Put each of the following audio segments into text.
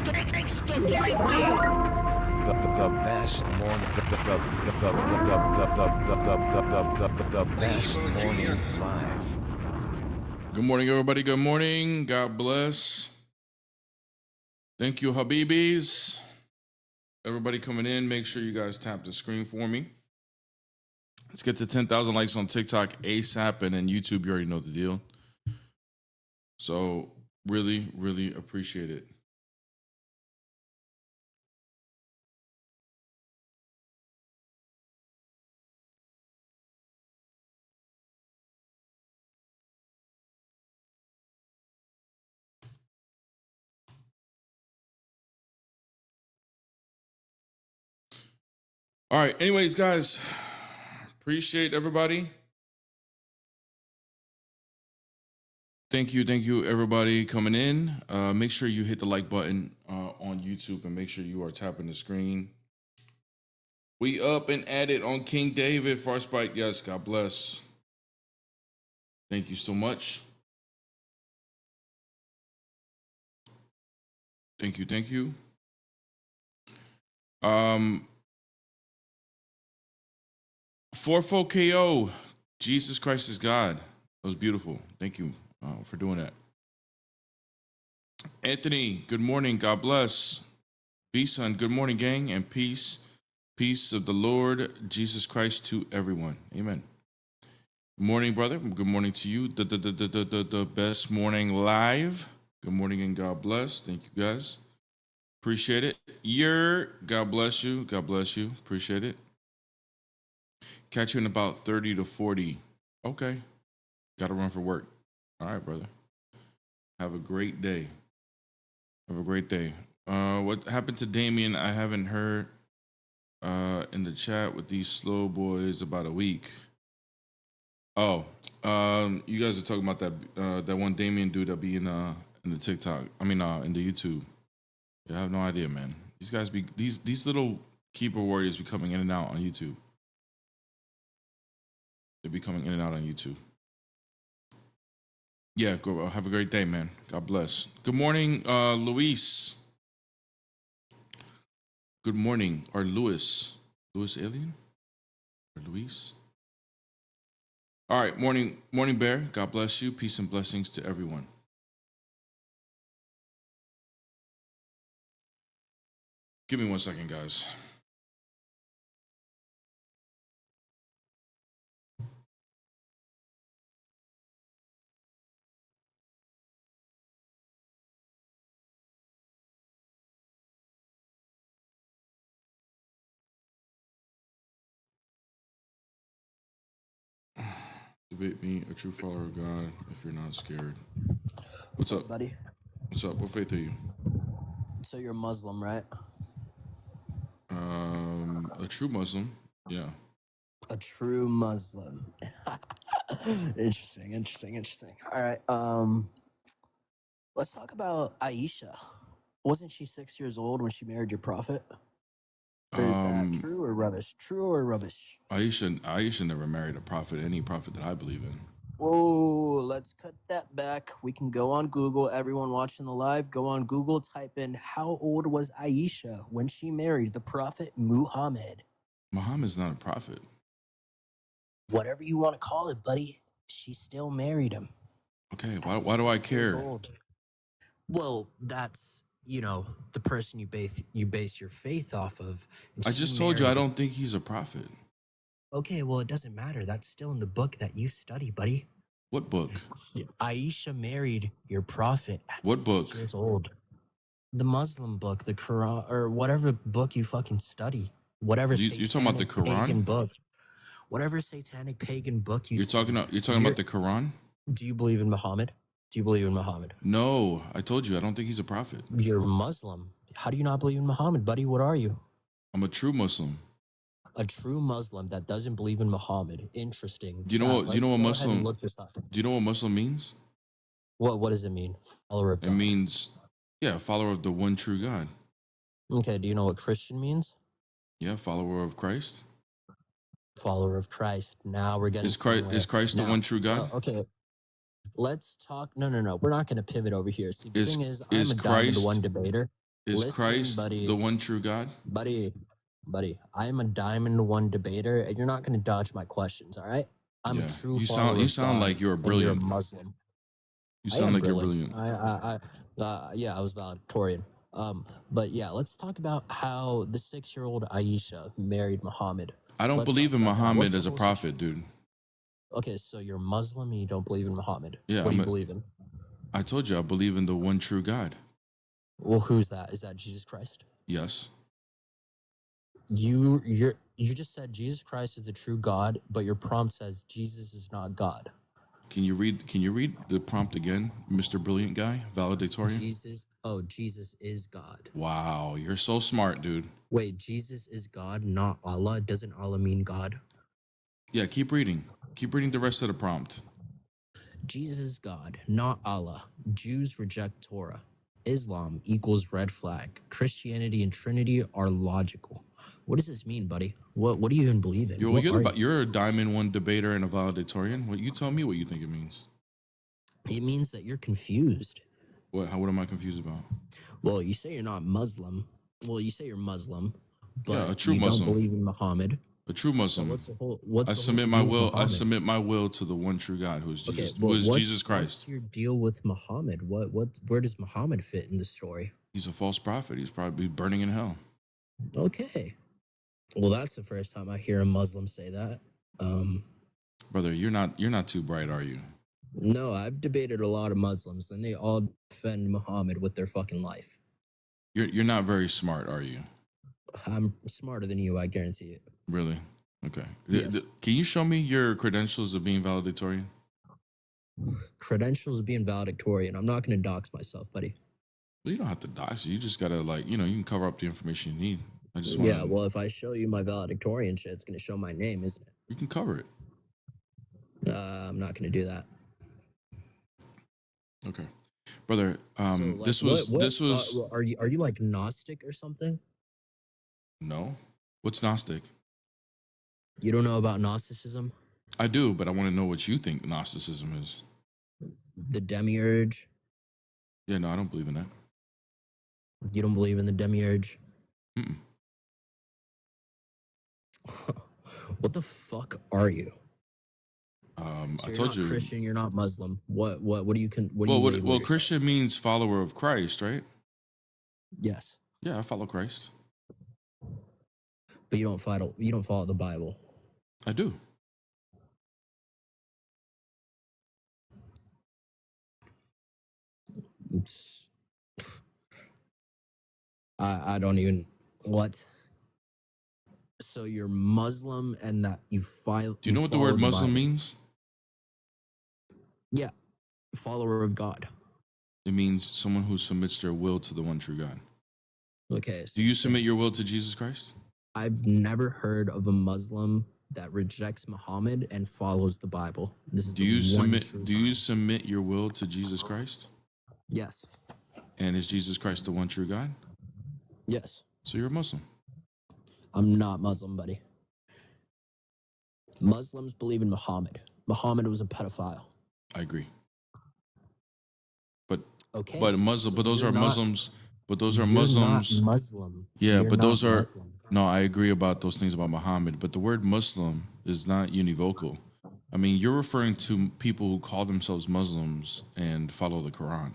The best morning, the best morning live. Good morning, everybody. Good morning. God bless. Thank you, Habibis. Everybody coming in, make sure you guys tap the screen for me. Let's get to 10,000 likes on TikTok ASAP, and then YouTube, you already know the deal. So really, really appreciate it. All right. Anyways, guys, appreciate everybody. Thank you, everybody coming in. Make sure you hit the like button on YouTube and make sure you are tapping the screen. We up and at it on King David, Farspite. Yes, God bless. Thank you so much. Thank you. 4-4 KO. Jesus Christ is God. That was beautiful. Thank you for doing that. Anthony, good morning. God bless. B-Son, good morning, gang, and peace. Peace of the Lord Jesus Christ to everyone. Amen. Good morning, brother. Good morning to you. The best morning live. Good morning and God bless. Thank you, guys. Appreciate it. God bless you. God bless you. Appreciate it. Catch you in about 30 to 40. Okay. Got to run for work. All right, brother. Have a great day. Have a great day. What happened to Damien? I haven't heard in the chat with these slow boys about a week. Oh, you guys are talking about that one Damien dude that be in the TikTok. I mean, in the YouTube. Yeah, I have no idea, man. These guys be these little keyboard warriors be coming in and out on YouTube. They be coming in and out on YouTube. Yeah, go have a great day, man. God bless. Good morning, Luis. Good morning, or Louis Alien, or Luis. All right, morning, Bear. God bless you. Peace and blessings to everyone. Give me 1 second, guys. Debate me, a true follower of God, if you're not scared. What's up, buddy? What's up? What faith are you? So you're Muslim, right? A true Muslim. Yeah. A true Muslim. Interesting. All right. Let's talk about Aisha. Wasn't she 6 years old when she married your prophet? Or is that true or rubbish? Aisha never married a prophet, any prophet that I believe in. Whoa, let's cut that back. We can go on Google. Everyone watching the live, go on Google, type in how old was Aisha when she married the prophet Muhammad? Muhammad's not a prophet. Whatever you want to call it, buddy. She still married him. Okay, why do I care? Well, that's, the person you base your faith off of. I just told you I don't think he's a prophet. Okay, well, it doesn't matter. That's still in the book that you study, buddy. What book? Aisha married your prophet at what 6 book? years old. The Muslim book, the Quran, or whatever book you fucking study. Whatever you're talking about the Quran? Pagan book. Whatever satanic pagan book you're talking about the Quran? Do you believe in Muhammad? No, I told you I don't think he's a prophet. You're Muslim. How do you not believe in Muhammad, buddy? What are you? I'm a true Muslim. A true Muslim that doesn't believe in Muhammad. Interesting. Do you know what Muslim? Do you know what Muslim means? What does it mean? Follower of God. It means, follower of the one true God. Okay. Do you know what Christian means? Yeah, follower of Christ. Follower of Christ. Now we're getting. Is Christ the one true God? Okay. Let's talk. No. We're not going to pivot over here. See, the thing is, I'm a diamond one debater. Is Listen, Christ buddy. the one true God? Buddy, I am a diamond one debater, and you're not going to dodge my questions, all right? I'm a Yeah. true You follower of sound God, like you're and you're a brilliant. Muslim. You I sound am like you're brilliant. brilliant. Yeah, I was valedictorian. But yeah, let's talk about how the 6-year-old Aisha married Muhammad. I don't Let's believe talk in about that. What's Muhammad the as a whole prophet, situation? dude. Okay, so you're Muslim and you don't believe in Muhammad. Yeah, What do you believe in? I told you I believe in the one true God. Well, who's that? Is that Jesus Christ? Yes. You just said Jesus Christ is the true God, but your prompt says Jesus is not God. Can you read the prompt again, Mr. Brilliant Guy, valedictorian? Jesus is God. Wow, you're so smart, dude. Wait, Jesus is God, not Allah. Doesn't Allah mean God? Yeah, keep reading. Keep reading the rest of the prompt. Jesus is God, not Allah. Jews reject Torah. Islam equals red flag. Christianity and Trinity are logical. What does this mean, buddy? What do you even believe in? You're a diamond one debater and a valedictorian. What you tell me what you think it means. It means that you're confused. What am I confused about? Well, you say you're not Muslim. Well, you say you're Muslim, but Yeah, a true you Muslim. don't believe in Muhammad. A true So Muslim. what's the whole I submit my will. I submit my will to the one true God, who is Jesus. Who is Jesus Christ? What's your deal with Muhammad? Where does Muhammad fit in the story? He's a false prophet. He's probably burning in hell. Okay. Well, that's the first time I hear a Muslim say that. Brother, you're not too bright, are you? No, I've debated a lot of Muslims, and they all defend Muhammad with their fucking life. You're not very smart, are you? I'm smarter than you, I guarantee it. Really? Okay. Yes. Can you show me your credentials of being valedictorian? Credentials of being valedictorian. I'm not going to dox myself, buddy. Well, you don't have to dox. You just gotta you can cover up the information you need. I just Yeah, well, if I show you my valedictorian shit, it's going to show my name, isn't it? You can cover it. I'm not going to do that. Okay, brother. So, like, this was. Are you like Gnostic or something? No. What's Gnostic? You don't know about Gnosticism? I do, but I want to know what you think Gnosticism is. The demiurge? Yeah, no, I don't believe in that. You don't believe in the demiurge? Mm-mm. What the fuck are you? So I you're told not you. Christian, you're not Muslim. What do you Well, Christian means follower of Christ, right? Yes. Yeah, I follow Christ. But you don't follow the Bible. I do. I don't even what. So you're Muslim and that you file. Do you know what the word Muslim means? Yeah, follower of God. It means someone who submits their will to the one true God. Okay. So Do you submit your will to Jesus Christ? I've never heard of a Muslim that rejects Muhammad and follows the Bible. This is Do you submit your will to Jesus Christ? Yes. And is Jesus Christ the one true God? Yes. So you're a Muslim. I'm not Muslim, buddy. Muslims believe in Muhammad. Muhammad was a pedophile. I agree. But Okay. but those are Muslims. But those are You're Muslims. not Muslim. Yeah, You're but not those are Muslim. no. I agree about those things about Muhammad. But the word Muslim is not univocal. I mean, you're referring to people who call themselves Muslims and follow the Quran.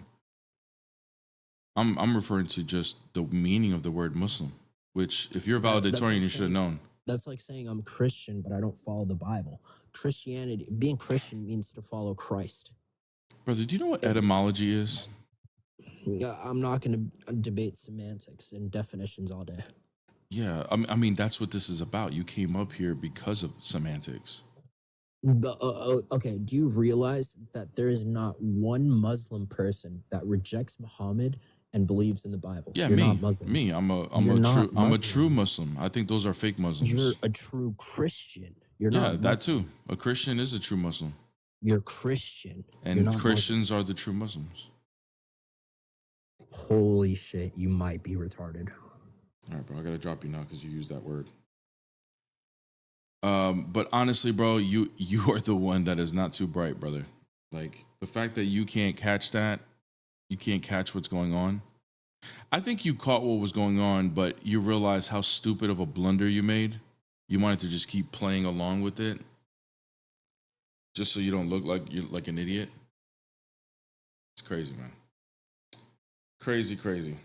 I'm referring to just the meaning of the word Muslim, which if you're a valedictorian, you should have known. That's like saying I'm Christian, but I don't follow the Bible. Being Christian means to follow Christ. Brother, do you know what etymology is? I'm not going to debate semantics and definitions all day. Yeah, I mean that's what this is about. You came up here because of semantics. But, okay, do you realize that there is not one Muslim person that rejects Muhammad and believes in the Bible? Yeah, You're me, not Muslim. me. I'm a true Muslim. I think those are fake Muslims. You're a true Christian. You're yeah, not that Muslim. too. A Christian is a true Muslim, You're Christian. and You're not Christians are the true Muslims. Muslim. Holy shit, you might be retarded. All right, bro. I gotta drop you now because you used that word. But honestly, bro, you are the one that is not too bright, brother. Like the fact that you can't catch that, you can't catch what's going on. I think you caught what was going on, but you realized how stupid of a blunder you made. You wanted to just keep playing along with it, just so you don't look like you're like an idiot. It's crazy, man. Crazy, crazy.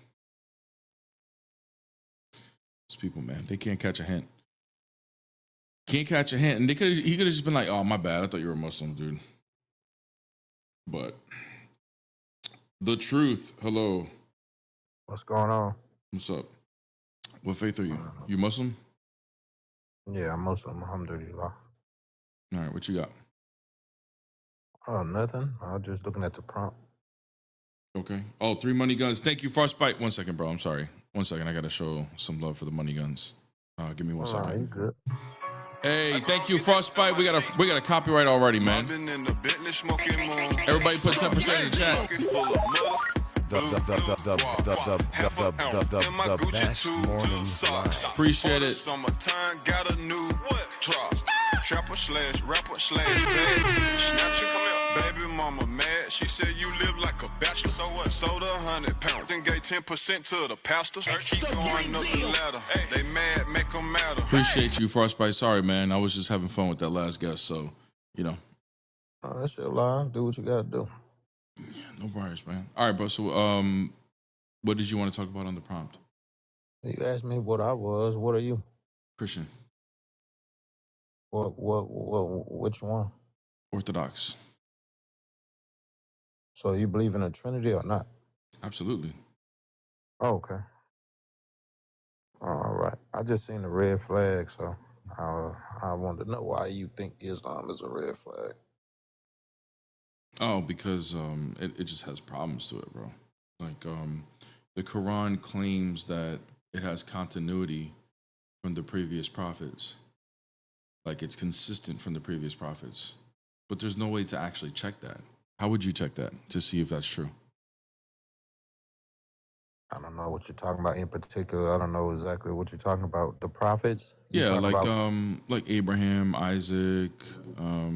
These people, man, they can't catch a hint. Can't catch a hint, and he could have just been like, "Oh, my bad. I thought you were a Muslim, dude." But the truth. Hello. What's going on? What's up? What faith are you? You Muslim? Yeah, I'm Muslim, alhamdulillah. All right. What you got? Oh, nothing. I was just looking at the prompt. Okay. Oh, 3 money guns. Thank you, Frostbite. 1 second, bro. I'm sorry. 1 second. I gotta show some love for the money guns. Give me 1 All second. right, you good. Hey, thank you, Frostbite. We got a copyright already, man. Everybody put 10% in the chat. The best morning live. Appreciate it. Summertime got a new drop. Trapper slash rapper slash bad. Snatcher, come here. Baby mama mad. She said you live like a bachelor. So what? Sold 100 pounds. Then gave 10% to the pastor. Keep going up the ladder. They mad, make them matter. Appreciate you, Frostbite. Sorry, man. I was just having fun with that last guest, so you know. Oh, that's your life. Do what you gotta do. Yeah, no worries, man. All right, bro. So, what did you want to talk about on the prompt? You asked me what I was. What are you? Christian, Which one? Orthodox. So you believe in a Trinity or not? Absolutely. Oh, okay. All right. I just seen the red flag, so I wanted to know why you think Islam is a red flag. Oh, because it just has problems to it, bro. Like the Quran claims that it has continuity from the previous prophets. Like it's consistent from the previous prophets. But there's no way to actually check that. How would you check that to see if that's true? I don't know what you're talking about in particular. I don't know exactly what you're talking about. The prophets? Yeah, like Abraham, Isaac. I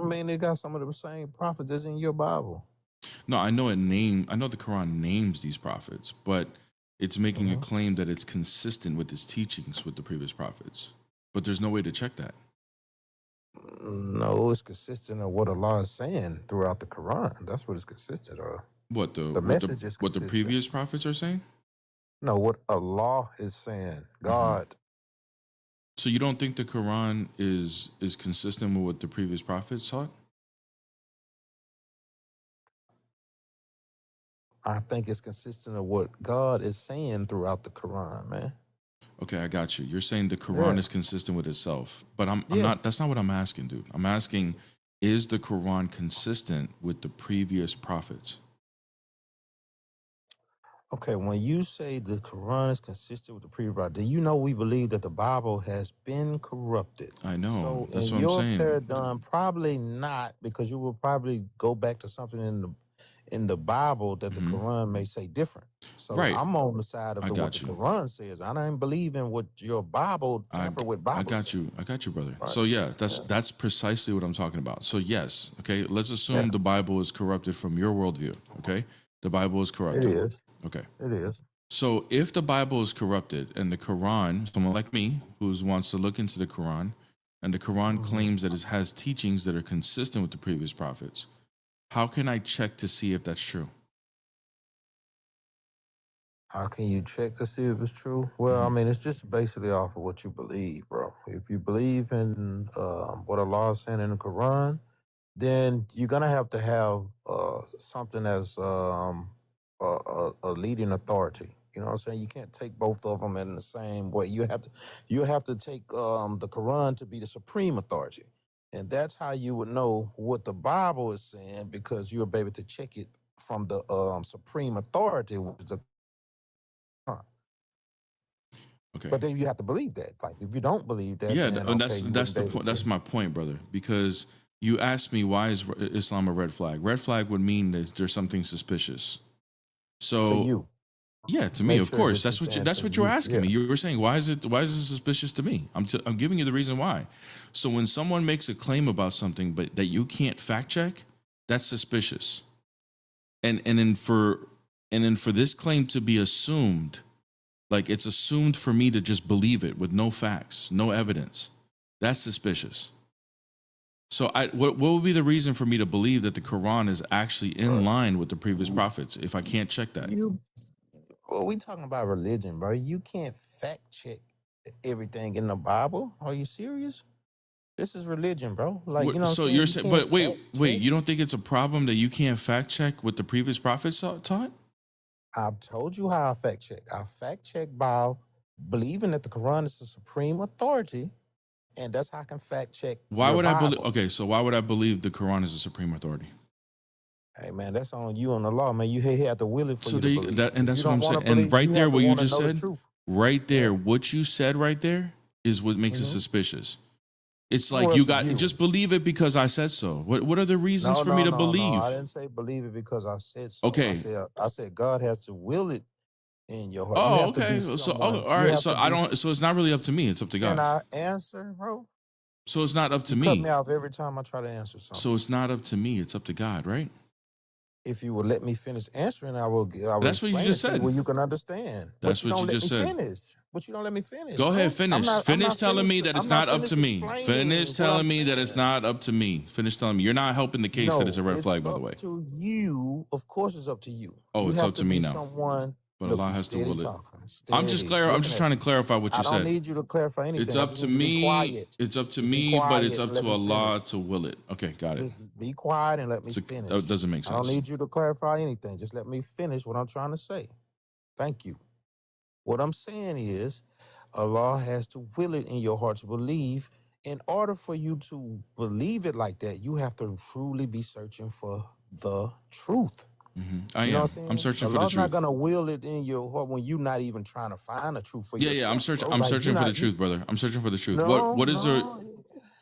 mean, they got some of the same prophets as in your Bible. No, I know the Quran names these prophets, but it's making a claim that it's consistent with its teachings with the previous prophets. But there's no way to check that. No, it's consistent of what Allah is saying throughout the Quran. That's what it's consistent of. What the message is what the consistent. previous prophets are saying? No, what Allah is saying. God. So you don't think the Quran is consistent with what the previous prophets taught? I think it's consistent of what God is saying throughout the Quran, man. Okay, I got you. You're saying the Quran is consistent with itself, but I'm not. That's not what I'm asking, dude. I'm asking, is the Quran consistent with the previous prophets? Okay, when you say the Quran is consistent with the previous Bible, do you know we believe that the Bible has been corrupted? I know. So That's in what I'm your saying. paradigm, probably not, because you will probably go back to something in the Bible that the Quran may say different. So Right. I'm on the side of what the Quran says. I don't believe in what your Bible tamper with Bible. I got you, brother. Right. So yeah, that's precisely what I'm talking about. So yes, okay, let's assume the Bible is corrupted from your worldview. Okay, the Bible is corrupted. It is. Okay, it is. So if the Bible is corrupted and the Quran, someone like me who wants to look into the Quran, and the Quran claims that it has teachings that are consistent with the previous prophets, how can I check to see if that's true? How can you check to see if it's true? Well, I mean, it's just basically off of what you believe, bro. If you believe in what Allah is saying in the Quran, then you're gonna have to have something as a leading authority. You know what I'm saying? You can't take both of them in the same way. You have to take the Quran to be the supreme authority, and that's how you would know what the Bible is saying, because you'll be able to check it from the supreme authority, which is the Quran. Okay. But then you have to believe that. Like, if you don't believe that, yeah, then, and okay, that's the point. That's my point, brother. Because you asked me, why is Islam a red flag? Red flag would mean that there's something suspicious. So to you. Yeah, to me, of course. That's what you're asking me. You were saying, why is it suspicious to me? I'm giving you the reason why. So when someone makes a claim about something but that you can't fact check, that's suspicious. And then for And then for this claim to be assumed, like it's assumed for me to just believe it with no facts, no evidence. That's suspicious. So what would be the reason for me to believe that the Quran is actually in line with the previous prophets if I can't check that? Well, we talking about religion, bro. You can't fact check everything in the Bible. Are you serious? This is religion, bro. Like, you know what I'm So saying? you're You saying, can't but wait, fact check. you don't think it's a problem that you can't fact check what the previous prophets taught? I've told you how I fact check. I fact check by believing that the Quran is the supreme authority, and that's how I can fact check Why your would I believe? Bible. Okay, so why would I believe the Quran is the supreme authority? Hey, man, that's on you and the law, man. You have to will it for So you to there believe. and If that's you what don't I'm want saying. to And believe, right you there, have to what you want to just know the said, truth. right there, Yeah. what you said right there is what makes it Mhm. suspicious. It's like Who you else got you? just believe it because I said so. What are the reasons No, for me no, to no, no. I believe? didn't say believe it because I said so. Okay. I said God has to will it in your heart. You Oh, have to be okay. So someone. all You right. have So to I be. don't. So it's not really up to me. It's up to Can God. I answer, bro? So it's not up to You cut me me. off every time I try to answer something. So it's not up to me. It's up to God, right? If you will let me finish answering, I will That's what you explain just it to you said. where you can understand. That's But you what don't you let just me said. finish. But you don't let me finish. Go bro. ahead, finish. I'm Finish not telling me finished- that it's I'm not up finished to me. explaining Finish what telling I'm me that it's saying. not up to me. Finish telling me. You're not helping the case that it's a No, red it's flag, by the up way. to you. Of course, it's up to you. Oh, You it's have up to to me be now. someone. But Look, Allah you has to steady will it. talking. I'm Steady. just Listen trying at to you. clarify what you I don't said. need you to clarify It's anything. I up just to need you to be me. quiet. It's up to Just be me, but quiet it's and up let to me Allah finish. to will it. Okay, got it. Just be quiet and let me That finish. doesn't make I don't sense. need you to clarify anything. Just let me finish what I'm trying to say. Thank you. What I'm saying is, Allah has to will it in your heart to believe. In order for you to believe it like that, you have to truly be searching for the truth. I You know am. what I'm I'm saying? searching for the Allah's not truth. gonna will it in your heart when you're not even trying to find the truth for Yeah, yeah. yourself, bro. I'm Like searching for the truth, brother. I'm searching for the truth. no, What is there? no.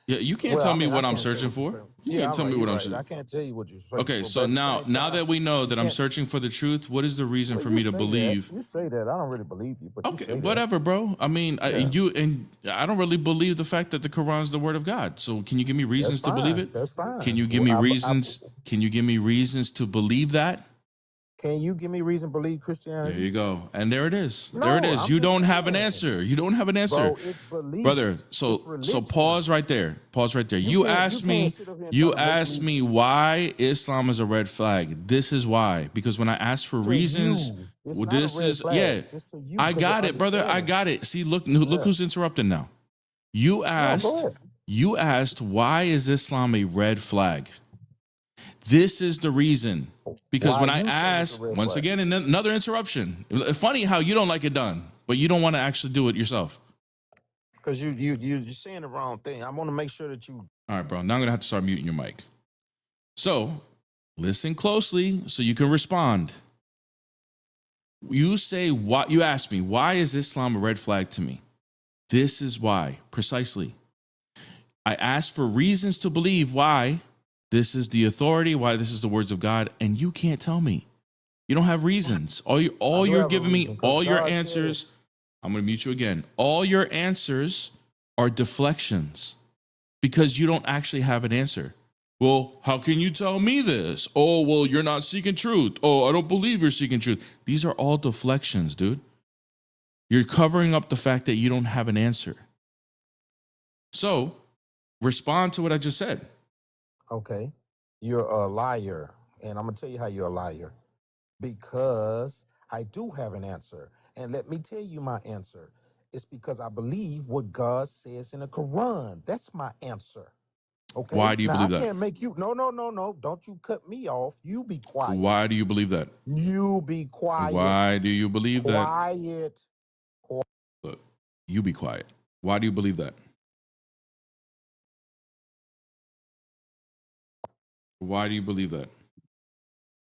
Yeah, you can't Well, tell I me mean, I what I'm can't say searching what you're for. saying. You Yeah, can't all tell right, me you're what I'm right. I searching. can't tell you what you're searching Okay, for, so but at the now same time, that we know you that I'm can't. searching for the truth, what is the reason Well, for you me to say that. believe? You say that. I don't really believe you, but you Okay, say that. whatever, bro. I mean, Yeah, I don't really believe the fact that the Quran is the word of God. So can you give me that's reasons to believe fine. it? That's Can fine. you give Well, me reasons? Can you give me reasons to believe that? can you give me reason to believe There Christianity? you go. And there it is. There it No, is. I'm You just don't have an saying, answer. You don't have an answer. bro. It's belief. Brother, It's so religion. pause right there. Pause right there. You can't sit up here and try You to make asked me. me why Islam is a red flag. This is why. Because when I asked for To reasons, you, it's well, not a this red is yeah. flag. Just to you, I because of got it, brother. I understanding. got it. See, look Yeah. who's interrupting now. You No, go asked, ahead. why is Islam a red flag? This is the reason. Because Why when I you say it's a asked, red once flag? again, another interruption. Funny how you don't like it done, but you don't want to actually do it yourself. Because you're saying the wrong thing. I want to make sure that you. All right, bro. Now I'm gonna have to start muting your mic. So listen closely so you can respond. You say what you asked me, why is Islam a red flag to me? This is why, precisely. I asked for reasons to believe why this is the authority, why this is the words of God, and you can't tell me. You don't have reasons. All I do you're have a giving reason, me, 'cause all your God said answers, I'm gonna mute you again. All your answers are deflections because you don't actually have an answer. Well, how can you tell me this? Oh, well, you're not seeking truth. Oh, I don't believe you're seeking truth. These are all deflections, dude. You're covering up the fact that you don't have an answer. So respond to what I just said. Okay, you're a liar, and I'm gonna tell you how you're a liar. Because I do have an answer, and let me tell you my answer. It's because I believe what God says in the Quran. That's my answer. Okay. Why do you Now I believe that? can't make you. No, no, no, no. Don't you cut me off. You be quiet. Why do you believe that? You be quiet. Why do you believe that? Quiet. Look, you be quiet. Why do you believe that? Why do you believe that?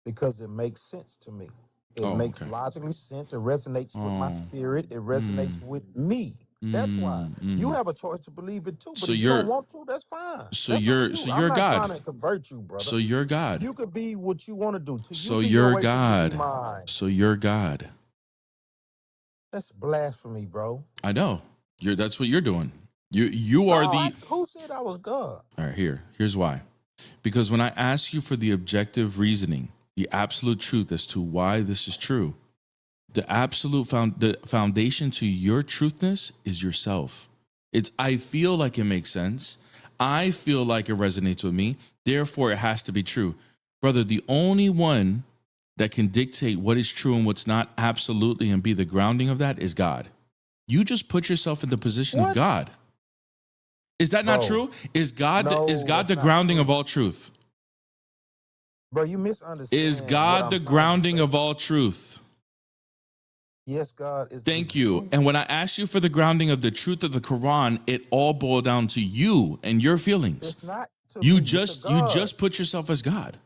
Because it makes sense to me. It Oh, makes okay. logically sense. It resonates with my Oh. spirit. It resonates with me. That's why. You have a choice to believe it too, but So if you don't want to, that's fine. so That's you're on you. so I'm you're not God. trying to convert you, brother. So you're God. You could be what you want to do. To So you be your you're way, to me be God. mine. So you're God. That's blasphemy, bro. I know. That's what you're doing. You are the Who said I was God? All right, here's why. Because when I ask you for the objective reasoning the absolute truth as to why this is true. The absolute the foundation to your truthness is yourself. It's, I feel like it makes sense. I feel like it resonates with me. Therefore, it has to be true. Brother, the only one that can dictate what is true and what's not absolutely and be the grounding of that is God. You just put yourself in the position of God. Is that not true? Is God the grounding of all truth? Bro, you misunderstand. Is God the grounding of all truth? Yes, God is. Thank you. And when I asked you for the grounding of the truth of the Quran, it all boiled down to you and your feelings. It's not to you me, just to you God. just put yourself as God.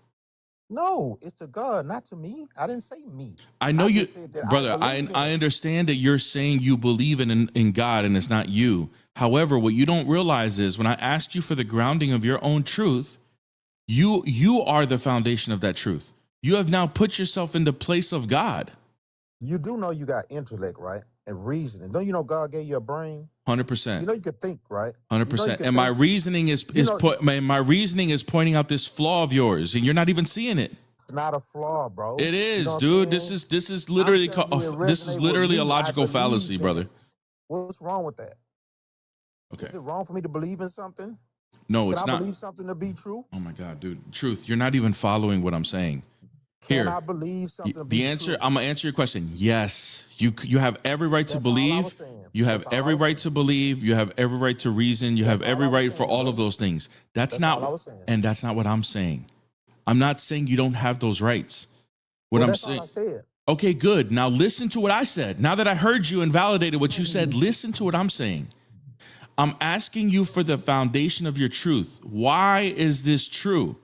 No, it's to God, not to me. I didn't say me. I know you, brother. I understand that you're saying you believe in God and it's not you. However, what you don't realize is when I asked you for the grounding of your own truth, you are the foundation of that truth. You have now put yourself in the place of God. You do know you got intellect, right? And reasoning. Don't you know God gave you a brain? 100%. You know you could think, right? 100%. And my reasoning my reasoning is pointing out this flaw of yours, and you're not even seeing it. It's not a flaw, bro. It is, dude. This is literally a logical fallacy, brother. What's wrong with that? Okay. Is it wrong for me to believe in something? No, it's not. Can I believe something to be true? Oh my God, dude. Truth. You're not even following what I'm saying. Can I believe something to be the answer, true? I'm gonna answer your question. Yes. You have every right to believe. You have every right to believe. You have every right to reason. You have every right for all of those things. That's not what I'm saying. I'm not saying you don't have those rights. What I'm saying. All I said. Okay, good. Now listen to what I said. Now that I heard you and validated what you said, listen to what I'm saying. I'm asking you for the foundation of your truth. Why is this true?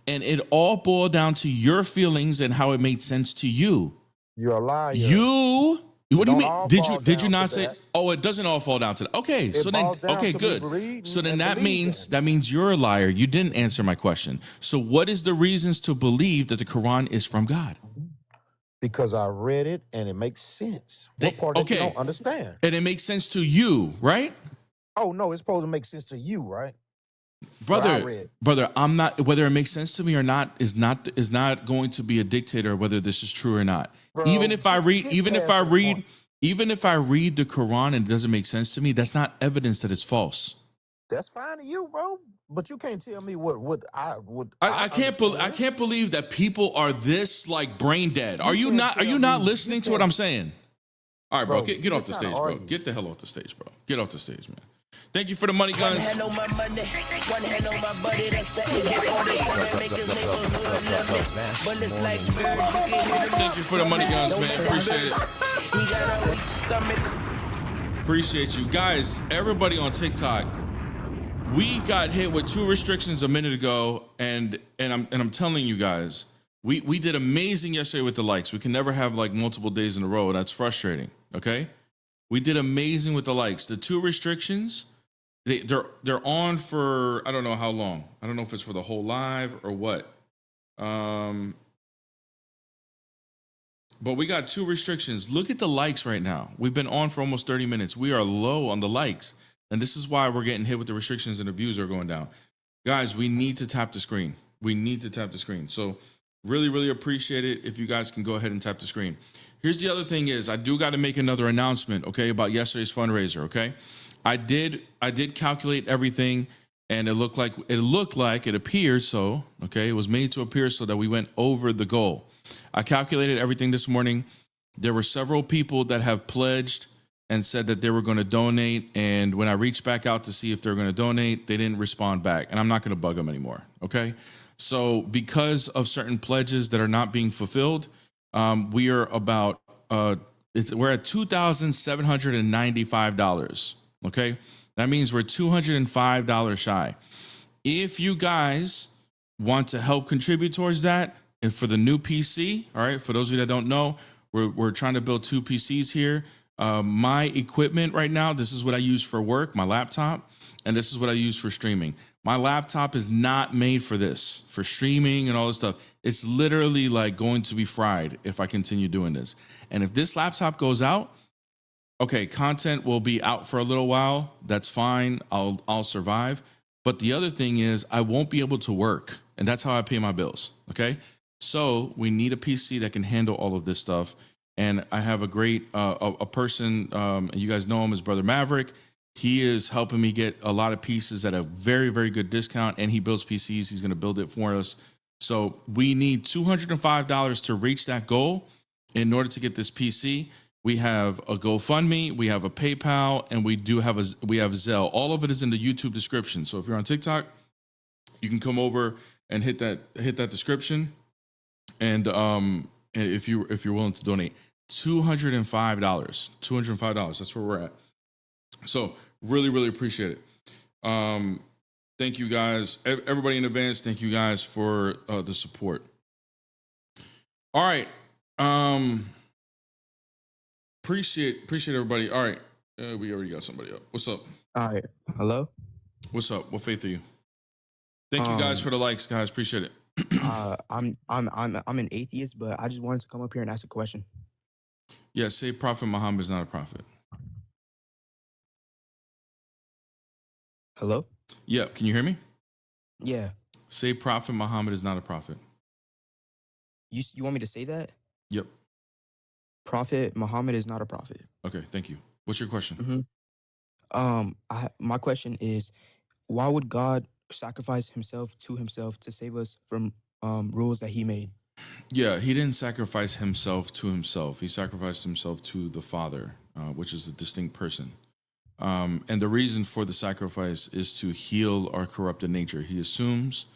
And it all boiled down to your feelings and how it made sense to you. You're a liar. What do you mean? Did you not say? Oh, it doesn't all fall down to that. Okay, so then good. So then that means you're a liar. You didn't answer my question. So what is the reasons to believe that the Quran is from God? Because I read it and it makes sense. What part that you don't understand? And it makes sense to you, right? Oh no, it's supposed to make sense to you, right? Brother, I'm not, whether it makes sense to me or not is not going to be a dictator of whether this is true or not. Bro, even if I read the Quran and it doesn't make sense to me, that's not evidence that it's false. That's fine to you, bro. But you can't tell me what I can't believe that people are this like brain dead. Are you not listening to what I'm saying? All right, bro, get off the stage, bro. Get the hell off the stage, bro. Get off the stage, man. Thank you for the money, guns. Thank you for the money, guns, man. Appreciate it. Appreciate you guys. Everybody on TikTok. We got hit with 2 restrictions a minute ago, and I'm telling you guys, we did amazing yesterday with the likes. We can never have like multiple days in a row. That's frustrating. Okay, we did amazing with the likes. The 2 restrictions. They're on for I don't know how long. I don't know if it's for the whole live or what. But we got 2 restrictions. Look at the likes right now. We've been on for almost 30 minutes. We are low on the likes. And this is why we're getting hit with the restrictions and the views are going down. Guys, we need to tap the screen. We need to tap the screen. So really, really appreciate it if you guys can go ahead and tap the screen. Here's the other thing is I do got to make another announcement, okay, about yesterday's fundraiser, okay? I did calculate everything, and it appeared so, okay? It was made to appear so that we went over the goal. I calculated everything this morning. There were several people that have pledged and said that they were going to donate, and when I reached back out to see if they're going to donate, they didn't respond back, and I'm not going to bug them anymore, okay? So because of certain pledges that are not being fulfilled, we are about we're at $2,795. Okay, that means we're $205 shy. If you guys want to help contribute towards that, and for the new PC, all right, for those of you that don't know, we're trying to build 2 PCs here. My equipment right now, this is what I use for work, my laptop, and this is what I use for streaming. My laptop is not made for this, for streaming and all this stuff. It's literally like going to be fried if I continue doing this. And if this laptop goes out, okay, content will be out for a little while. That's fine. I'll survive. But the other thing is I won't be able to work. And that's how I pay my bills. Okay. So we need a PC that can handle all of this stuff. And I have a great a person, and you guys know him as Brother Maverick. He is helping me get a lot of pieces at a very, very good discount, and he builds PCs. He's going to build it for us. So we need $205 to reach that goal. In order to get this PC, we have a GoFundMe, we have a PayPal, and we have Zelle. All of it is in the YouTube description. So if you're on TikTok, you can come over and hit that description. And if you're willing to donate $205, that's where we're at. So really appreciate it. Thank you guys, everybody in advance. Thank you guys for the support. All right. Appreciate everybody. All right. We already got somebody up. What's up? All right. Hello. What's up? What faith are you? Thank you guys for the likes, guys. Appreciate it. I'm an atheist, but I just wanted to come up here and ask a question. Yeah, say Prophet Muhammad is not a prophet. Hello? Yeah, can you hear me? Yeah. Say Prophet Muhammad is not a prophet. You want me to say that? Yep. Prophet Muhammad is not a prophet. Okay, thank you. What's your question? My question is, why would God sacrifice himself to save us from rules that he made? Yeah, he didn't sacrifice himself to himself. He sacrificed himself to the Father, which is a distinct person. And the reason for the sacrifice is to heal our corrupted nature. He assumes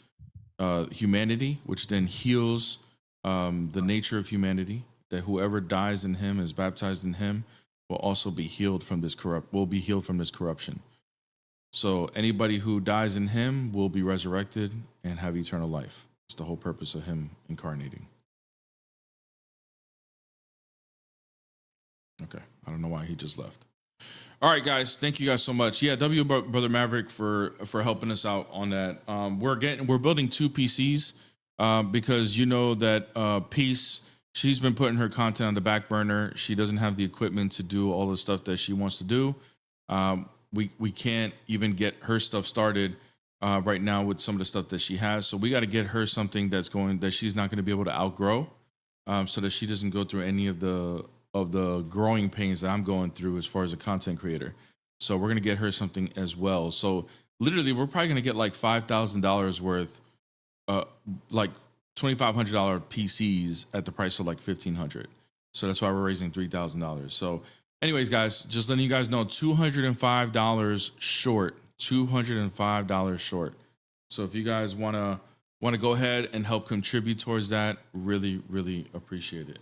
humanity, which then heals the nature of humanity, that whoever dies in him, is baptized in him, will also be healed from this corruption. So anybody who dies in him will be resurrected and have eternal life. It's the whole purpose of him incarnating. Okay, I don't know why he just left. All right, guys, thank you guys so much. Yeah, Brother Maverick for helping us out on that. We're building 2 PCs because you know that Peace, she's been putting her content on the back burner. She doesn't have the equipment to do all the stuff that she wants to do. We can't even get her stuff started right now with some of the stuff that she has. So we got to get her something that she's not going to be able to outgrow, so that she doesn't go through any of the growing pains that I'm going through as far as a content creator. So we're going to get her something as well. So literally we're probably going to get like $5,000 worth, like $2,500 PCs at the price of like $1,500. So that's why we're raising $3,000. So anyways, guys, just letting you guys know, $205 short, $205 short. So if you guys want to go ahead and help contribute towards that, really appreciate it.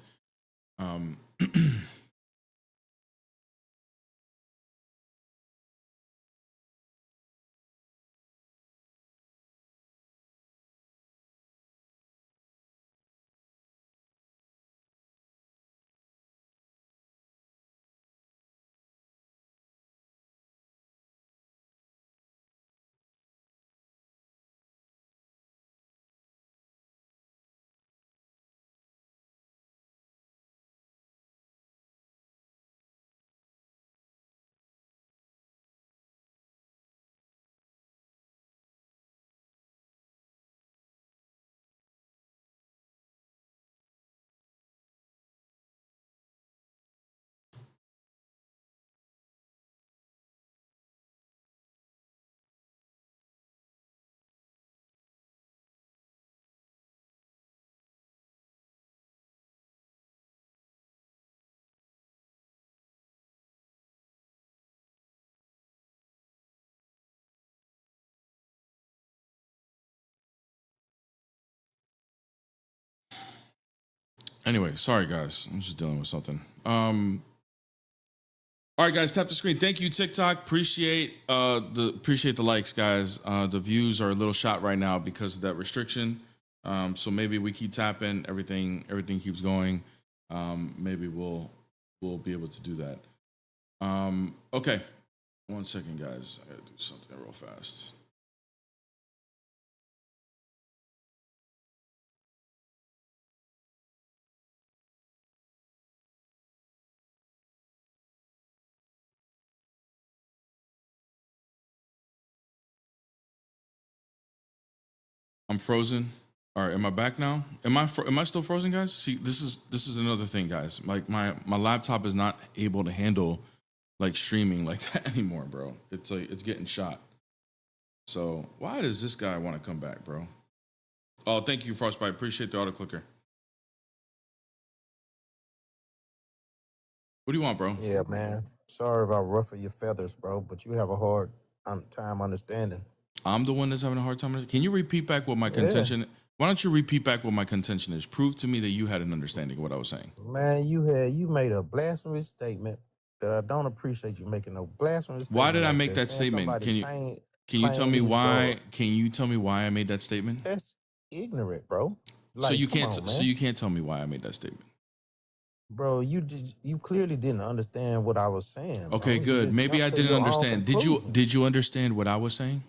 Anyway, sorry guys, I'm just dealing with something. All right, guys, tap the screen. Thank you, TikTok. Appreciate the likes, guys. The views are a little shot right now because of that restriction. So maybe we keep tapping, everything keeps going. Maybe we'll be able to do that. Okay, 1 second, guys. I gotta do something real fast. I'm frozen. All right, am I back now? Am I still frozen, guys? See, this is another thing, guys. Like my laptop is not able to handle like streaming like that anymore, bro. It's like it's getting shot. So why does this guy want to come back, bro? Oh, thank you, Frostbite. Appreciate the auto clicker. What do you want, bro? Yeah, man. Sorry if I ruffle your feathers, bro, but you have a hard time understanding. I'm the one that's having a hard time. Can you repeat back what my Yeah. contention? Why don't you repeat back what my contention is? Prove to me that you had an understanding of what I was saying. Man, you made a blasphemous statement that I don't appreciate you making no blasphemous statement. Why did I like make that saying statement? somebody Can you tell me claim he's why? God. Can you tell me why I made that statement? That's ignorant, bro. Like, So you come can't. on, So man. you can't tell me why I made that statement. Bro, you clearly didn't understand what I was saying. Bro. Okay, You good. just Maybe I jumped to didn't your own understand. conclusion. Did you understand what I was saying?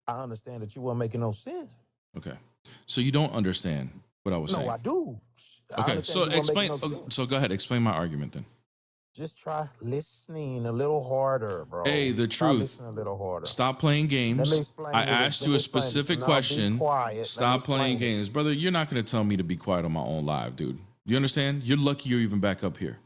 I understand that you weren't making no sense. Okay. So you don't understand what I was saying. No, I do. I Okay. understand So you weren't explain. making no sense. So go ahead. Explain my argument then. Just try listening a little harder, bro. Hey, the Try truth. listening a little harder. Stop playing Let me games. explain I it. asked Let you me a explain it. specific No, be question. quiet. Let me Stop playing explain it. games, brother. You're not going to tell me to be quiet on my own live, dude. You understand? You're lucky you're even back up here.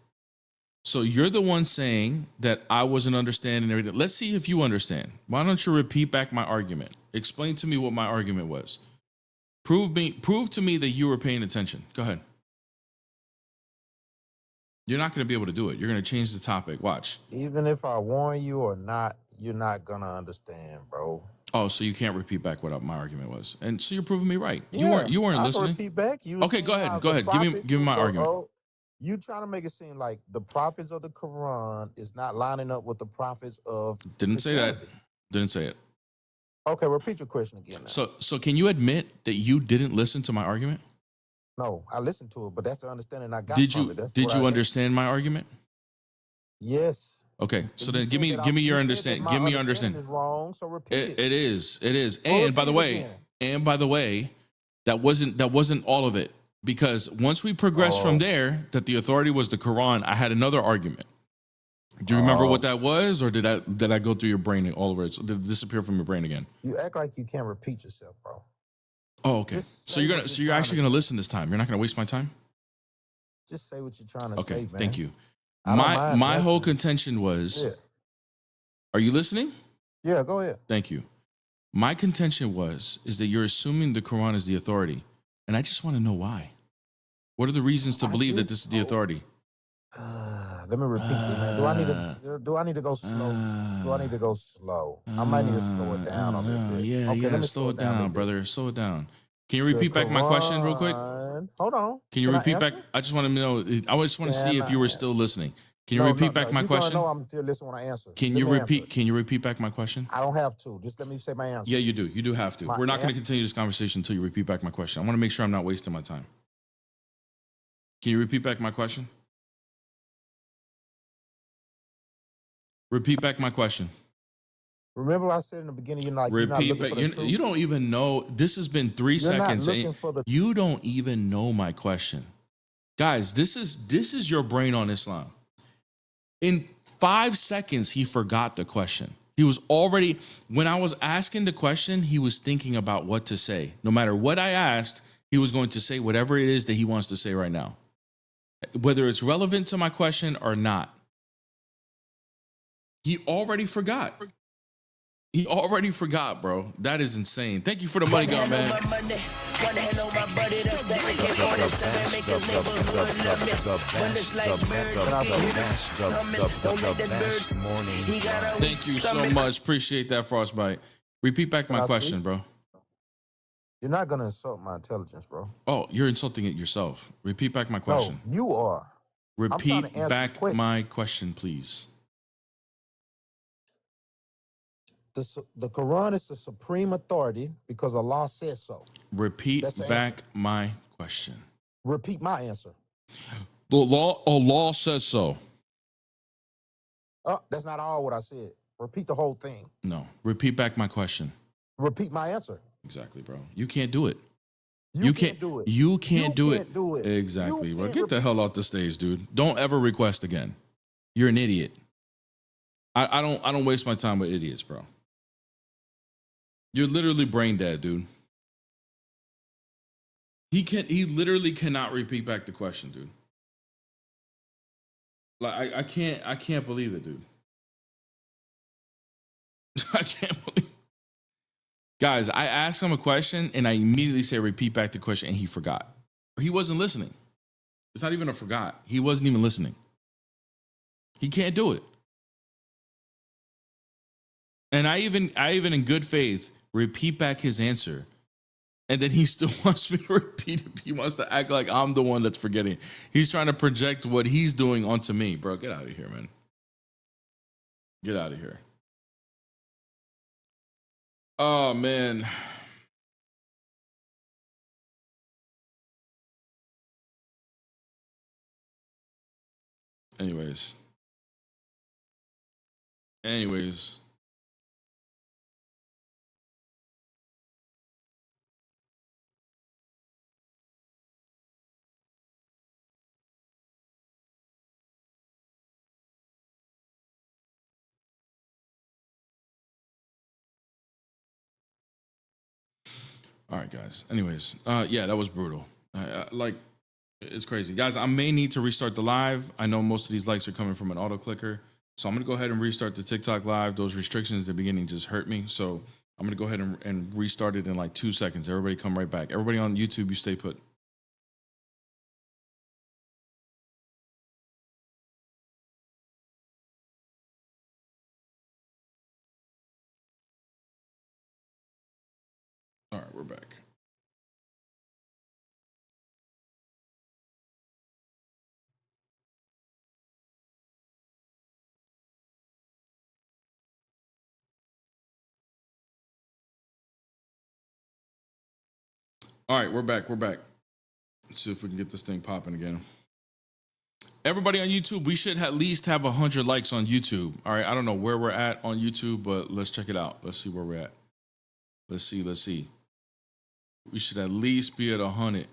So you're the one saying that I wasn't understanding everything. Let's see if you understand. Why don't you repeat back my argument? Explain to me what my argument was. Prove to me that you were paying attention. Go ahead. You're not going to be able to do it. You're going to change the topic. Watch. Even if I warn you or not, you're not gonna understand, bro. Oh, so you can't repeat back what my argument was, and so you're proving me right. Yeah, You weren't I can listening. repeat back. You Okay, saying go ahead. how Go the ahead. prophets Give me who my go- argument. oh, you trying to make it seem like the prophets of the Quran is not lining up with the prophets of Didn't say that. Christianity. Didn't say it. Okay, repeat your question again now. So can you admit that you didn't listen to my argument? No, I listened to it, but that's the understanding I got Did from you it. That's did what you I understand my argument? Yes. Okay, so You then give said me that give me your you said that understanding. my Give me your understanding understanding. is wrong, so repeat it. It is. It is. Well, And by the repeat it way, again. that wasn't all of it, because once we progressed from Oh. there, that the authority was the Quran, I had another argument. Do you remember what that was, or did I go through your brain all over it? So did it disappear from your brain again? You act like you can't repeat yourself, bro. Oh, okay. Just So say you're what so you're you're trying actually to gonna say. listen this time. You're not gonna waste my time. Just say what you're trying to Okay, say, man. thank you. I don't mind My whole listening. contention was. Yeah. Are you listening? Yeah, go ahead. Thank you. My contention is that you're assuming the Quran is the authority, and I just want to know why. What are the reasons to believe that this is the authority? Let me repeat this, man. Do I need to go slow? Do I need to go slow? I might need to slow it down a little bit. Yeah, Okay, yeah. let me Slow it a down, little bit. brother. Slow it down. Can you The repeat back my question real quick? Quran- Hold on. Can you I repeat back? answer? I just want to know. I just want to see Can if you I were still answer? listening. Can you repeat back my You're question? gonna know I'm still listening when I answer. Can Let you me repeat? answer. Can you repeat back my question? I don't have to. Just let me say my answer. Yeah, you do. You do have to. My We're not going to an- continue this conversation until you repeat back my question. I want to make sure I'm not wasting my time. Can you repeat back my question? Repeat back my question. Remember I said in the beginning, you're not Repeat looking back. for the truth. You don't even know. This has been 3 You're not seconds. looking And for the you don't even know my question. Guys, this is your brain on Islam. In 5 seconds, he forgot the question. He was already, when I was asking the question, he was thinking about what to say. No matter what I asked, he was going to say whatever it is that he wants to say right now, whether it's relevant to my question or not. He already forgot. He already forgot, bro. That is insane. Thank you for the money gun, man. Thank you so much. Appreciate that, Frostbite. Repeat back my question, bro. You're not gonna insult my intelligence, bro. Oh, you're insulting it yourself. Repeat back my question. No, you are. Repeat to answer back the question. my question, please. The Quran is the supreme authority because Allah says so. Repeat That's the back my question. Repeat my answer. The law, Allah says so. Oh, that's not all what I said. Repeat the whole thing. No, repeat back my question. Repeat my answer. Exactly, bro. You can't do it. You can't do it. You can't do it. do it. Exactly, You bro. can't Get the repeat- hell off the stage, dude. Don't ever request again. You're an idiot. I don't waste my time with idiots, bro. You're literally brain dead, dude. He literally cannot repeat back the question, dude. Like I can't believe it, dude. I can't believe. Guys, I asked him a question and I immediately said repeat back the question and he forgot. He wasn't listening. It's not even a forgot. He wasn't even listening. He can't do it. And I even in good faith repeat back his answer. And then he still wants me to repeat it. He wants to act like I'm the one that's forgetting. He's trying to project what he's doing onto me. Bro, get out of here, man. Get out of here. Oh, man. Anyways. All right, guys. Anyways, yeah, that was brutal. Like, it's crazy. Guys, I may need to restart the live. I know most of these likes are coming from an auto clicker. So I'm going to go ahead and restart the TikTok live. Those restrictions at the beginning just hurt me. So I'm going to go ahead and restart it in like 2 seconds. Everybody come right back. Everybody on YouTube, you stay put. All right, we're back. All right, we're back. Let's see if we can get this thing popping again. Everybody on YouTube, we should at least have 100 likes on YouTube. All right, I don't know where we're at on YouTube, but let's check it out. Let's see where we're at. Let's see. We should at least be at 100.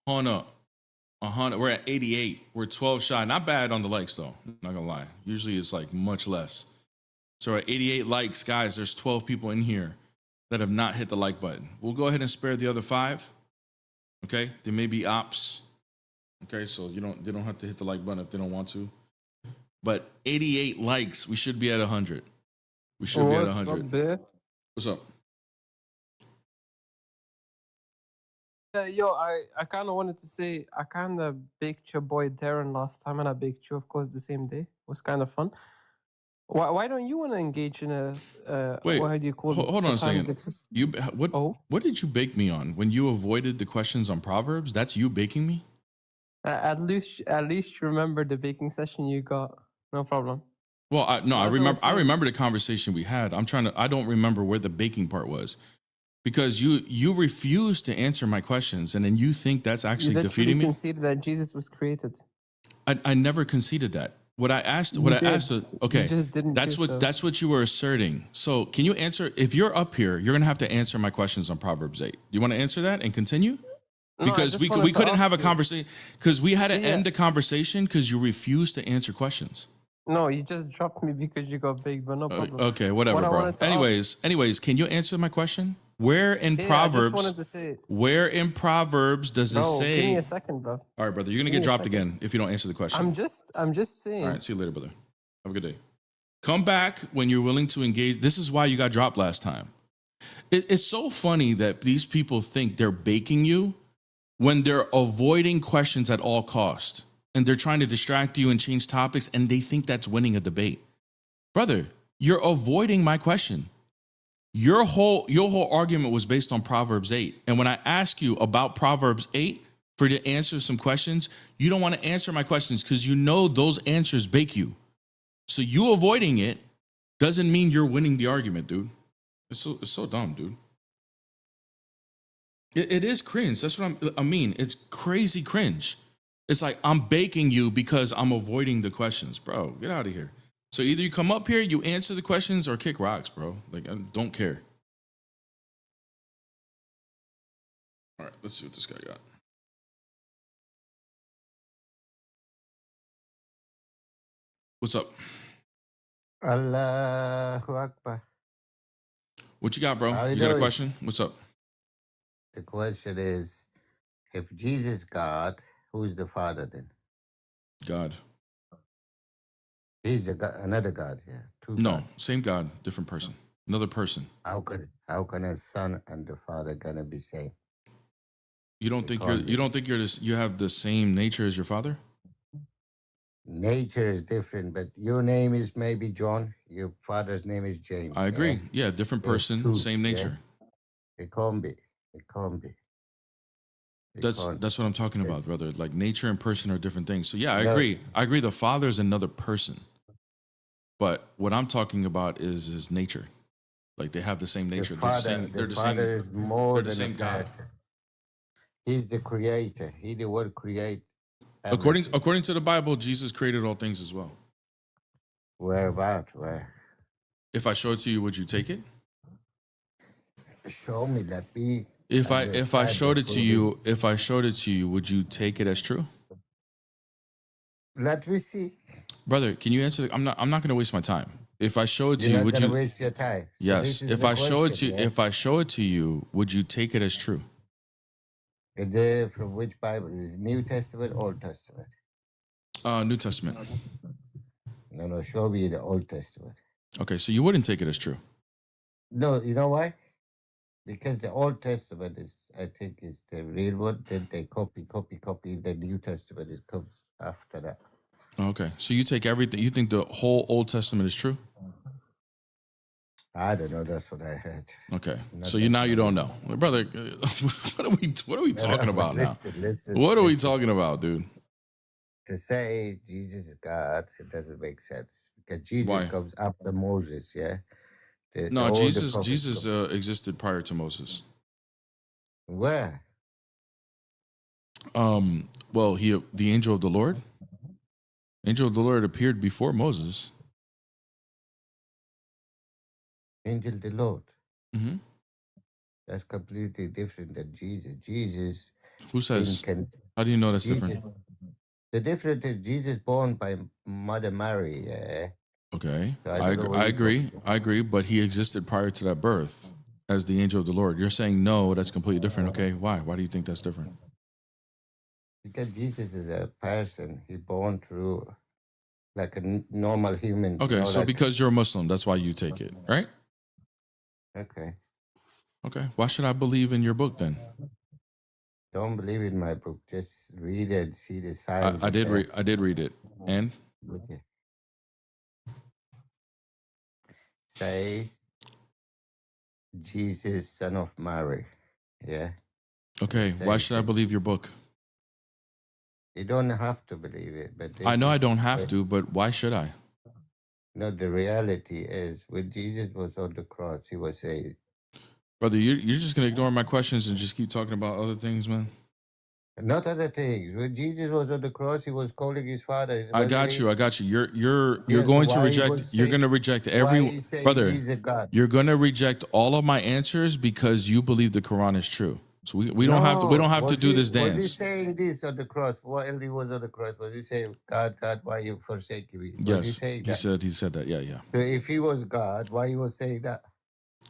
100. We're at 88. We're 12 shy. Not bad on the likes, though. Not gonna lie. Usually it's like much less. So we're at 88 likes, guys. There's 12 people in here that have not hit the like button. We'll go ahead and spare the other 5. Okay, they may be ops. Okay, so they don't have to hit the like button if they don't want to. But 88 likes, we should be at 100. We should be at 100. What's up, Bear? What's up? Yo, I kind of wanted to say I kind of baked your boy Darren last time, and I baked you, of course, the same day. It was kind of fun. Why don't you want to engage in a Wait, what do you call it? hold on a second. Difference? What did you bake me on when you avoided the questions on Proverbs? That's you baking me? At least you remember the baking session you got. No problem. Well, I remember the conversation we had. I don't remember where the baking part was. Because you refuse to answer my questions, and then you think that's actually defeating me. You conceded that Jesus was created. I never conceded that. What I asked, okay, you just didn't. That's what you were asserting. So can you answer? If you're up here, you're gonna have to answer my questions on Proverbs 8. Do you want to answer that and continue? Because we couldn't have a conversation because we had to end the conversation because you refused to answer questions. No, you just dropped me because you got big, but no problem. Okay, whatever, bro. Anyways, can you answer my question? Where in Proverbs? I just wanted to say. Where in Proverbs does it say? Give me a second, bro. All right, brother. You're gonna get dropped again if you don't answer the question. I'm just saying. All right. See you later, brother. Have a good day. Come back when you're willing to engage. This is why you got dropped last time. It's so funny that these people think they're baking you when they're avoiding questions at all cost, and they're trying to distract you and change topics, and they think that's winning a debate. Brother, you're avoiding my question. Your whole argument was based on Proverbs 8. And when I ask you about Proverbs 8 for you to answer some questions, you don't want to answer my questions because you know those answers bake you. So you avoiding it doesn't mean you're winning the argument, dude. It's so dumb, dude. It is cringe. That's what I mean. It's crazy cringe. It's like I'm baking you because I'm avoiding the questions. Bro, get out of here. So either you come up here, you answer the questions, or kick rocks, bro. Like, I don't care. All right, let's see what this guy got. What's up? Allahu Akbar. What you got, bro? How You you got a doing? question? What's up? The question is, if Jesus God, who's the Father then? God. He's another God, yeah. Two No, gods. same God, different person. Another person. How can a son and the Father gonna be same? You don't It think can't be. you have the same nature as your father? Nature is different, but your name is maybe John. Your father's name is James. I agree. Yeah? Yeah, different There's person, two. same Yeah? nature. It can't be. It can't be. It That's can't. that's what I'm talking Yeah. about, brother. Like nature and person are different things. So yeah, I No. agree. I agree the father is another person. But what I'm talking about is his nature. Like they have the same nature. The They're the Father same is more they're the than a same God. person. He's the creator. He the one create According everything. according to the Bible, Jesus created all things as well. Where about? Where? If I show it to you, would you take it? Show me. Let me If I understand showed the it to truth. you, would you take it as true? Let me see. Brother, can you answer? I'm not going to waste my time. If I show it to You're you, not would gonna you? waste your time. So Yes. this is If the I show it to question, yeah? if I show it to you, would you take it as true? Is it from which Bible? Is it New Testament, Old Testament? New Testament. No, show me the Old Testament. Okay, so you wouldn't take it as true. No, you know why? Because the Old Testament is, I think, is the real one. Then they copy. The New Testament is comes after that. Okay, so you take everything. You think the whole Old Testament is true? I don't know. That's what I heard. Okay, Not so that now you many. don't know, brother. What are we talking about now? Listen. What are we talking about, dude? To say Jesus is God, it doesn't make sense because Jesus Why? comes after Moses. Yeah. No, all the Jesus prophets come. existed prior to Moses. Where? Well, the angel of the Lord appeared before Moses. Angel the Lord. Mm-hmm. That's completely different than Jesus. Jesus. Who says? Can, How do you know that's Jesus, different? the difference is Jesus born by Mother Mary. Yeah. Okay, So I don't know where I you agree. come I agree, but he existed prior to that birth as the angel of the Lord. You're saying no, that's completely different. Okay, why? Why do you think that's different? because Jesus is a person. He born through like a normal human. Okay, so like, because you're a Muslim, that's why you take it, right? okay. Okay, why should I believe in your book then? Don't believe in my book. Just read it. See the signs. I did read. I did read it, and Okay. Says Jesus, son of Mary. Yeah. okay, why should I believe your book? You don't have to believe it, but I know I don't have to, but why should I? No, the reality is when Jesus was on the cross, he was saying, Brother, you're just gonna ignore my questions and just keep talking about other things, man. not other things. When Jesus was on the cross, he was calling his father. I got you. You're Yes, going to why he reject. was You're saying- going to reject Why every he saying brother. he's a God? You're going to reject all of my answers because you believe the Quran is true. So we don't have to. We don't have to do this Was he dance. saying this on the cross? While he was on the cross, was he saying, God, why you forsaking me? Was he Yes, saying he that? said that. Yeah. So if he was God, why he was saying that?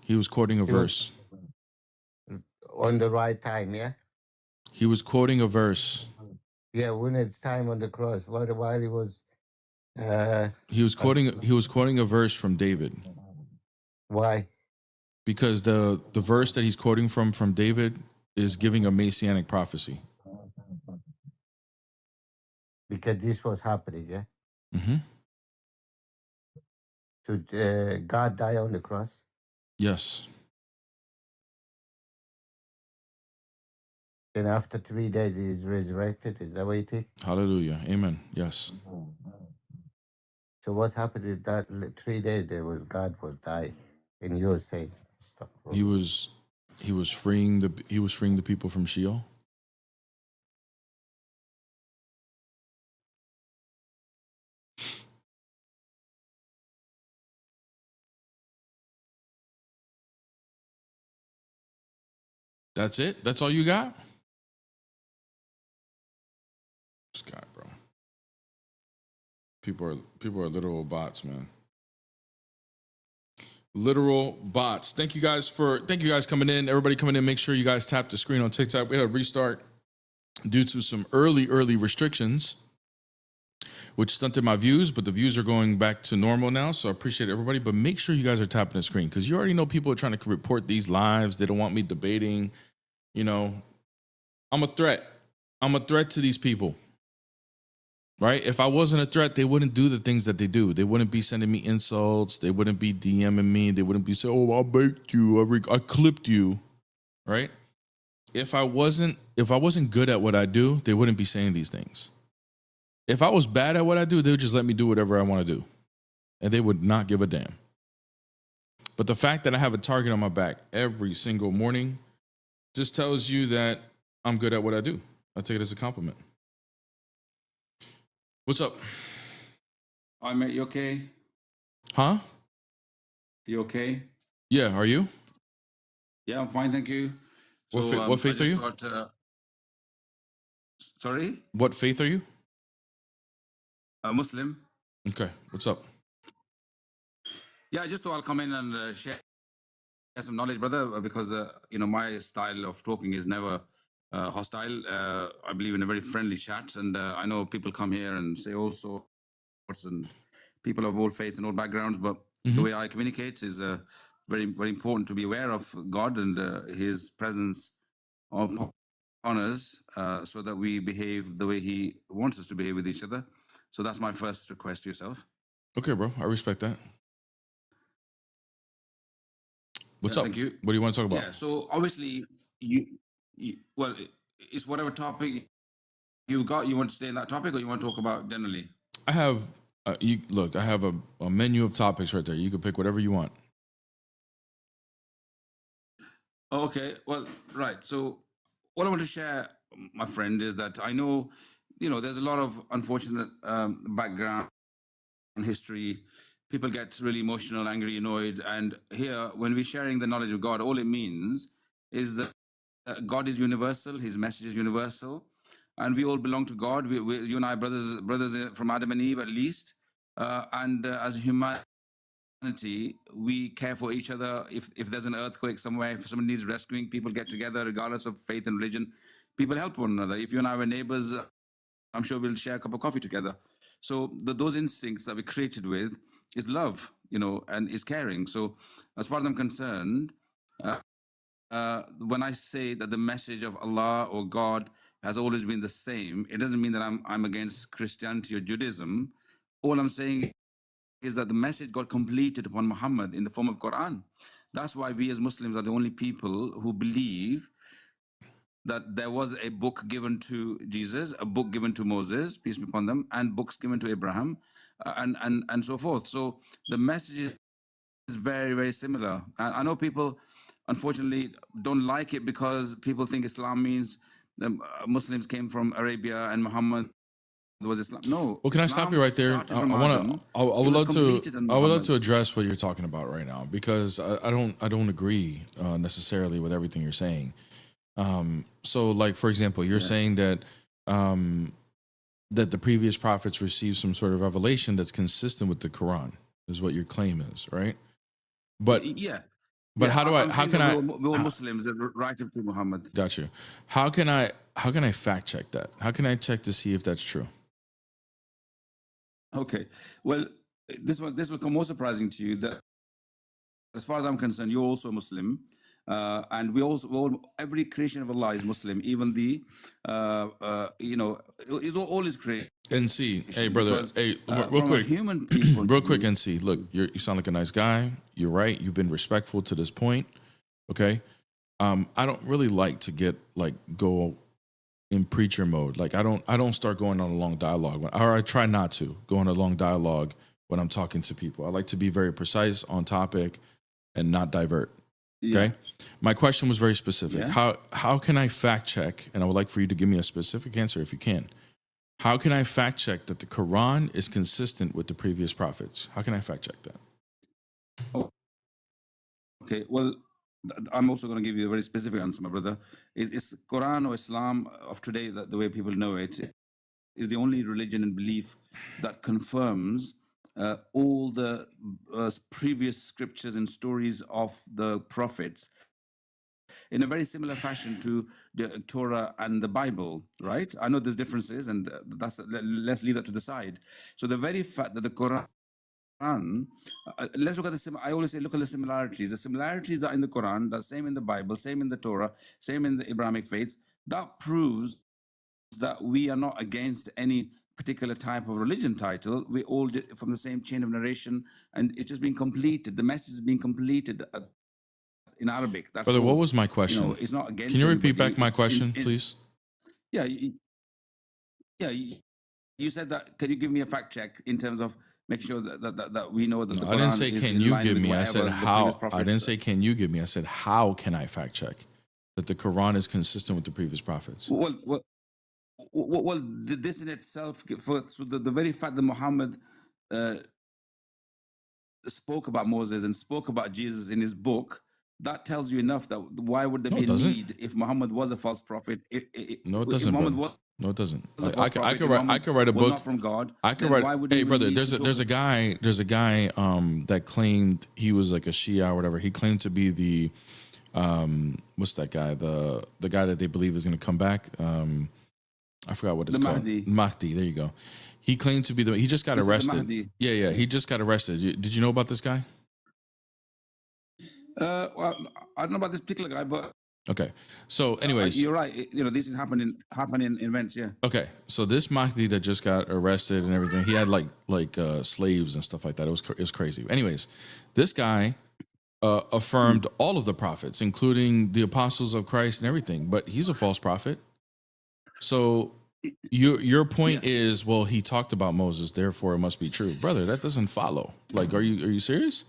He was quoting a He was- verse. On the right time, yeah? He was quoting a verse. Yeah, when it's time on the cross, while he was, He was quoting a verse from David why? because the verse that he's quoting from David is giving a messianic prophecy. Because this was happening, yeah? Mm-hmm. So God died on the cross. Yes. Then after 3 days, he is resurrected. Is that what you think? Hallelujah. Amen. Yes. So what's happened in that 3 days? There was God was dying, and you're saying, stop. He was freeing the people from Sheol. That's it? That's all you got? This guy, bro. People are literal bots, man. Literal bots. Thank you guys coming in. Everybody coming in. Make sure you guys tap the screen on TikTok. We had a restart. due to some early restrictions, which stunted my views, but the views are going back to normal now. So I appreciate everybody, but make sure you guys are tapping the screen because you already know people are trying to report these lives. They don't want me debating. You know, I'm a threat. I'm a threat to these people, right? If I wasn't a threat, they wouldn't do the things that they do. They wouldn't be sending me insults. They wouldn't be DMing me. They wouldn't be saying, "Oh, I baked you. I clipped you," right? If I wasn't good at what I do, they wouldn't be saying these things. If I was bad at what I do, they would just let me do whatever I want to do. And they would not give a damn. But the fact that I have a target on my back every single morning just tells you that I'm good at what I do. I take it as a compliment. What's up? Hi, mate. You okay? Huh? You okay? Yeah, are you? Yeah, I'm fine, thank you. What faith are you? Sorry? What faith are you? A Muslim. Okay, what's up? Yeah, I just thought I'll come in and share some knowledge, brother, because my style of talking is never hostile. I believe in a very friendly chat, and I know people come here and say all sorts, and people of all faiths and all backgrounds, but the way I communicate is very, very important to be aware of God and His presence upon us, so that we behave the way He wants us to behave with each other. So that's my first request to yourself. Okay, bro. I respect that. What's up? Thank you. What do you want to talk about? Yeah, so obviously, well, it's whatever topic you've got. You want to stay in that topic, or you want to talk about generally? I have, I have a menu of topics right there. You can pick whatever you want. Okay, well, right. So what I want to share, my friend, is that I know, there's a lot of unfortunate background history. People get really emotional, angry, annoyed. And here, when we're sharing the knowledge of God, all it means is that God is universal. His message is universal. And we all belong to God. You and I, brothers from Adam and Eve, at least. And as humanity, we care for each other. If there's an earthquake somewhere, if someone needs rescuing, people get together, regardless of faith and religion. People help one another. If you and I were neighbors, I'm sure we'll share a cup of coffee together. So those instincts that we're created with is love, and is caring. So as far as I'm concerned, when I say that the message of Allah or God has always been the same, it doesn't mean that I'm against Christianity or Judaism. All I'm saying is that the message got completed upon Muhammad in the form of Quran. That's why we as Muslims are the only people who believe that there was a book given to Jesus, a book given to Moses, peace be upon them, and books given to Abraham, and so forth. So the message is very, very similar. And I know people, unfortunately, don't like it because people think Islam means Muslims came from Arabia and Muhammad was Islam. No. Well, can I stop you right there? I would love to address what you're talking about right now because I don't agree necessarily with everything you're saying. So, like for example, you're saying that that the previous prophets received some sort of revelation that's consistent with the Quran, is what your claim is, right? But But how can I? We're all Muslims that right up to Muhammad. Got you. How can I fact check that? How can I check to see if that's true? Okay. Well, this will come more surprising to you that, as far as I'm concerned, you're also a Muslim, and every creation of Allah is Muslim. Even the all is creation. NC, hey brother, real quick, human people, real quick, NC. Look, you sound like a nice guy. You're right. You've been respectful to this point. Okay. I don't really like to go in preacher mode. Like I don't start going on a long dialogue, or I try not to go on a long dialogue when I'm talking to people. I like to be very precise on topic and not divert. Okay. My question was very specific. How can I fact check? And I would like for you to give me a specific answer if you can. How can I fact check that the Quran is consistent with the previous prophets? How can I fact check that? Oh, okay. Well, I'm also going to give you a very specific answer, my brother. Is Quran or Islam of today, the way people know it, is the only religion and belief that confirms all the previous scriptures and stories of the prophets. in a very similar fashion to the Torah and the Bible, right? I know there's differences, and let's leave that to the side. So the very fact that the Quran, let's look at I always say, look at the similarities. The similarities are in the Quran, the same in the Bible, same in the Torah, same in the Abrahamic faiths. That proves that we are not against any particular type of religion title. We all did from the same chain of narration, and it's just being completed. The message is being completed in Arabic. That's Brother, all. what was my question? You know, it's not against. Can you repeat anybody. back my question, please? Yeah, you said that. Can you give me a fact check in terms of make sure that we know that the Quran I didn't say is can in you line give with me. I whatever said the how. previous prophets I didn't say can you give me. I said how can I fact check that the Quran is consistent with the previous prophets? Well, this in itself, so the very fact that Muhammad spoke about Moses and spoke about Jesus in his book, that tells you enough that why would there be a need if Muhammad was a false prophet? No, it doesn't, brother. No, it doesn't. I could write a book. Not from God. I could write. Hey, brother, there's a guy that claimed he was like a Shia or whatever. He claimed to be the what's that guy? The guy that they believe is going to come back. I forgot what it's called. Mahdi. There you go. He claimed to be he just got arrested. Yeah. He just got arrested. Did you know about this guy? Well, I don't know about this particular guy, but okay. So, anyways, you're right. You know, this is happening in events. Yeah. Okay. So this Mahdi that just got arrested and everything, he had like slaves and stuff like that. It was crazy. Anyways, this guy affirmed all of the prophets, including the apostles of Christ and everything. But he's a false prophet. So your point is, well, he talked about Moses, therefore it must be true, brother. That doesn't follow. Like, are you serious?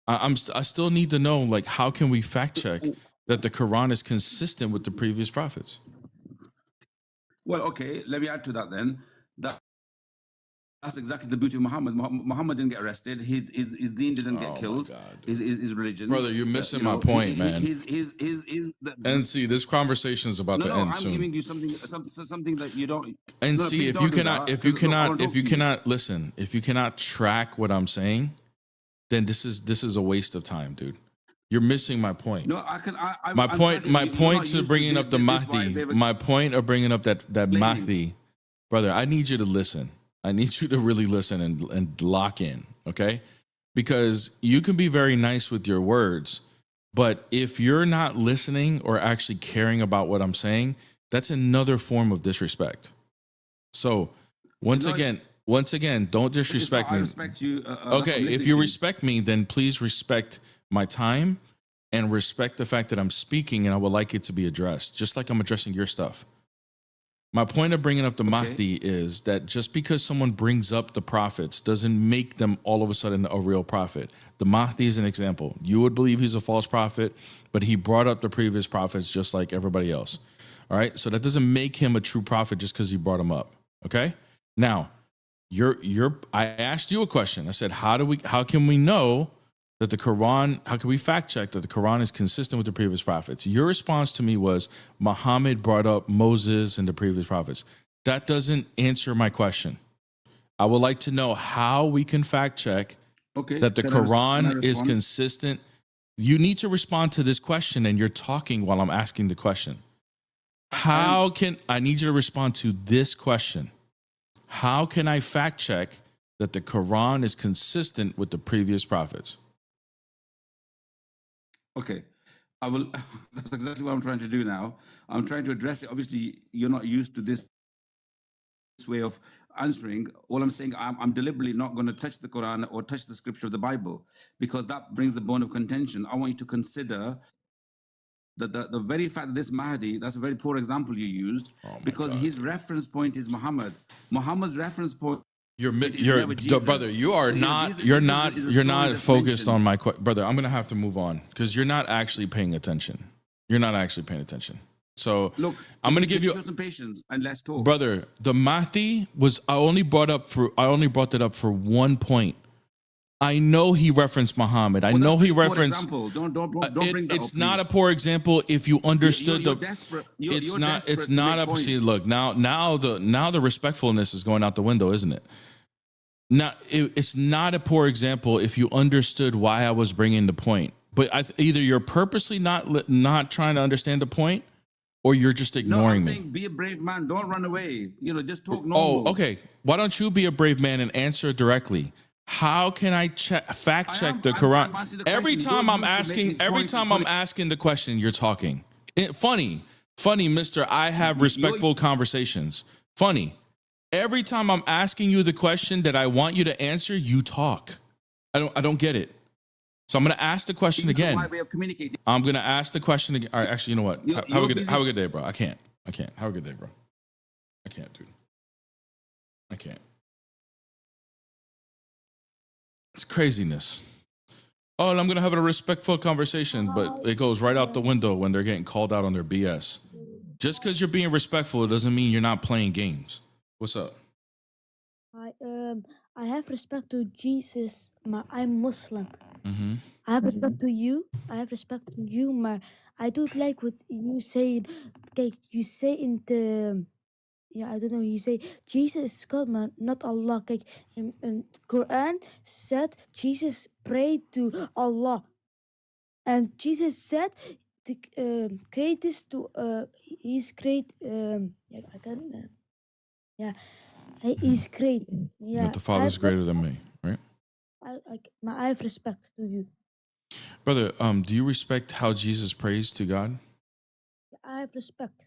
I still need to know, like, how can we fact check that the Quran is consistent with the previous prophets? Well, okay, let me add to that then. That's exactly the beauty of Muhammad. Muhammad didn't get arrested. His deen didn't get killed. His religion. Brother, you're missing my point, man. And see, this conversation is about to end soon. I'm giving you something that you don't. And see, if you cannot listen, if you cannot track what I'm saying, then this is a waste of time, dude. You're missing my point. No, I can. My point to bringing up the Mahdi. My point of bringing up that Mahdi, brother. I need you to listen. I need you to really listen and lock in, okay? Because you can be very nice with your words, but if you're not listening or actually caring about what I'm saying, that's another form of disrespect. So once again, don't disrespect me. I respect you. Okay, if you respect me, then please respect my time and respect the fact that I'm speaking and I would like it to be addressed, just like I'm addressing your stuff. My point of bringing up the Mahdi is that just because someone brings up the prophets doesn't make them all of a sudden a real prophet. The Mahdi is an example. You would believe he's a false prophet, but he brought up the previous prophets just like everybody else. All right, so that doesn't make him a true prophet just because you brought him up. Okay, now I asked you a question. I said, how can we know that the Quran, how can we fact check that the Quran is consistent with the previous prophets? Your response to me was Muhammad brought up Moses and the previous prophets. That doesn't answer my question. I would like to know how we can fact check that the Quran is consistent. You need to respond to this question, and you're talking while I'm asking the question. I need you to respond to this question. How can I fact check that the Quran is consistent with the previous prophets? Okay, I will. That's exactly what I'm trying to do now. I'm trying to address it. Obviously, you're not used to this way of answering. All I'm saying, I'm deliberately not going to touch the Quran or touch the scripture of the Bible, because that brings the bone of contention. I want you to consider that the very fact that this Mahdi, that's a very poor example you used, because his reference point is Muhammad. Muhammad's reference point. Brother, you're not focused on my question. Brother, I'm going to have to move on because you're not actually paying attention. So look, I'm going to give you some patience and let's talk. Brother, the Mahdi was, I only brought it up for one point. I know he referenced Muhammad. I know he referenced. Don't bring that It's up, not a please. poor example if you understood You're desperate. It's You're not. desperate It's to not make up. See, points. look now the respectfulness is going out the window, isn't it? Now it's not a poor example if you understood why I was bringing the point. But either you're purposely not trying to understand the point, or you're just ignoring I'm me. saying be a brave man. Don't run away. Just talk Oh, normal. okay. Why don't you be a brave man and answer directly? How can I fact check the Quran? Every time I'm asking the question, you're talking. Funny, Mister. I have respectful conversations. Funny. Every time I'm asking you the question that I want you to answer, you talk. I don't get it. So I'm going to ask the question again. My way of communicating. I'm going to ask the question again. All right, actually, you know what? Have a good day, bro. I can't. Have a good day, bro. I can't, dude. I can't. It's craziness. Oh, and I'm going to have a respectful conversation, but it goes right out the window when they're getting called out on their BS. Just because you're being respectful, it doesn't mean you're not playing games. What's up? I have respect to Jesus, maar I'm Muslim. Mm-hmm. I have respect to you. I have respect to you, maar I don't like what you say. Kijk, you say in the I don't know. You say Jesus is God, man, not Allah. Kijk, in Quran said Jesus prayed to Allah, and Jesus said the greatest to he's great. I can he's great. Yeah, That the Father's greater than me, right? I have respect to you. Brother, do you respect how Jesus prays to God? I have respect.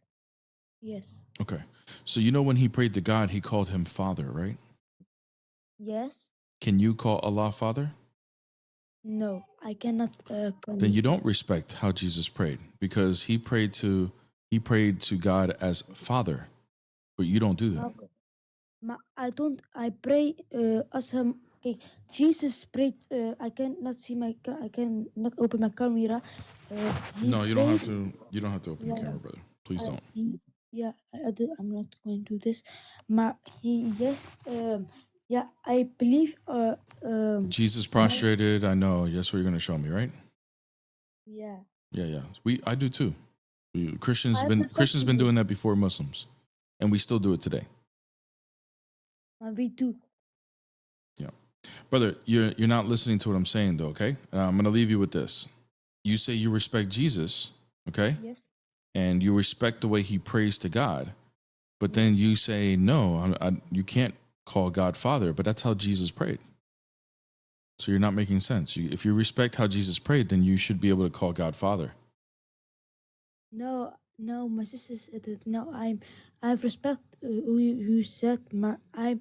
Yes. Okay. So you know when he prayed to God, he called him Father, right? Yes. Can you call Allah Father? No, I cannot. Then you don't respect how Jesus prayed, because he prayed to God as Father, but you don't do that. Okay. I don't. I pray as him. Okay, Jesus prayed. I cannot see my. I cannot open my camera. No, you don't have to. You don't have to open the camera, brother. Please don't. I'm not going to do this. Maar I believe. Jesus prostrated. I know. That's what you're going to show me, right? Yeah. Yeah. I do too. Christians been doing that before Muslims, and we still do it today. We do. Yeah, brother, you're not listening to what I'm saying though. Okay, I'm going to leave you with this. You say you respect Jesus, okay? Yes. And you respect the way he prays to God, but then you say no, you can't call God Father, but that's how Jesus prayed. So you're not making sense. If you respect how Jesus prayed, then you should be able to call God Father. No, my sister said that. No, I have respect who said, I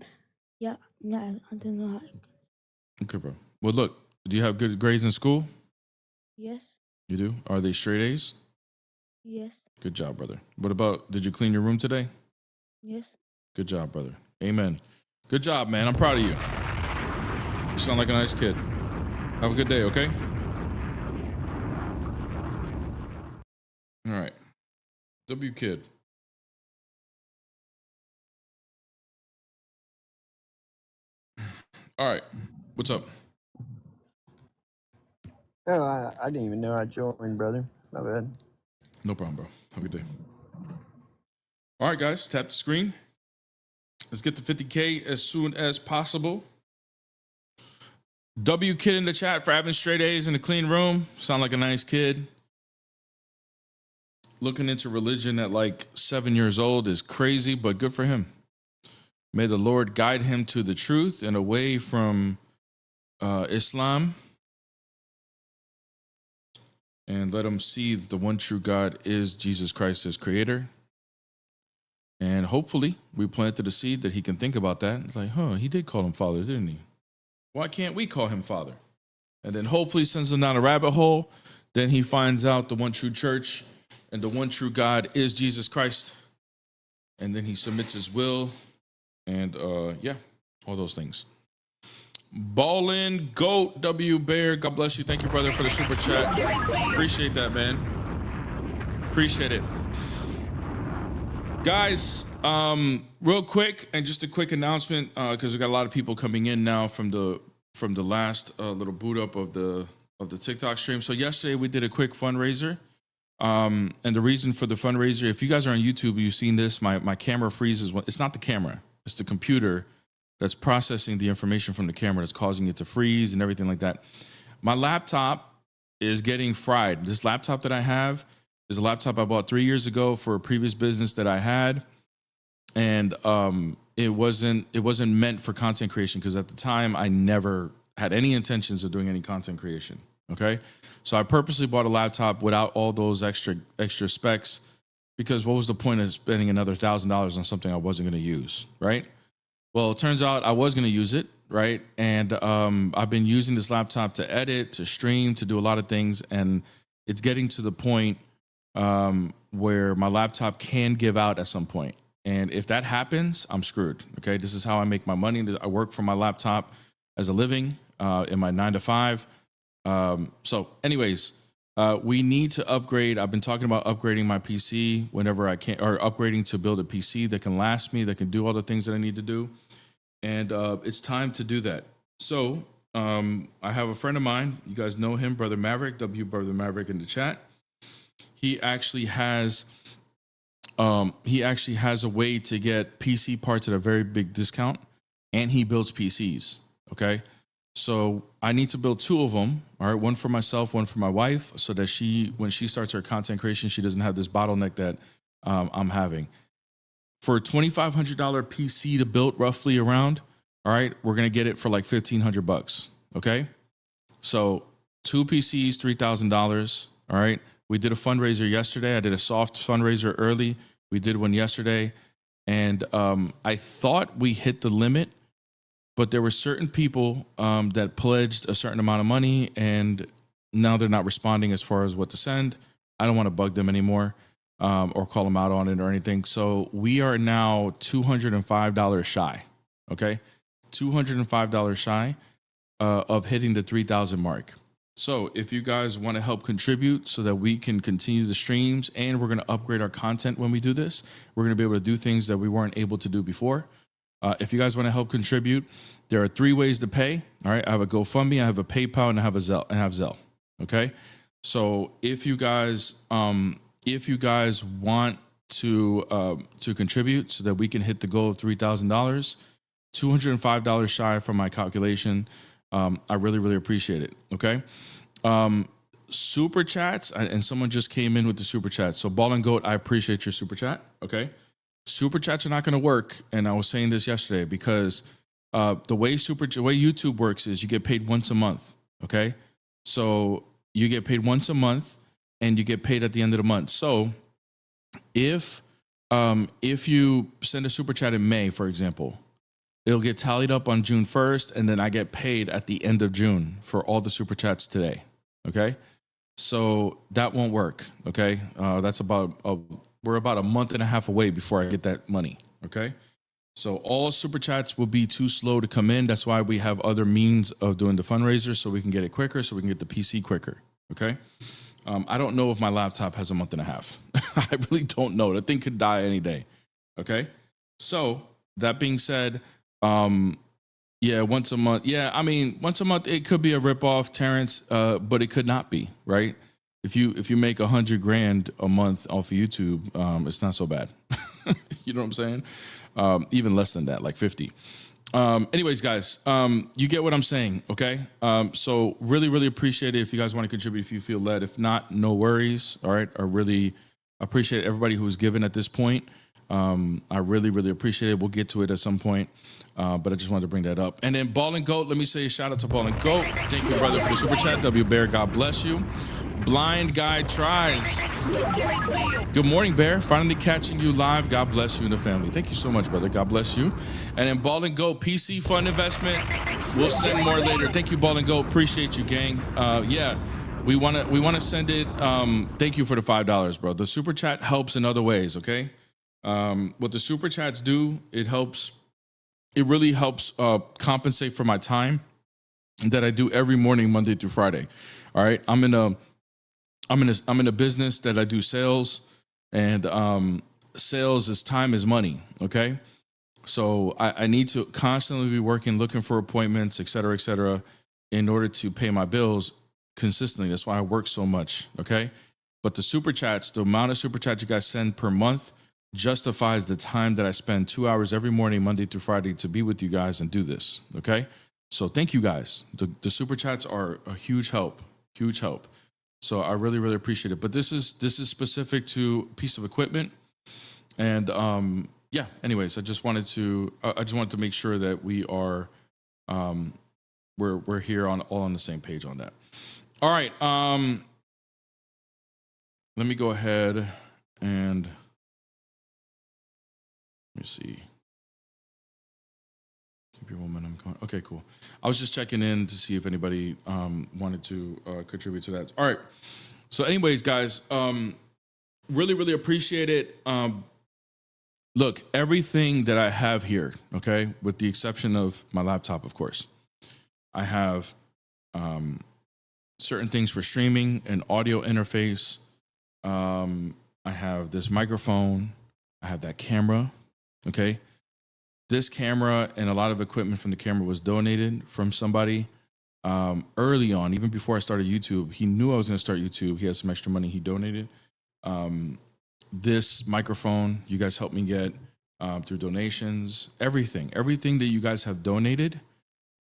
don't know how. Okay, bro. Well, look, do you have good grades in school? Yes. You do? Are they straight A's? Yes. Good job, brother. What about, did you clean your room today? Yes. Good job, brother. Amen. Good job, man. I'm proud of you. You sound like a nice kid. Have a good day, okay? All right. W kid. All right. What's up? Oh, I didn't even know I joined, brother. My bad. No problem, bro. Have a good day. All right, guys. Tap the screen. Let's get to 50K as soon as possible. W kid in the chat for having straight A's in a clean room. Sound like a nice kid. Looking into religion at like 7 years old is crazy, but good for him. May the Lord guide him to the truth and away from Islam. And let him see that the one true God is Jesus Christ, his creator. And hopefully we planted the seed that he can think about that. It's like, he did call him Father, didn't he? Why can't we call him Father? And then hopefully sends him down a rabbit hole. Then he finds out the one true church and the one true God is Jesus Christ. And then he submits his will. And all those things. Ballin' Goat W Bear. God bless you. Thank you, brother, for the super chat. Appreciate that, man. Appreciate it. Guys, real quick, and just a quick announcement, because we got a lot of people coming in now from the last little boot up of the TikTok stream. So yesterday we did a quick fundraiser. And the reason for the fundraiser, if you guys are on YouTube, you've seen this, my camera freezes. It's not the camera, it's the computer that's processing the information from the camera that's causing it to freeze and everything like that. My laptop is getting fried. This laptop that I have is a laptop I bought 3 years ago for a previous business that I had, and it wasn't meant for content creation because at the time I never had any intentions of doing any content creation. Okay, so I purposely bought a laptop without all those extra specs because what was the point of spending another $1,000 on something I wasn't going to use, right? Well, it turns out I was going to use it, right? And I've been using this laptop to edit, to stream, to do a lot of things, and it's getting to the point where my laptop can give out at some point. And if that happens, I'm screwed. Okay, this is how I make my money. I work for my laptop as a living in my 9 to 5. So anyways, we need to upgrade. I've been talking about upgrading my PC whenever I can, or upgrading to build a PC that can last me, that can do all the things that I need to do. And it's time to do that. So I have a friend of mine. You guys know him, Brother Maverick, Brother Maverick in the chat. He actually has a way to get PC parts at a very big discount, and he builds PCs. Okay. So I need to build 2 of them. All right. One for myself, one for my wife, so that when she starts her content creation, she doesn't have this bottleneck that I'm having. For a $2,500 PC to build roughly around, all right, we're going to get it for like $1,500. Okay. So 2 PCs, $3,000. All right. We did a fundraiser yesterday. I did a soft fundraiser early. We did one yesterday. And I thought we hit the limit, but there were certain people that pledged a certain amount of money, and now they're not responding as far as what to send. I don't want to bug them anymore or call them out on it or anything. So we are now $205 shy. Okay. $205 shy of hitting the 3,000 mark. So if you guys want to help contribute so that we can continue the streams, and we're going to upgrade our content when we do this, we're going to be able to do things that we weren't able to do before. If you guys want to help contribute, there are 3 ways to pay. All right. I have a GoFundMe, I have a PayPal, and I have a Zelle. Okay. So if you guys want to contribute so that we can hit the goal of $3,000, $205 shy from my calculation. I really, really appreciate it. Okay. Super chats, and someone just came in with the super chat. So Ball and Goat, I appreciate your super chat. Okay. Super chats are not going to work. And I was saying this yesterday because the way YouTube works is you get paid once a month. Okay. So you get paid once a month and you get paid at the end of the month. So if you send a super chat in May, for example, it'll get tallied up on June 1st, and then I get paid at the end of June for all the super chats today. Okay. So that won't work. Okay. That's we're about a month and a half away before I get that money. Okay. So all super chats will be too slow to come in. That's why we have other means of doing the fundraiser, so we can get it quicker, so we can get the PC quicker. Okay. I don't know if my laptop has a month and a half. I really don't know. The thing could die any day. Okay. So that being said, yeah, once a month. Yeah, I mean, once a month, it could be a ripoff, Terrence, but it could not be, right? If you make $100,000 a month off of YouTube, it's not so bad. You know what I'm saying? Even less than that, like 50. Anyways, guys, you get what I'm saying, okay? So really, really appreciate it if you guys want to contribute, if you feel led. If not, no worries, all right? I really appreciate everybody who's given at this point. I really, really appreciate it. We'll get to it at some point, but I just wanted to bring that up. And then Ball and Goat, let me say a shout out to Ball and Goat. Thank you, brother, for the super chat. W Bear, God bless you. Blind Guy Tries. Good morning, Bear. Finally catching you live. God bless you and the family. Thank you so much, brother. God bless you. And then Ball and Goat, PC fund investment. We'll send more later. Thank you, Ball and Goat. Appreciate you, gang. Yeah. We want to send it. Thank you for the $5, bro. The super chat helps in other ways, okay? What the super chats do, it really helps compensate for my time that I do every morning, Monday through Friday. All right. I'm in a business that I do sales, and sales is time is money. Okay. So I need to constantly be working, looking for appointments, et cetera, in order to pay my bills consistently. That's why I work so much. Okay. But the super chats, the amount of super chats you guys send per month justifies the time that I spend 2 hours every morning, Monday through Friday, to be with you guys and do this. Okay. So thank you guys. The super chats are a huge help, huge help. So I really, really appreciate it. But this is specific to a piece of equipment. And yeah, anyways, I just wanted to make sure that we are we're here all on the same page on that. All right. Let me go ahead and let me see. Keep your momentum going. Okay, cool. I was just checking in to see if anybody wanted to contribute to that. All right. So anyways, guys, really, really appreciate it. Look, everything that I have here, okay, with the exception of my laptop, of course, I have certain things for streaming, an audio interface. I have this microphone. I have that camera, okay? This camera and a lot of equipment from the camera was donated from somebody early on, even before I started YouTube. He knew I was going to start YouTube. He had some extra money he donated. This microphone you guys helped me get through donations. Everything that you guys have donated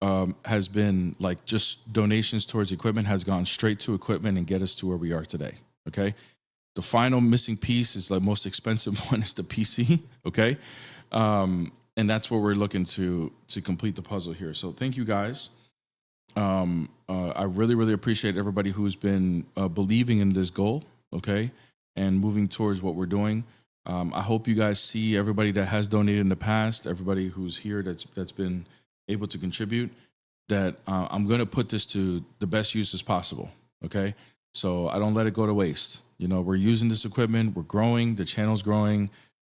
has been like just donations towards equipment, has gone straight to equipment and get us to where we are today. Okay. The final missing piece is the most expensive one, is the PC. Okay. And that's what we're looking to complete the puzzle here. So thank you guys. I really, really appreciate everybody who's been believing in this goal. Okay. And moving towards what we're doing. I hope you guys see everybody that has donated in the past, everybody who's here that's been able to contribute, that I'm going to put this to the best use as possible. Okay. So I don't let it go to waste. You know, we're using this equipment, we're growing, the channel's growing.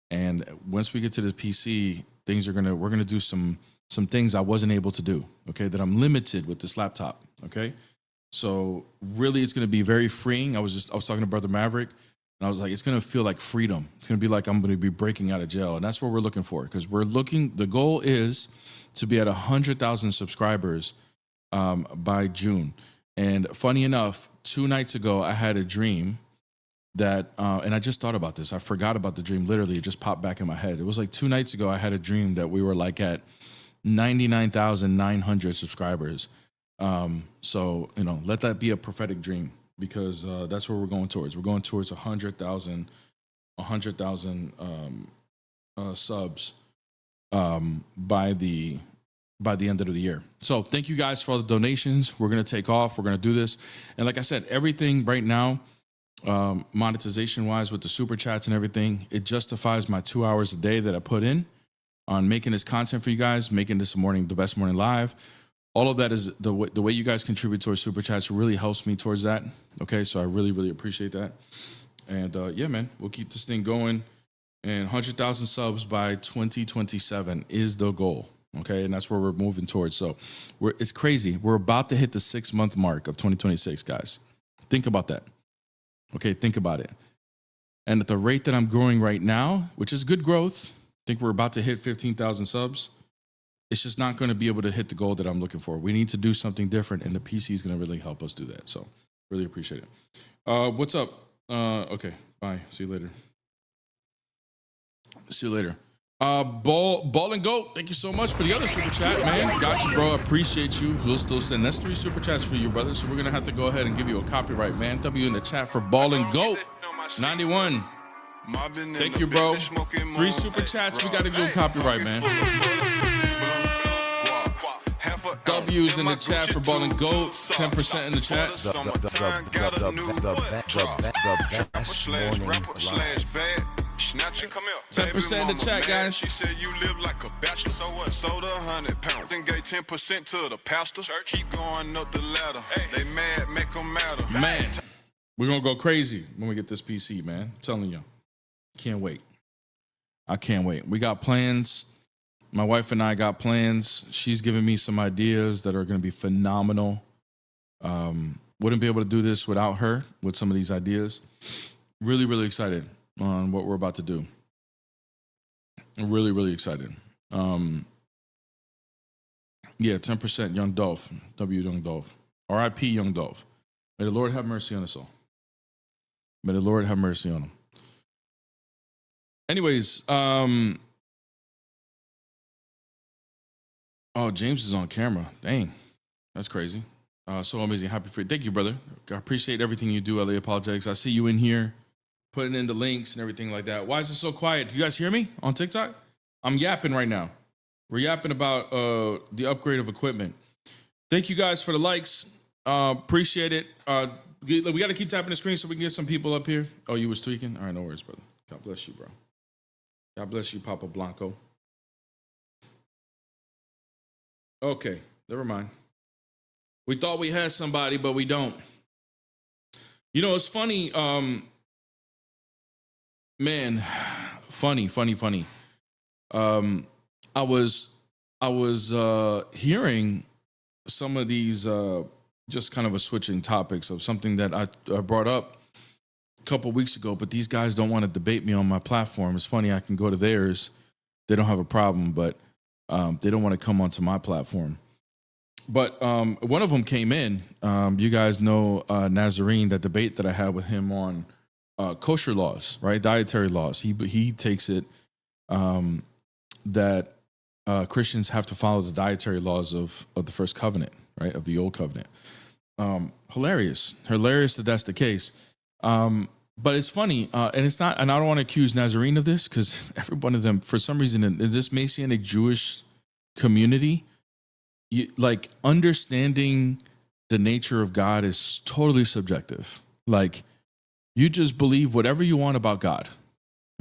And once we get to the PC, we're going to do some things I wasn't able to do. Okay. That I'm limited with this laptop. Okay. So really it's going to be very freeing. I was talking to Brother Maverick, and I was like, it's going to feel like freedom. It's going to be like I'm going to be breaking out of jail. And that's what we're looking for, because the goal is to be at 100,000 subscribers by June. And funny enough, 2 nights ago, I had a dream that, and I just thought about this. I forgot about the dream. Literally, it just popped back in my head. It was like 2 nights ago, I had a dream that we were like at 99,900 subscribers. So, you know, let that be a prophetic dream, because that's where we're going towards. We're going towards 100,000 subs by the end of the year. So thank you guys for all the donations. We're going to take off. We're going to do this. And like I said, everything right now, monetization wise, with the super chats and everything, it justifies my 2 hours a day that I put in on making this content for you guys, making this the best morning live. All of that is the way you guys contribute towards super chats really helps me towards that. Okay. So I really, really appreciate that. And yeah, man, we'll keep this thing going, and 100,000 subs by 2027 is the goal. Okay. And that's where we're moving towards. So it's crazy. We're about to hit the 6-month mark of 2026, guys. Think about that. Okay. Think about it. And at the rate that I'm growing right now, which is good growth, I think we're about to hit 15,000 subs. It's just not going to be able to hit the goal that I'm looking for. We need to do something different, and the PC is going to really help us do that. So really appreciate it. What's up? Okay. Bye. See you later. Ball and Goat, thank you so much for the other super chat, man. Got you, bro. Appreciate you. We'll still send. That's 3 super chats for you, brother. So we're gonna have to go ahead and give you a copyright, man. W in the chat for Ball and Goat 91. Thank you, bro. 3 super chats. We gotta go copyright, man. W's in the chat for Ball and Goat. 10% in the chat. The best morning live. 10% in the chat, guys. She said you live like a bachelor. So what? Sold 100 pounds. Then gave 10% to the pastor. Keep going up the ladder. They mad, make them matter. Man, we're gonna go crazy when we get this PC, man. I'm telling you. Can't wait. I can't wait. We got plans. My wife and I got plans. She's giving me some ideas that are going to be phenomenal. Wouldn't be able to do this without her with some of these ideas. Really, really excited on what we're about to do. Really, really excited. Yeah, 10% Young Dolph. W Young Dolph. R.I.P. Young Dolph. May the Lord have mercy on us all. May the Lord have mercy on him. Anyways, oh, James is on camera. Dang, that's crazy. So amazing. Happy for you. Thank you, brother. I appreciate everything you do, LA Apologetics. I see you in here putting in the links and everything like that. Why is it so quiet? Do you guys hear me on TikTok? I'm yapping right now. We're yapping about the upgrade of equipment. Thank you guys for the likes. Appreciate it. We got to keep tapping the screen so we can get some people up here. Oh, you was tweaking? All right, no worries, brother. God bless you, bro. God bless you, Papa Blanco. Okay, never mind. We thought we had somebody, but we don't. You know, it's funny. Man, funny. I was hearing some of these just kind of a switching topics of something that I brought up a couple weeks ago, but these guys don't want to debate me on my platform. It's funny, I can go to theirs. They don't have a problem, but they don't want to come onto my platform. But one of them came in. You guys know Nazarene, that debate that I had with him on kosher laws, right? Dietary laws. He takes it that Christians have to follow the dietary laws of the first covenant, right? Of the old covenant. Hilarious that that's the case. But it's funny, and it's not, and I don't want to accuse Nazarene of this, because every one of them, for some reason, in this Messianic Jewish community, like understanding the nature of God is totally subjective. Like, you just believe whatever you want about God.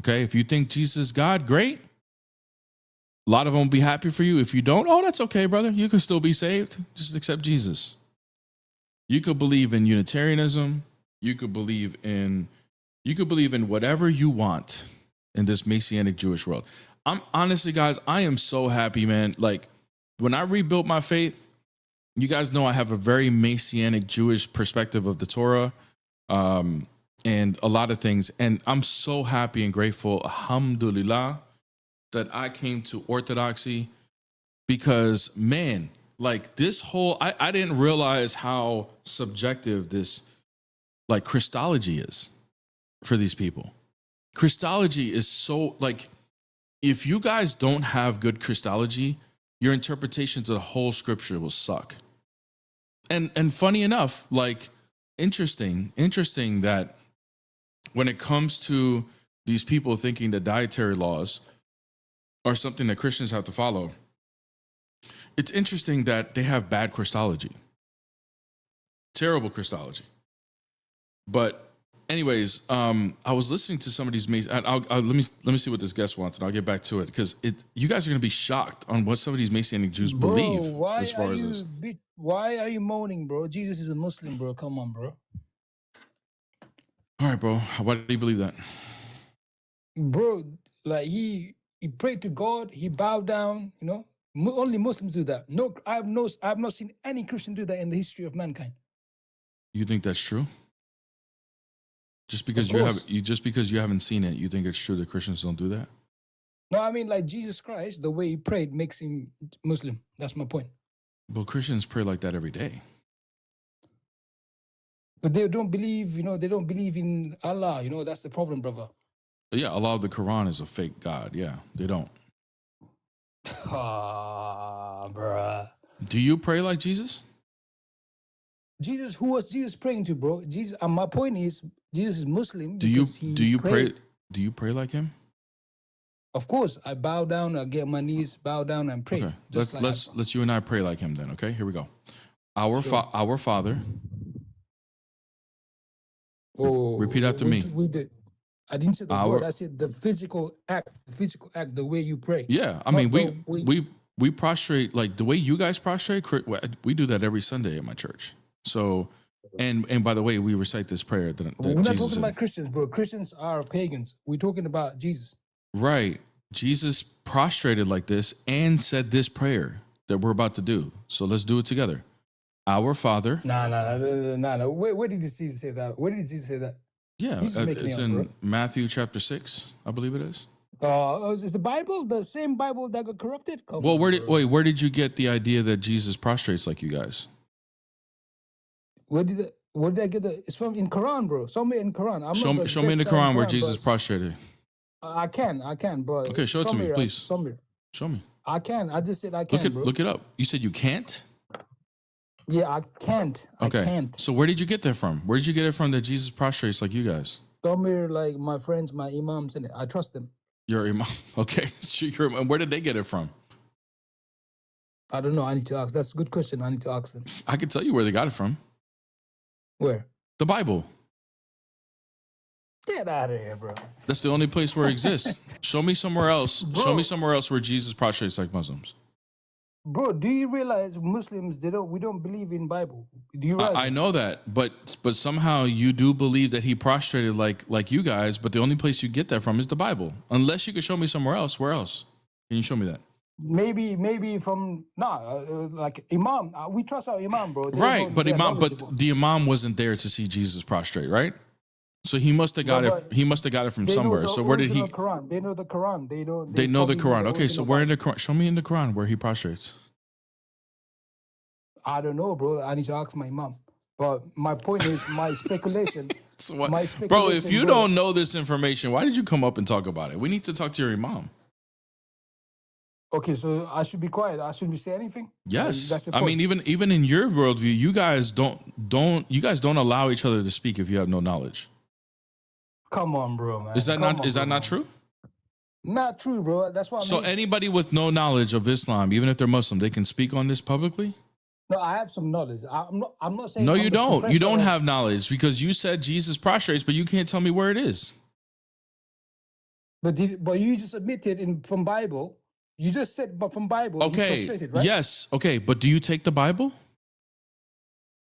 Okay, if you think Jesus is God, great. A lot of them will be happy for you. If you don't, oh, that's okay, brother. You can still be saved. Just accept Jesus. You could believe in Unitarianism. You could believe in whatever you want in this Messianic Jewish world. I'm honestly, guys, I am so happy, man. Like, when I rebuilt my faith, you guys know I have a very Messianic Jewish perspective of the Torah, and a lot of things. And I'm so happy and grateful, alhamdulillah, that I came to Orthodoxy, because, man, like this whole, I didn't realize how subjective this like Christology is for these people. Christology is so, like, if you guys don't have good Christology, your interpretations of the whole scripture will suck. And funny enough, like, interesting that when it comes to these people thinking that dietary laws are something that Christians have to follow, it's interesting that they have bad Christology. Terrible Christology. But anyways, I was listening to some of these let me see what this guest wants, and I'll get back to it, because you guys are going to be shocked on what some of these Messianic Jews believe. As far as this. Why are you moaning, bro? Jesus is a Muslim, bro. Come on, bro. All right, bro. Why do you believe that? Bro, like he prayed to God, he bowed down, you know. Only Muslims do that. No, I've not seen any Christian do that in the history of mankind. You think that's true? Just because you haven't seen it, you think it's true that Christians don't do that? No, I mean, like, Jesus Christ, the way he prayed makes him Muslim. That's my point. But Christians pray like that every day. But they don't believe, they don't believe in Allah. That's the problem, brother. Yeah, Allah of the Quran is a fake God. Yeah, they don't. Bruh. Do you pray like Jesus? Jesus, who was Jesus praying to, bro? Jesus. My point is, Jesus is Muslim. Do you pray? Do you pray like him? Of course, I bow down. I get my knees, bow down, and pray. Okay, let's you and I pray like him then. Okay, here we go. Our Father. Oh, repeat after me. We did. I didn't say the word. I said the physical act, the way you pray. Yeah, I mean, we prostrate like the way you guys prostrate. We do that every Sunday at my church. So, and by the way, we recite this prayer that we're not Jesus talking about Christians, bro. Christians are pagans. We're talking about Jesus. Right. Jesus prostrated like this and said this prayer that we're about to do. So let's do it together. Our Father. No. Where did Jesus say that? Where did Jesus say that? Yeah, it's in Matthew chapter 6, I believe it is. Is the Bible the same Bible that got corrupted? Where did you get the idea that Jesus prostrates like you guys? Where did I get the? It's from in Quran, bro. Somewhere in Quran. Show me in the Quran where Jesus prostrated. I can, but okay, show it to me, please. Somewhere. Show me. I can. I just said I can. Look it up. You said you can't. Yeah, I can't. Okay. I can't. So where did you get that from? Where did you get it from that Jesus prostrates like you guys? Somewhere like my friends, my imams, and I trust them. Your imam. Okay. So and where did they get it from? I don't know. I need to ask. That's a good question. I need to ask them. I can tell you where they got it from. Where? The Bible. Get out of here, bro. That's the only place where it exists. Show me somewhere else. Bro. Show me somewhere else where Jesus prostrates like Muslims. Bro, do you realize Muslims we don't believe in Bible? Do you realize? I know that, but somehow you do believe that he prostrated like you guys. But the only place you get that from is the Bible. Unless you could show me somewhere else. Where else? Can you show me that? Maybe from like Imam. We trust our Imam, bro. Right, but the Imam wasn't there to see Jesus prostrate, right? So he must have got it. He must have got it from somewhere. So where did he? Quran. They know the Quran. They know the Quran. Okay, so where in the Quran? Show me in the Quran where he prostrates. I don't know, bro. I need to ask my Imam. But my point is my speculation. Bro, if you don't know this information, why did you come up and talk about it? We need to talk to your Imam. Okay, so I should be quiet. I shouldn't say anything. Yes, I mean even in your worldview, you guys don't allow each other to speak if you have no knowledge. Come on, bro, man. Is that not true? Not true, bro. That's what. So anybody with no knowledge of Islam, even if they're Muslim, they can speak on this publicly? No, I have some knowledge. I'm not saying. No, you don't. You don't have knowledge because you said Jesus prostrates, but you can't tell me where it is. But you just admitted from Bible. You just said, but from Bible. Okay. Right? Yes. Okay. But do you take the Bible?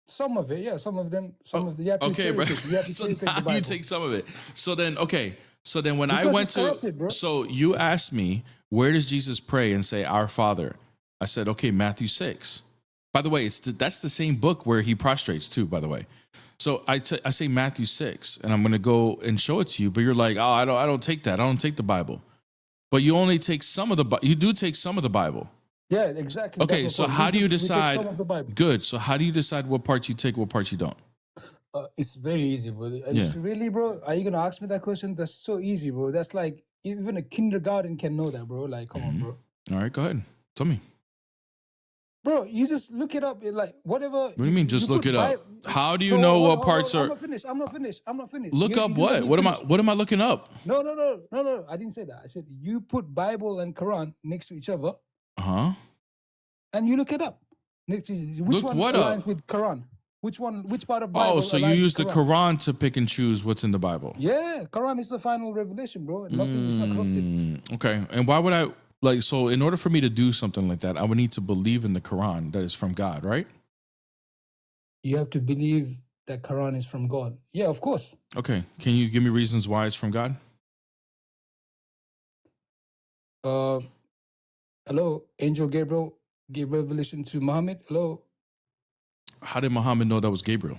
Some of it, yeah. Some of them. You have to okay, bro. So now you take some of it. So then, okay. So then, when I went to, so you asked me, where does Jesus pray and say, "Our Father"? I said, okay, Matthew 6. By the way, that's the same book where he prostrates too. By the way, so I say Matthew 6, and I'm going to go and show it to you. But you're like, oh, I don't take that. I don't take the Bible. But you only take some of the. You do take some of the Bible. Yeah, exactly. Okay, so how do you decide? Some of the Bible. Good. So how do you decide what parts you take, what parts you don't? It's very easy, bro. It's really, bro. Are you gonna ask me that question? That's so easy, bro. That's like even a kindergarten can know that, bro. Like, come on, bro. All right, go ahead. Tell me. Bro, you just look it up. Like whatever. What do you mean? Just look it up. How do you know what parts are? I'm not finished. Look up what? What am I looking up? No. I didn't say that. I said you put Bible and Quran next to each other. And you look it up. Which one aligns with Quran? Which part of Bible? Oh, so you use the Quran to pick and choose what's in the Bible? Yeah, Quran is the final revelation, bro. Nothing is not corrupted. Okay, and why would I so in order for me to do something like that, I would need to believe in the Quran that is from God, right? You have to believe that Quran is from God. Yeah, of course. Okay, can you give me reasons why it's from God? Hello, Angel Gabriel gave revelation to Muhammad. Hello. How did Muhammad know that was Gabriel?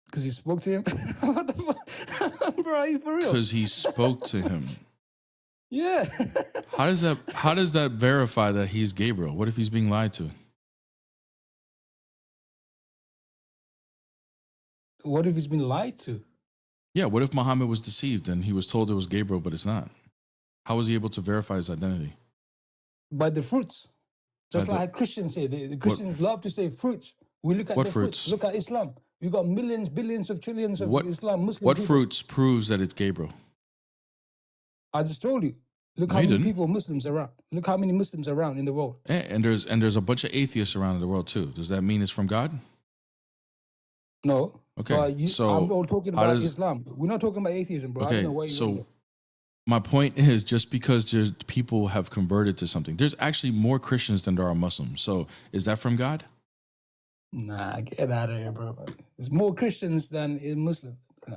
Because he spoke to him. What the fuck? Bro, are you for real? Because he spoke to him. Yeah. How does that verify that he's Gabriel? What if he's being lied to? What if he's been lied to? Yeah, what if Muhammad was deceived and he was told it was Gabriel, but it's not? How was he able to verify his identity? By the fruits. Just like Christians say. The Christians love to say fruits. We look at the fruits. Look at Islam. You got millions, billions of trillions of Islam Muslims. What fruits proves that it's Gabriel? I just told you. Look how many people Muslims around. Look how many Muslims around in the world. And there's a bunch of atheists around in the world too. Does that mean it's from God? No. Okay. I'm all talking about Islam. We're not talking about atheism, bro. Okay. I don't know why you my point is, just because people have converted to something, there's actually more Christians than there are Muslims. So is that from God? Nah, get out of here, bro. There's more Christians than Muslims. Nah,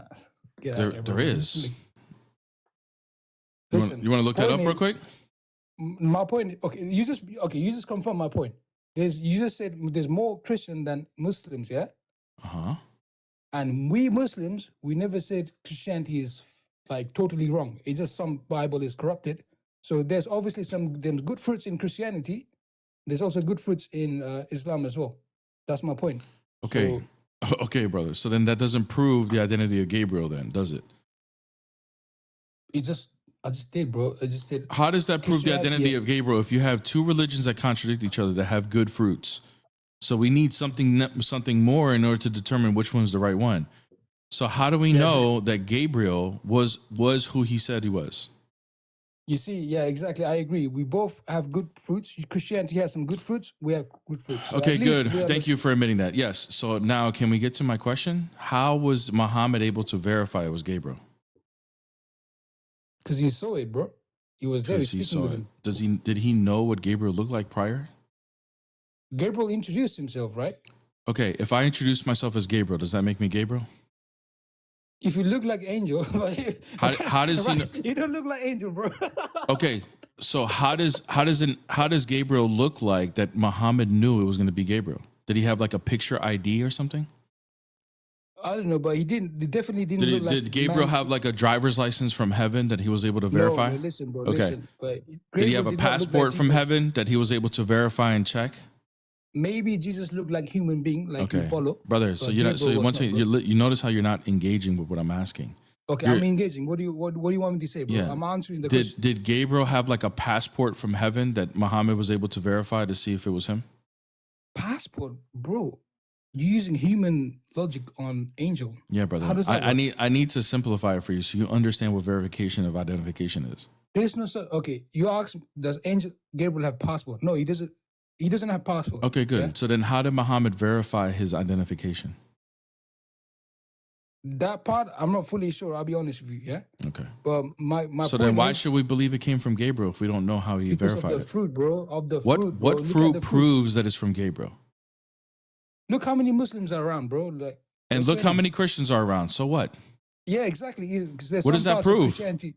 get out of here, bro. There is. Listen, you want to look that up real quick? My point. You just confirm my point. You just said there's more Christian than Muslims, yeah? And we Muslims, we never said Christianity is like totally wrong. It's just some Bible is corrupted. So there's obviously there's good fruits in Christianity. There's also good fruits in Islam as well. That's my point. Okay. Okay, brother. So then that doesn't prove the identity of Gabriel then, does it? I just did, bro. I just said. How does that prove the identity of Gabriel if you have two religions that contradict each other that have good fruits? So we need something more in order to determine which one's the right one. So how do we know that Gabriel was who he said he was? You see, yeah, exactly. I agree. We both have good fruits. Christianity has some good fruits. We have good fruits. So Okay, good. Thank you for admitting that. Yes. So now can we get to my question? How was Muhammad able to verify it was Gabriel? Because he saw it, bro. He was there. Because he speaking saw with it. him. Did he know what Gabriel looked like prior? Gabriel introduced himself, right? Okay, if I introduce myself as Gabriel, does that make me Gabriel? If you look like Angel, How does he know? You don't look like Angel, bro. Okay, so how does Gabriel look like that Muhammad knew it was going to be Gabriel? Did he have like a picture ID or something? I don't know, but he definitely didn't look like. Did Gabriel have like a driver's license from heaven that he was able to verify? No, listen, bro. Okay. Listen, but Did he have Gabriel a did not look like passport from Jesus. heaven that he was able to verify and check? Maybe Jesus looked like human being, like you follow. Brother. So but you're not. So Gabriel was once not, bro. you notice how you're not engaging with what I'm asking. Okay, I'm engaging. What do you want me to say, bro? Yeah. I'm answering the question. Did Gabriel have like a passport from heaven that Muhammad was able to verify to see if it was him? Passport, bro. You're using human logic on Angel. Yeah, brother. How does that work? I need to simplify it for you so you understand what verification of identification is. There's no such. Okay, you ask, does Angel Gabriel have passport? No, he doesn't. He doesn't have passport. Okay, good. Yeah? So then how did Muhammad verify his identification? That part, I'm not fully sure. I'll be honest with you. Yeah. Okay. But my So point then why is should we believe it came from Gabriel if we don't know how he because verified of the it? fruit, bro. Of the What fruit. Bro. what Look at fruit the proves that it's from Gabriel? Look how many Muslims are around, bro. Like, And what's look going how on? many Christians are around. So what? Yeah, exactly. Because there's What some does that parts of prove? Christianity-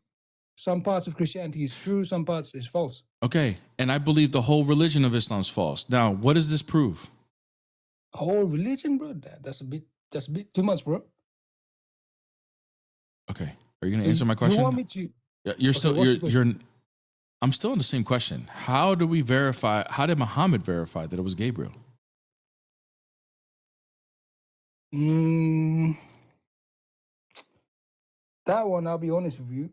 Some parts of Christianity is true, some parts is false. Okay. And I believe the whole religion of Islam is false. Now, what does this prove? Whole religion, bro. That's a bit too much, bro. Okay. Are you going to answer my question? You want me to? Yeah, you're Okay, still what's the you're question? I'm still in the same question. How do we verify? How did Muhammad verify that it was Gabriel? That one, I'll be honest with you.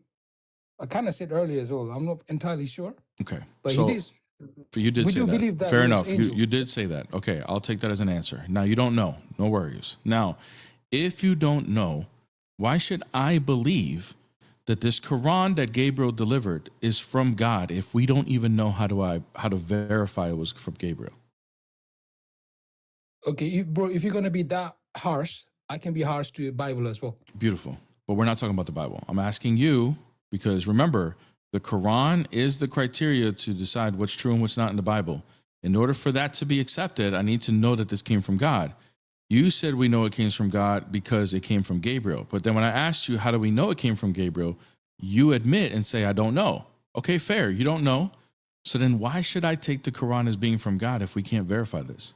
I kind of said earlier as well. I'm not entirely sure. Okay. But so he did. you did we say do that. believe that Fair it was enough. Angel. You did say that. Okay, I'll take that as an answer. Now you don't know. No worries. Now, if you don't know, why should I believe that this Quran that Gabriel delivered is from God if we don't even know how to verify it was from Gabriel? Okay, bro, if you're going to be that harsh, I can be harsh to the Bible as well. Beautiful. But we're not talking about the Bible. I'm asking you because remember, the Quran is the criteria to decide what's true and what's not in the Bible. In order for that to be accepted, I need to know that this came from God. You said we know it came from God because it came from Gabriel. But then when I asked you, how do we know it came from Gabriel? You admit and say, I don't know. Okay, fair. You don't know. So then why should I take the Quran as being from God if we can't verify this?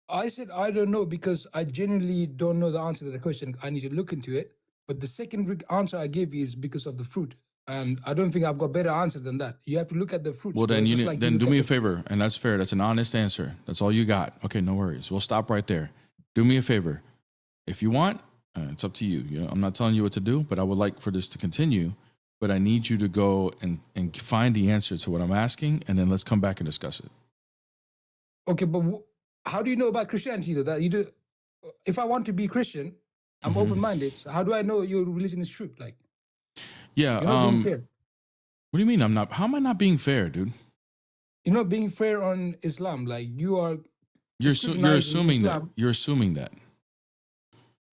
I said I don't know because I genuinely don't know the answer to the question. I need to look into it. But the second answer I gave you is because of the fruit. And I don't think I've got better answer than that. You have to look at the fruits. Well, then bro, you just need, like then look do at me a the fruit. favor, and that's fair. That's an honest answer. That's all you got. Okay, no worries. We'll stop right there. Do me a favor. If you want, it's up to you. You know, I'm not telling you what to do, but I would like for this to continue. But I need you to go and find the answer to what I'm asking, and then let's come back and discuss it. Okay, but how do you know about Christianity though? That you do. If I want to be Christian, I'm open-minded. So how do I know your religion is true? Like, Yeah. you're not being fair. What do you mean I'm not? How am I not being fair, dude? You're not being fair on Islam. Like you are. You're scrutinizing assuming that. Islam. You're assuming that.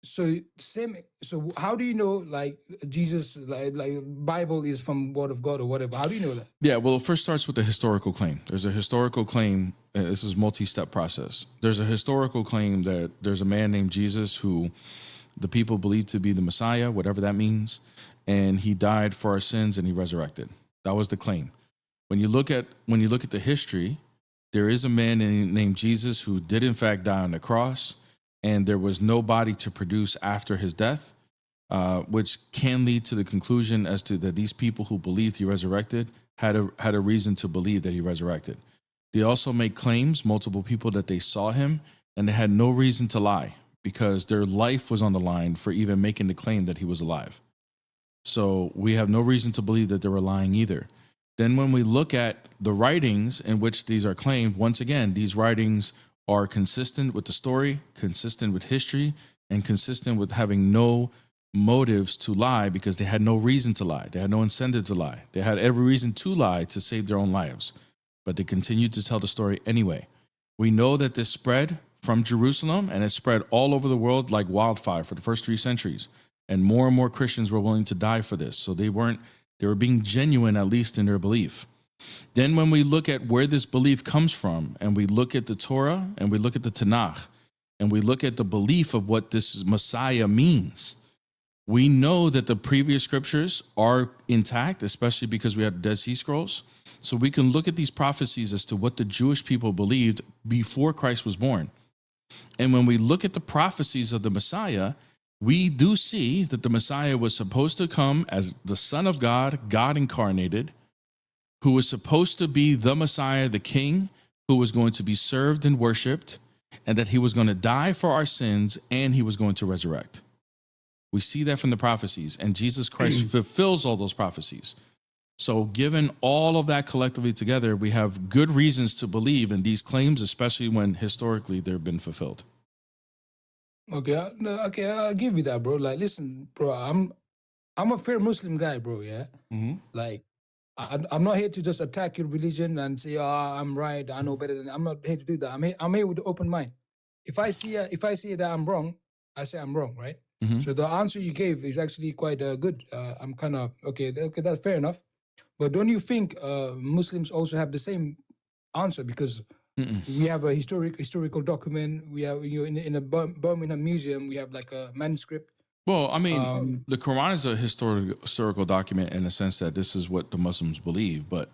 So same. So how do you know like Jesus, like Bible is from Word of God or whatever? How do you know that? Yeah, well, it first starts with a historical claim. There's a historical claim. This is a multi-step process. There's a historical claim that there's a man named Jesus who the people believe to be the Messiah, whatever that means, and he died for our sins and he resurrected. That was the claim. When you look at the history, there is a man named Jesus who did in fact die on the cross, and there was no body to produce after his death, which can lead to the conclusion as to that these people who believed he resurrected had a reason to believe that he resurrected. They also make claims, multiple people, that they saw him, and they had no reason to lie because their life was on the line for even making the claim that he was alive. So we have no reason to believe that they were lying either. Then when we look at the writings in which these are claimed, once again, these writings are consistent with the story, consistent with history, and consistent with having no motives to lie because they had no reason to lie. They had no incentive to lie. They had every reason to lie to save their own lives, but they continued to tell the story anyway. We know that this spread from Jerusalem and it spread all over the world like wildfire for the first 3 centuries. And more Christians were willing to die for this. So they were being genuine, at least in their belief. Then when we look at where this belief comes from, and we look at the Torah, and we look at the Tanakh, and we look at the belief of what this Messiah means, we know that the previous scriptures are intact, especially because we have the Dead Sea Scrolls. So we can look at these prophecies as to what the Jewish people believed before Christ was born. And when we look at the prophecies of the Messiah, we do see that the Messiah was supposed to come as the Son of God, God incarnated, who was supposed to be the Messiah, the King, who was going to be served and worshiped, and that he was going to die for our sins, and he was going to resurrect. We see that from the prophecies, and Jesus Christ fulfills all those prophecies. So given all of that collectively together, we have good reasons to believe in these claims, especially when historically they've been fulfilled. Okay, okay, I'll give you that, bro. Like, listen, bro, I'm a fair Muslim guy, bro. Yeah, like, I'm not here to just attack your religion and say, "Oh, I'm right, I know better than." I'm not here to do that. I'm here with an open mind. If I see that I'm wrong, I say I'm wrong, right? So the answer you gave is actually quite good. I'm kind of okay. That's fair enough. But don't you think Muslims also have the same answer? Because we have a historical document. We have, you know, in a Birmingham museum, we have like a manuscript. Well, I mean, the Quran is a historical document in the sense that this is what the Muslims believe, but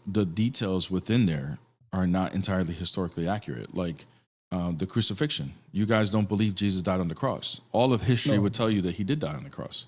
the details within there are not entirely historically accurate. Like the crucifixion. You guys don't believe Jesus died on the cross. All of history would tell you that he did die on the cross.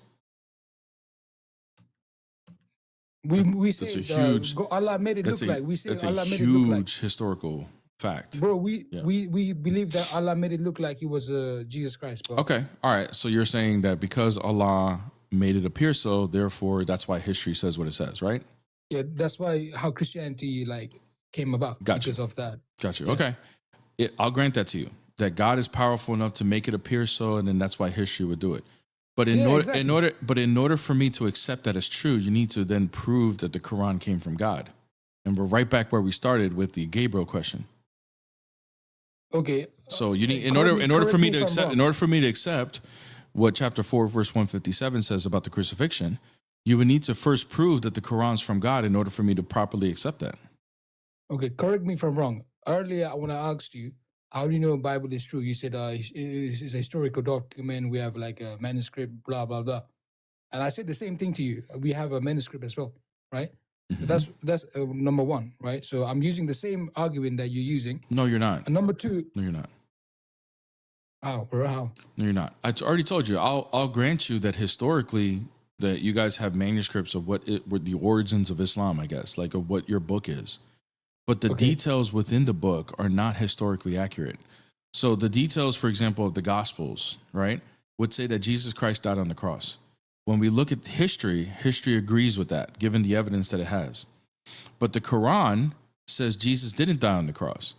We say it's a huge, Allah made it look like. We say that's Allah a made it look like. huge historical fact. Bro, we believe that Allah made it look like he was Jesus Christ, bro. Okay, all right. So you're saying that because Allah made it appear so, therefore that's why history says what it says, right? Yeah, that's why how Christianity like came about because of that. Gotcha. Yeah. Okay, I'll grant that to you. That God is powerful enough to make it appear so, and then that's why history would do it. But in order for me to accept that as true, you need to then prove that the Quran came from God. And we're right back where we started with the Gabriel question. Okay. So you need in order for me to accept what chapter 4 verse 157 says about the crucifixion, you would need to first prove that the Quran's from God in order for me to properly accept that. Okay, correct me if I'm wrong. Earlier when I asked you, how do you know the Bible is true? You said it's a historical document. We have like a manuscript, blah, blah, blah. And I said the same thing to you. We have a manuscript as well, right? That's number one, right? So I'm using the same argument that you're using. No, you're not. And number two. No, you're not. How, bro? How? No, you're not. I already told you. I'll grant you that historically that you guys have manuscripts of what were the origins of Islam, I guess, like of what your book is. But the details within the book are not historically accurate. So the details, for example, of the Gospels, right, would say that Jesus Christ died on the cross. When we look at history, history agrees with that, given the evidence that it has. But the Quran says Jesus didn't die on the cross.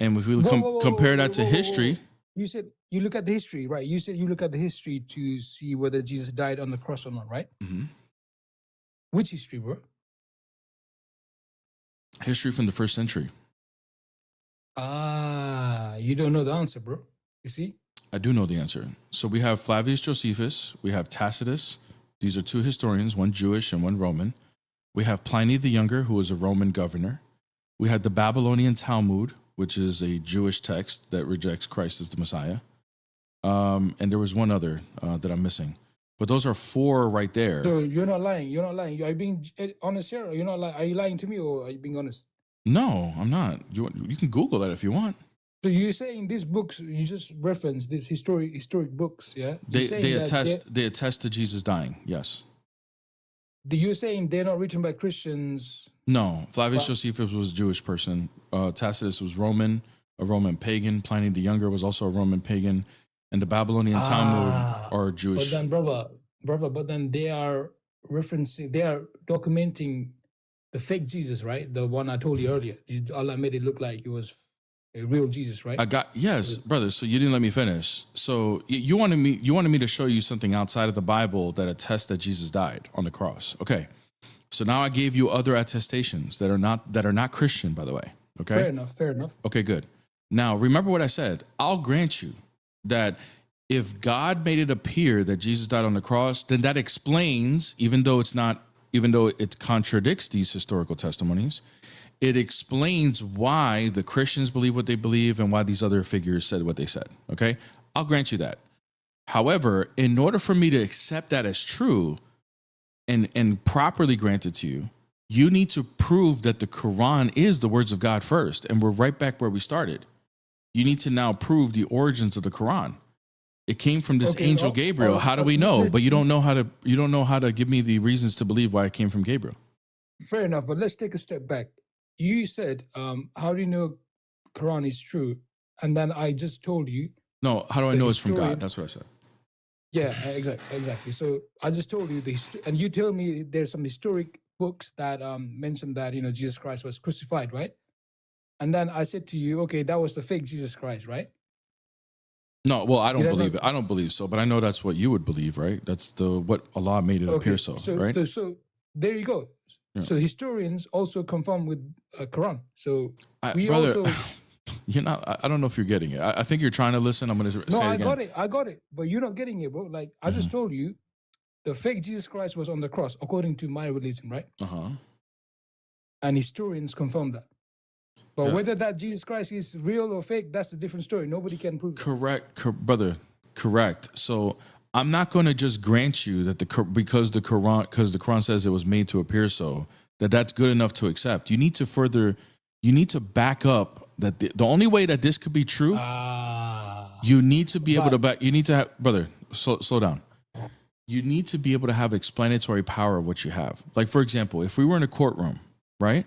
And if we compare that to history. You said you look at the history, right? You said you look at the history to see whether Jesus died on the cross or not, right? Which history, bro? History from the 1st century. You don't know the answer, bro. You see? I do know the answer. So we have Flavius Josephus, we have Tacitus. These are 2 historians, one Jewish and one Roman. We have Pliny the Younger, who was a Roman governor. We had the Babylonian Talmud, which is a Jewish text that rejects Christ as the Messiah. And there was one other that I'm missing. But those are 4 right there. So you're not lying. You're not lying. Are you being honest here? Or you're not lying. Are you lying to me or are you being honest? No, I'm not. You can Google that if you want. So you're saying these books, you just reference these historic books, yeah? They attest to Jesus dying, yes. You're saying they're not written by Christians? No, Flavius Josephus was a Jewish person. Tacitus was Roman, a Roman pagan. Pliny the Younger was also a Roman pagan. And the Babylonian Talmud are Jewish. But then, brother, but then they are referencing, they are documenting the fake Jesus, right? The one I told you earlier. Allah made it look like it was a real Jesus, right? Yes, brother. So you didn't let me finish. So you wanted me to show you something outside of the Bible that attests that Jesus died on the cross. Okay. So now I gave you other attestations that are not Christian, by the way. Okay. Fair enough. Okay, good. Now remember what I said. I'll grant you that if God made it appear that Jesus died on the cross, then that explains, even though it contradicts these historical testimonies, it explains why the Christians believe what they believe and why these other figures said what they said. Okay. I'll grant you that. However, in order for me to accept that as true and properly grant it to you, you need to prove that the Quran is the words of God first. And we're right back where we started. You need to now prove the origins of the Quran. It came from this angel Gabriel. How do we know? But you don't know how to give me the reasons to believe why it came from Gabriel. Fair enough, but let's take a step back. You said, how do you know Quran is true? And then I just told you. No, how do I know it's from God? That's what I said. Yeah, exactly. So I just told you and you tell me there's some historic books that mention that Jesus Christ was crucified, right? And then I said to you, okay, that was the fake Jesus Christ, right? No, well, I don't believe it. I don't believe so, but I know that's what you would believe, right? That's what Allah made it appear so, right? So there you go. Yeah. So historians also confirm with Quran. So brother, you're not. I don't know if you're getting it. I think you're trying to listen. I'm going to say it again. I got it. But you're not getting it, bro. Like I just told you, the fake Jesus Christ was on the cross, according to my religion, right? And historians confirm that. But whether that Jesus Christ is real or fake, that's a different story. Nobody can prove that. Correct, brother. Correct. So I'm not going to just grant you that because the Quran says it was made to appear so, that's good enough to accept. You need to back up that the only way that this could be true, you need to be able to you need to have, brother, slow down. You need to be able to have explanatory power of what you have. Like, for example, if we were in a courtroom, right?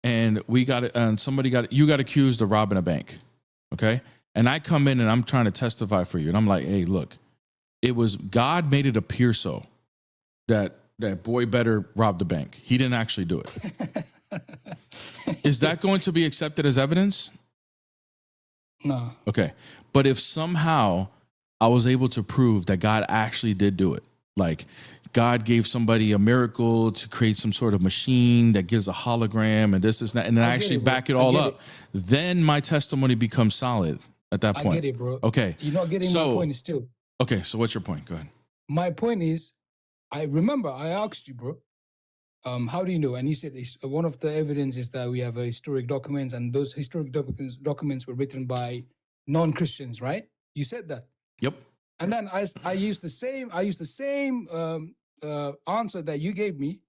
And you got accused of robbing a bank. Okay. And I come in and I'm trying to testify for you. And I'm like, hey, look, it was God made it appear so that boy better rob the bank. He didn't actually do it. Is that going to be accepted as evidence? No. Okay. But if somehow I was able to prove that God actually did do it, like God gave somebody a miracle to create some sort of machine that gives a hologram and this, that, and then I actually back it all up, then my testimony becomes solid at that point. I get it, bro. Okay. You're not getting my point still. Okay, so what's your point? Go ahead. My point is, I remember I asked you, bro, how do you know? And you said one of the evidence is that we have historic documents, and those historic documents were written by non-Christians, right? You said that. Yep. And then I used the same answer that you gave me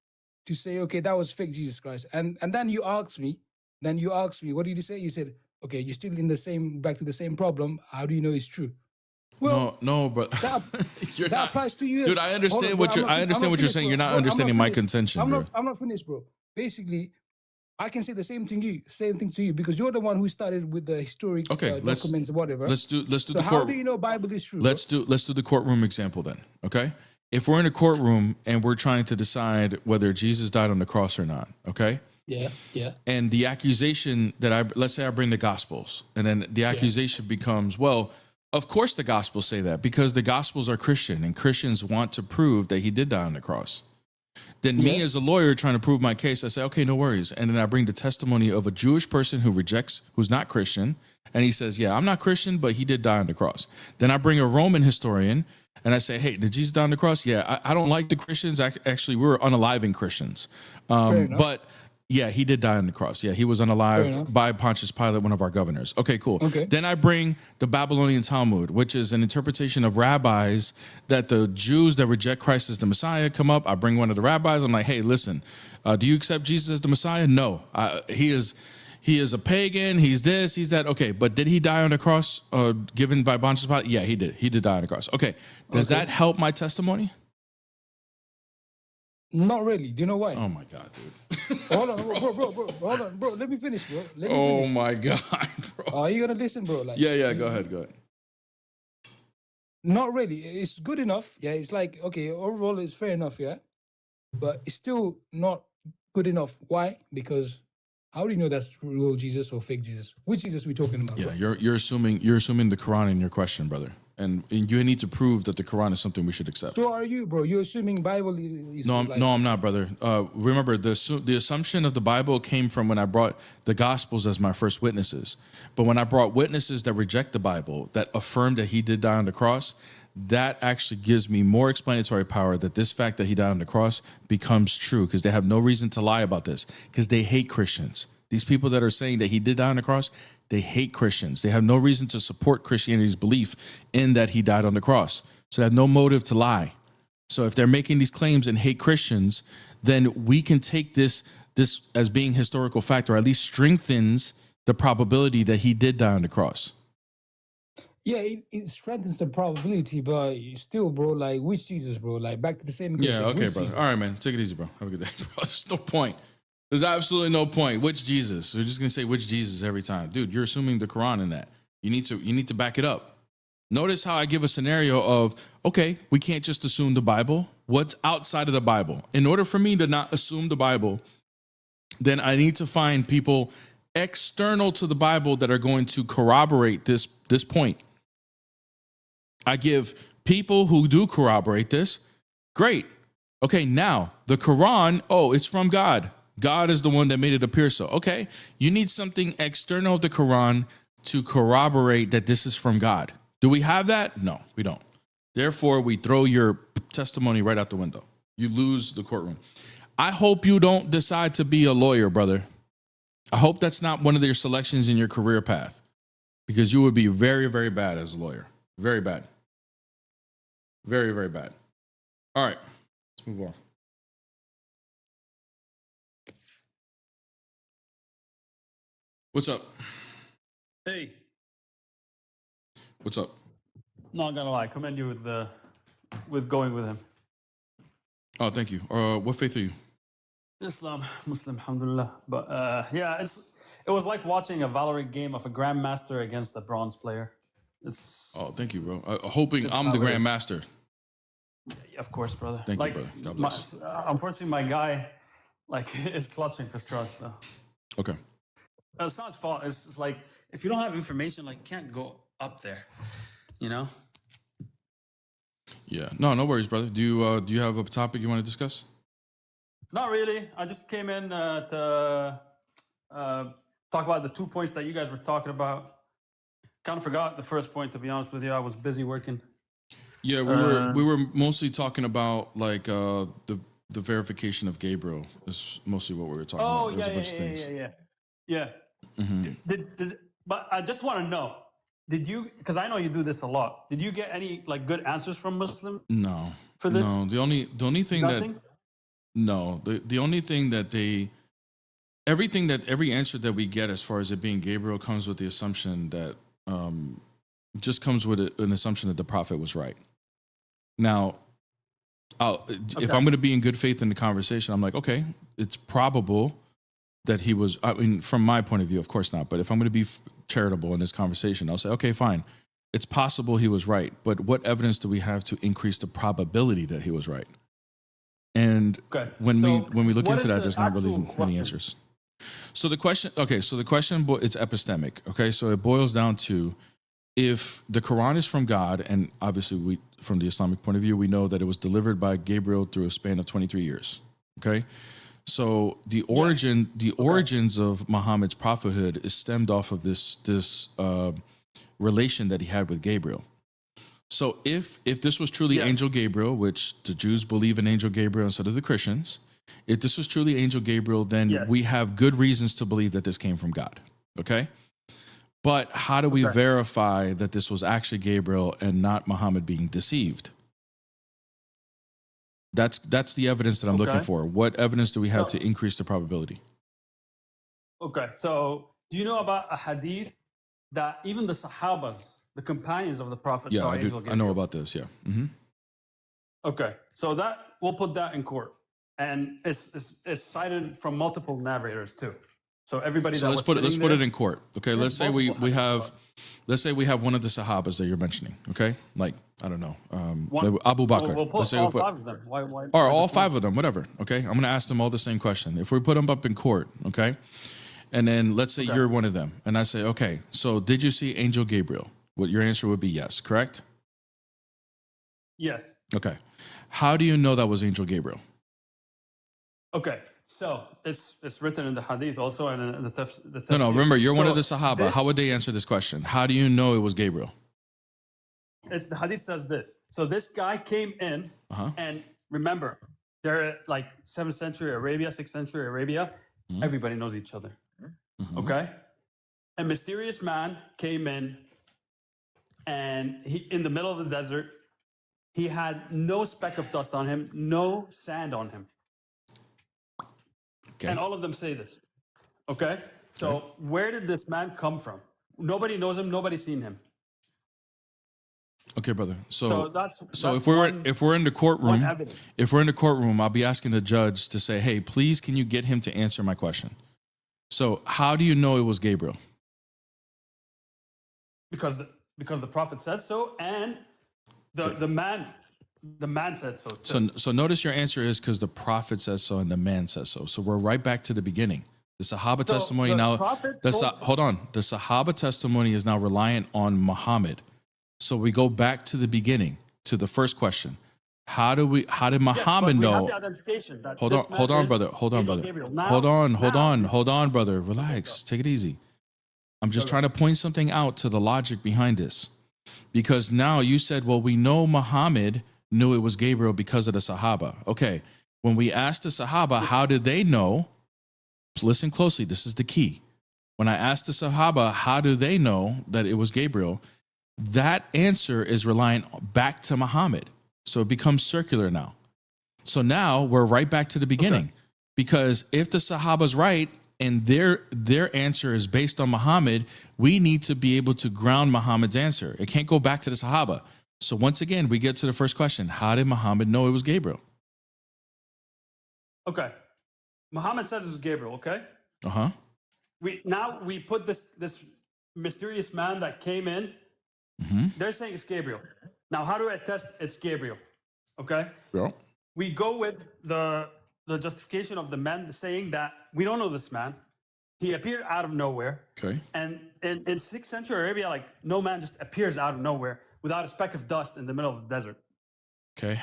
to say, okay, that was fake Jesus Christ. And then you asked me, what did you say? You said, okay, you're still back to the same problem. How do you know it's true? Well, no, but that applies to you, dude. I understand what you're saying. You're not understanding my contention. I'm not finished, bro. Basically, I can say the same thing to you because you're the one who started with the historic documents or whatever. Let's do the how do you know Bible is true? Let's do the courtroom example then. Okay, if we're in a courtroom and we're trying to decide whether Jesus died on the cross or not. Okay. Yeah. And the accusation let's say I bring the Gospels, and then the accusation becomes, well, of course the Gospels say that because the Gospels are Christian and Christians want to prove that he did die on the cross. Then me as a lawyer trying to prove my case, I say, okay, no worries. And then I bring the testimony of a Jewish person who's not Christian. And he says, yeah, I'm not Christian, but he did die on the cross. Then I bring a Roman historian and I say, hey, did Jesus die on the cross? Yeah, I don't like the Christians. Actually, we're unaliving Christians. But yeah, he did die on the cross. Yeah, he was unalived by Pontius Pilate, one of our governors. Okay, cool. Okay. Then I bring the Babylonian Talmud, which is an interpretation of rabbis that the Jews that reject Christ as the Messiah come up. I bring one of the rabbis. I'm like, hey, listen, do you accept Jesus as the Messiah? No, he is a pagan. He's this, he's that. Okay, but did he die on the cross given by Pontius Pilate? Yeah, he did. He did die on the cross. Okay, does that help my testimony? Not really. Do you know why? Oh my God, dude. Hold on, bro. Hold on, bro. Let me finish, bro. Oh my God, bro. Are you gonna listen, bro? Like, yeah. Go ahead. Not really. It's good enough. Yeah, it's like, okay, overall it's fair enough, yeah. But it's still not good enough. Why? Because how do you know that's real Jesus or fake Jesus? Which Jesus we talking about? Yeah, bro? you're assuming the Quran in your question, brother, and you need to prove that the Quran is something we should accept. So are you, bro? You're assuming Bible is No, like, I'm not, brother. Remember, the assumption of the Bible came from when I brought the Gospels as my first witnesses. But when I brought witnesses that reject the Bible, that affirm that he did die on the cross, that actually gives me more explanatory power that this fact that he died on the cross becomes true, because they have no reason to lie about this, because they hate Christians. These people that are saying that he did die on the cross, they hate Christians. They have no reason to support Christianity's belief in that he died on the cross. So they have no motive to lie. So if they're making these claims and hate Christians, then we can take this as being historical fact, or at least strengthens the probability that he did die on the cross. yeah, it strengthens the probability, but still, bro, like which Jesus, bro? Like back to the same question. Yeah, okay, Which brother. Jesus? All right, man. Take it easy, bro. Have a good day, bro. There's no point. There's absolutely no point. Which Jesus? We're just gonna say which Jesus every time. Dude, you're assuming the Quran in that. You need to back it up. Notice how I give a scenario of, okay, we can't just assume the Bible. What's outside of the Bible? In order for me to not assume the Bible, then I need to find people external to the Bible that are going to corroborate this point. I give people who do corroborate this. Great. Okay, now the Quran, it's from God. God is the one that made it appear so. Okay, you need something external of the Quran to corroborate that this is from God. Do we have that? No, we don't. Therefore, we throw your testimony right out the window. You lose the courtroom. I hope you don't decide to be a lawyer, brother. I hope that's not one of your selections in your career path, because you would be very, very bad as a lawyer. Very bad. Very, very bad. All right, let's move on. What's up? Hey, What's up? not gonna lie, commend you with going with him. Oh, thank you. What faith are you? Islam, Muslim, alhamdulillah. But yeah, it was like watching a Valorant game of a grandmaster against a bronze player. Oh, thank you, bro. Hoping It's I'm the how it is. grandmaster. Of course, brother. Thank you, like, brother. God bless. Unfortunately, my guy, like, is clutching for straws. So. Okay. It's not his fault. It's like if you don't have information, like, you can't go up there. You know. Yeah. No worries, brother. Do you have a topic you want to discuss? Not really. I just came in to talk about the 2 points that you guys were talking about. Kind of forgot the first point, to be honest with you. I was busy working. Yeah, we were mostly talking about like the verification of Gabriel is mostly what we were talking about. There's a bunch of things. Yeah. Mm-hmm. But I just want to know, did you? Because I know you do this a lot. Did you get any like good answers from Muslim? No. For this? No. The only thing Nothing? the only thing that every answer that we get as far as it being Gabriel comes with the assumption that just comes with an assumption that the prophet was right. Now, if I'm going to be in good faith in the conversation, I'm like, okay, it's probable that he was. I mean, from my point of view, of course not. But if I'm going to be charitable in this conversation, I'll say, okay, fine. It's possible he was right, but what evidence do we have to increase the probability that he was right? And when we look into that, there's not really many answers. So the question, it's epistemic. Okay, so it boils down to, if the Quran is from God, and obviously from the Islamic point of view, we know that it was delivered by Gabriel through a span of 23 years. Okay, so the origins of Muhammad's prophethood is stemmed off of this relation that he had with Gabriel. So if this was truly Angel Gabriel, which the Jews believe in Angel Gabriel instead of the Christians, if this was truly Angel Gabriel, then we have good reasons to believe that this came from God. Okay. But how do we verify that this was actually Gabriel and not Muhammad being deceived? That's the evidence that I'm looking for. What evidence do we have to increase the probability? Okay, so do you know about a hadith that even the Sahabas, the companions of the Prophet, saw Angel Gabriel? I know about this. Yeah. Mm-hmm. Okay, so that we'll put that in court, and it's cited from multiple narrators too. So everybody So that let's was put it sitting in there, court. Okay, there's let's say we multiple have hadiths. let's say we have one of the Sahabas that you're mentioning. Okay, like I don't know, One, Abu Bakr. we'll Let's put say we all put 5 of them. Why or all just one? 5 of them, whatever. Okay, I'm gonna ask them all the same question. If we put them up in court, okay, and then let's say Okay. you're one of them, and I say, okay, so did you see Angel Gabriel? Well, your answer would be yes, correct? Yes. Okay. How do you know that was Angel Gabriel? Okay. So it's written in the hadith also, and in the No, tafsir. remember, you're one of the So Sahaba. this- How would they answer this question? How do you know it was Gabriel? It's the hadith says this. So this guy came in, and remember, they're like 7th century Arabia, 6th century Arabia. Everybody knows each other. Okay. A mysterious man came in, and he in the middle of the desert. He had no speck of dust on him, no sand on him. Okay. And all of them say this. Okay. So where did this man come from? Nobody knows him. Nobody's seen him. Okay, brother. So that's if we're in the courtroom, one evidence. if we're in the courtroom, I'll be asking the judge to say, "Hey, please, can you get him to answer my question?" So, how do you know it was Gabriel? Because the prophet says so, and the man said so. Too. So notice your answer is because the prophet says so and the man says so. So we're right back to the beginning. The Sahaba testimony the now. prophet Hold on. The Sahaba testimony is now reliant on Muhammad. So we go back to the beginning to the first question. How did Muhammad we know? have the identification that Hold this on, man hold on, is brother. Hold on, Angel brother. Gabriel. Now- Hold on, brother. Relax. Take it easy. I'm just trying to point something out to the logic behind this. Because now you said, well, we know Muhammad knew it was Gabriel because of the Sahaba. Okay. When we asked the Sahaba, how did they know? Listen closely. This is the key. When I asked the Sahaba, how do they know that it was Gabriel? That answer is reliant back to Muhammad. So it becomes circular now. So now we're right back to the beginning. Because if the Sahaba's right and their answer is based on Muhammad, we need to be able to ground Muhammad's answer. It can't go back to the Sahaba. So once again, we get to the first question. How did Muhammad know it was Gabriel? Okay. Muhammad says it was Gabriel. Okay. Uh-huh. We put this mysterious man that came in. They're saying it's Gabriel. Now, how do I test it's Gabriel? Okay. Yeah. We go with the justification of the men saying that we don't know this man. He appeared out of nowhere. Okay. And in 6th century Arabia, like no man just appears out of nowhere without a speck of dust in the middle of the desert. Okay.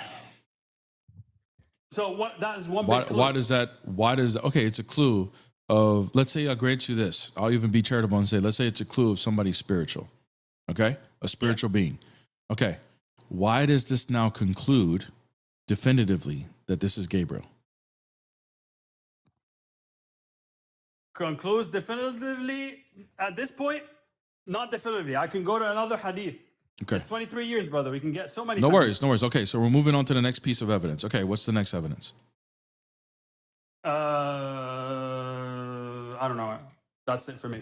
So that is one big clue. Why does okay, it's a clue of, let's say I grant you this. I'll even be charitable and say, let's say it's a clue of somebody spiritual. Okay? A spiritual being. Okay. Why does this now conclude definitively that this is Gabriel? Concludes definitively at this point? Not definitively. I can go to another hadith. Okay. It's 23 years, brother. We can get so many. No hadiths. worries. Okay, so we're moving on to the next piece of evidence. Okay, what's the next evidence? I don't know. That's it for me.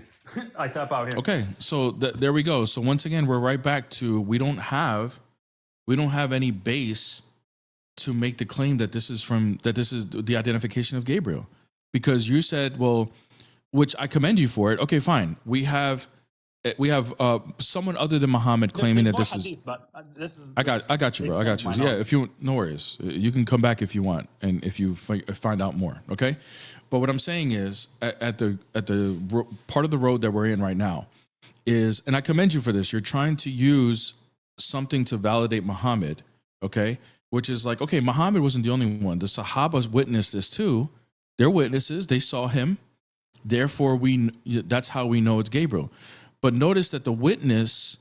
I tap out here. Okay, so there we go. So once again, we're right back to we don't have any base to make the claim that this is the identification of Gabriel, because you said, well, which I commend you for it. Okay, fine. We have someone other than Muhammad claiming that this is. I got you, bro. I got you. Yeah, if you no worries, you can come back if you want, and if you find out more. Okay, but what I'm saying is at the part of the road that we're in right now is, and I commend you for this. You're trying to use something to validate Muhammad. Okay, which is like, okay, Muhammad wasn't the only one. The Sahabas witnessed this too. They're witnesses. They saw him. Therefore, that's how we know it's Gabriel. But notice that the witness,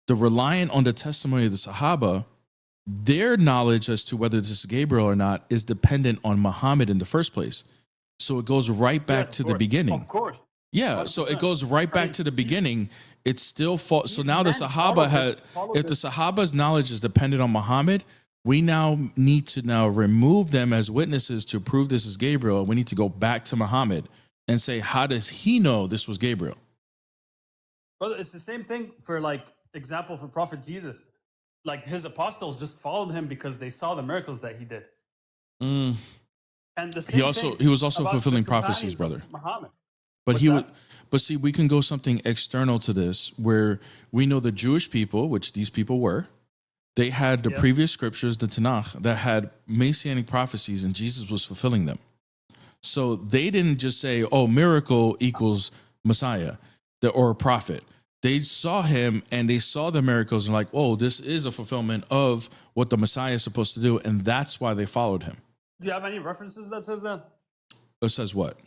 the reliant on the testimony of the Sahaba, their knowledge as to whether this is Gabriel or not is dependent on Muhammad in the first place. So it goes right back to the beginning. Of course. Yeah, 100%. So it goes right back to the beginning. It's still so now the Sahaba if the Sahaba's knowledge is dependent on Muhammad, we now need to remove them as witnesses to prove this is Gabriel. We need to go back to Muhammad and say, how does he know this was Gabriel? Brother, it's the same thing for, like, example for Prophet Jesus. Like, his apostles just followed him because they saw the miracles that he did. And the same He was also fulfilling prophecies, brother. Muhammad. But What's he that? would. But see, we can go something external to this, where we know the Jewish people, which these people were, they had the Yes. previous scriptures, the Tanakh, that had messianic prophecies, and Jesus was fulfilling them. So they didn't just say, "Oh, miracle equals Messiah," or a prophet. They saw him and they saw the miracles and like, "Oh, this is a fulfillment of what the Messiah is supposed to do," and that's why they followed him. Do you have any references that says that? It says what?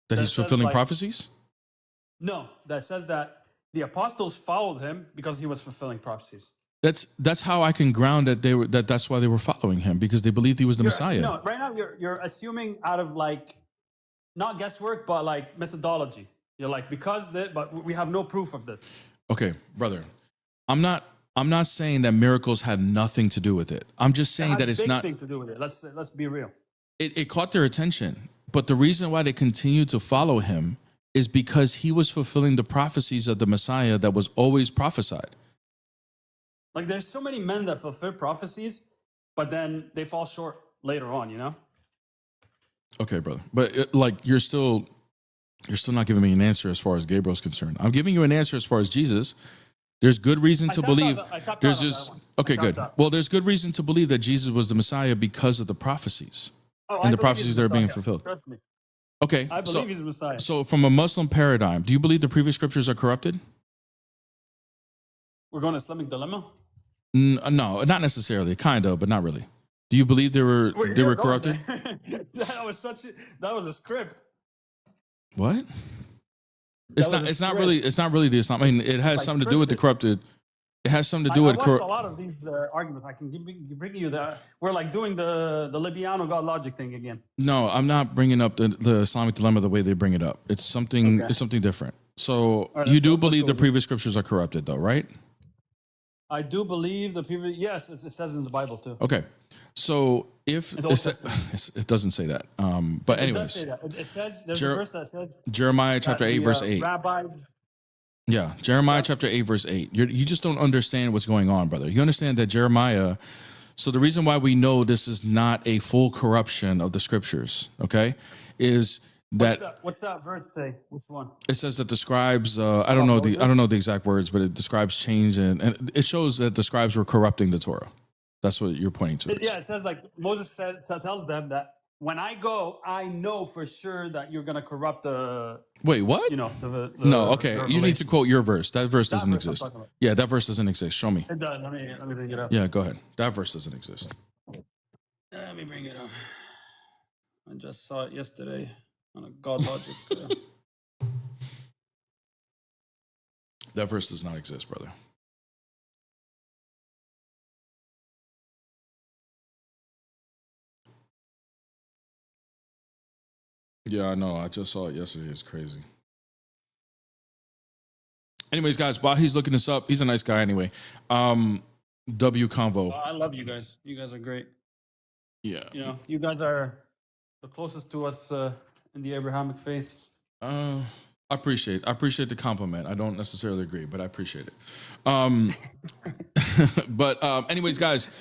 That That he's says, fulfilling like- prophecies? No, that says that the apostles followed him because he was fulfilling prophecies. That's how I can ground that that's why they were following him, because they believed he was the Messiah. No, right now you're assuming out of like not guesswork, but like methodology. You're like but we have no proof of this. Okay, brother. I'm not saying that miracles had nothing to do with it. I'm just saying It that has it's big not. thing to do with it. Let's be real. It caught their attention, but the reason why they continued to follow him is because he was fulfilling the prophecies of the Messiah that was always prophesied. Like there's so many men that fulfill prophecies, but then they fall short later on. You know. Okay, brother, but you're still not giving me an answer as far as Gabriel's concerned. I'm giving you an answer as far as Jesus. There's good reason to believe. There's just okay, good. Well, there's good reason to believe that Jesus was the Messiah because of the prophecies and the prophecies that are being fulfilled. Trust me. Okay, I believe he's the Messiah. So, from a Muslim paradigm, do you believe the previous scriptures are corrupted? We're going to Islamic dilemma. No, not necessarily. Kind of, but not really. Do you believe they were corrupted? that was a script. What? It's not really the Islam. I mean, it has something to do with the corrupted. It has something to do with I watched a lot of these arguments. I can bring you that. We're like doing the Libiano God logic thing again. No, I'm not bringing up the Islamic dilemma the way they bring it up. It's something. Okay. It's something different. So right, you do believe the previous scriptures are corrupted, though, right? I do believe the previous. Yes, it says in the Bible too. Okay, so if it doesn't say that, but anyways, it does say that. It says there's a verse that says Jeremiah chapter 8 verse 8. Rabbis. Yeah, Jeremiah chapter 8 verse 8. You just don't understand what's going on, brother. You understand that Jeremiah. So the reason why we know this is not a full corruption of the scriptures, okay, is that what's that verse say? Which one? It says that the scribes. I don't know the exact words, but it describes change and it shows that the scribes were corrupting the Torah. That's what you're pointing to. Yeah, it says like Moses tells them that when I go, I know for sure that you're gonna corrupt the. Wait, what? You know, no. Okay, you need to quote your verse. That verse doesn't exist. Yeah, that verse doesn't exist. Show me. It does. Let me bring it up. Yeah, go ahead. That verse doesn't exist. Let me bring it up. I just saw it yesterday on a God logic. That verse does not exist, brother. Yeah, I know. I just saw it yesterday. It's crazy. Anyways, guys, while he's looking this up, he's a nice guy anyway. W Convo. I love you guys. You guys are great. Yeah. You know, you guys are the closest to us in the Abrahamic faith. I appreciate the compliment. I don't necessarily agree, but I appreciate it. But anyways, guys,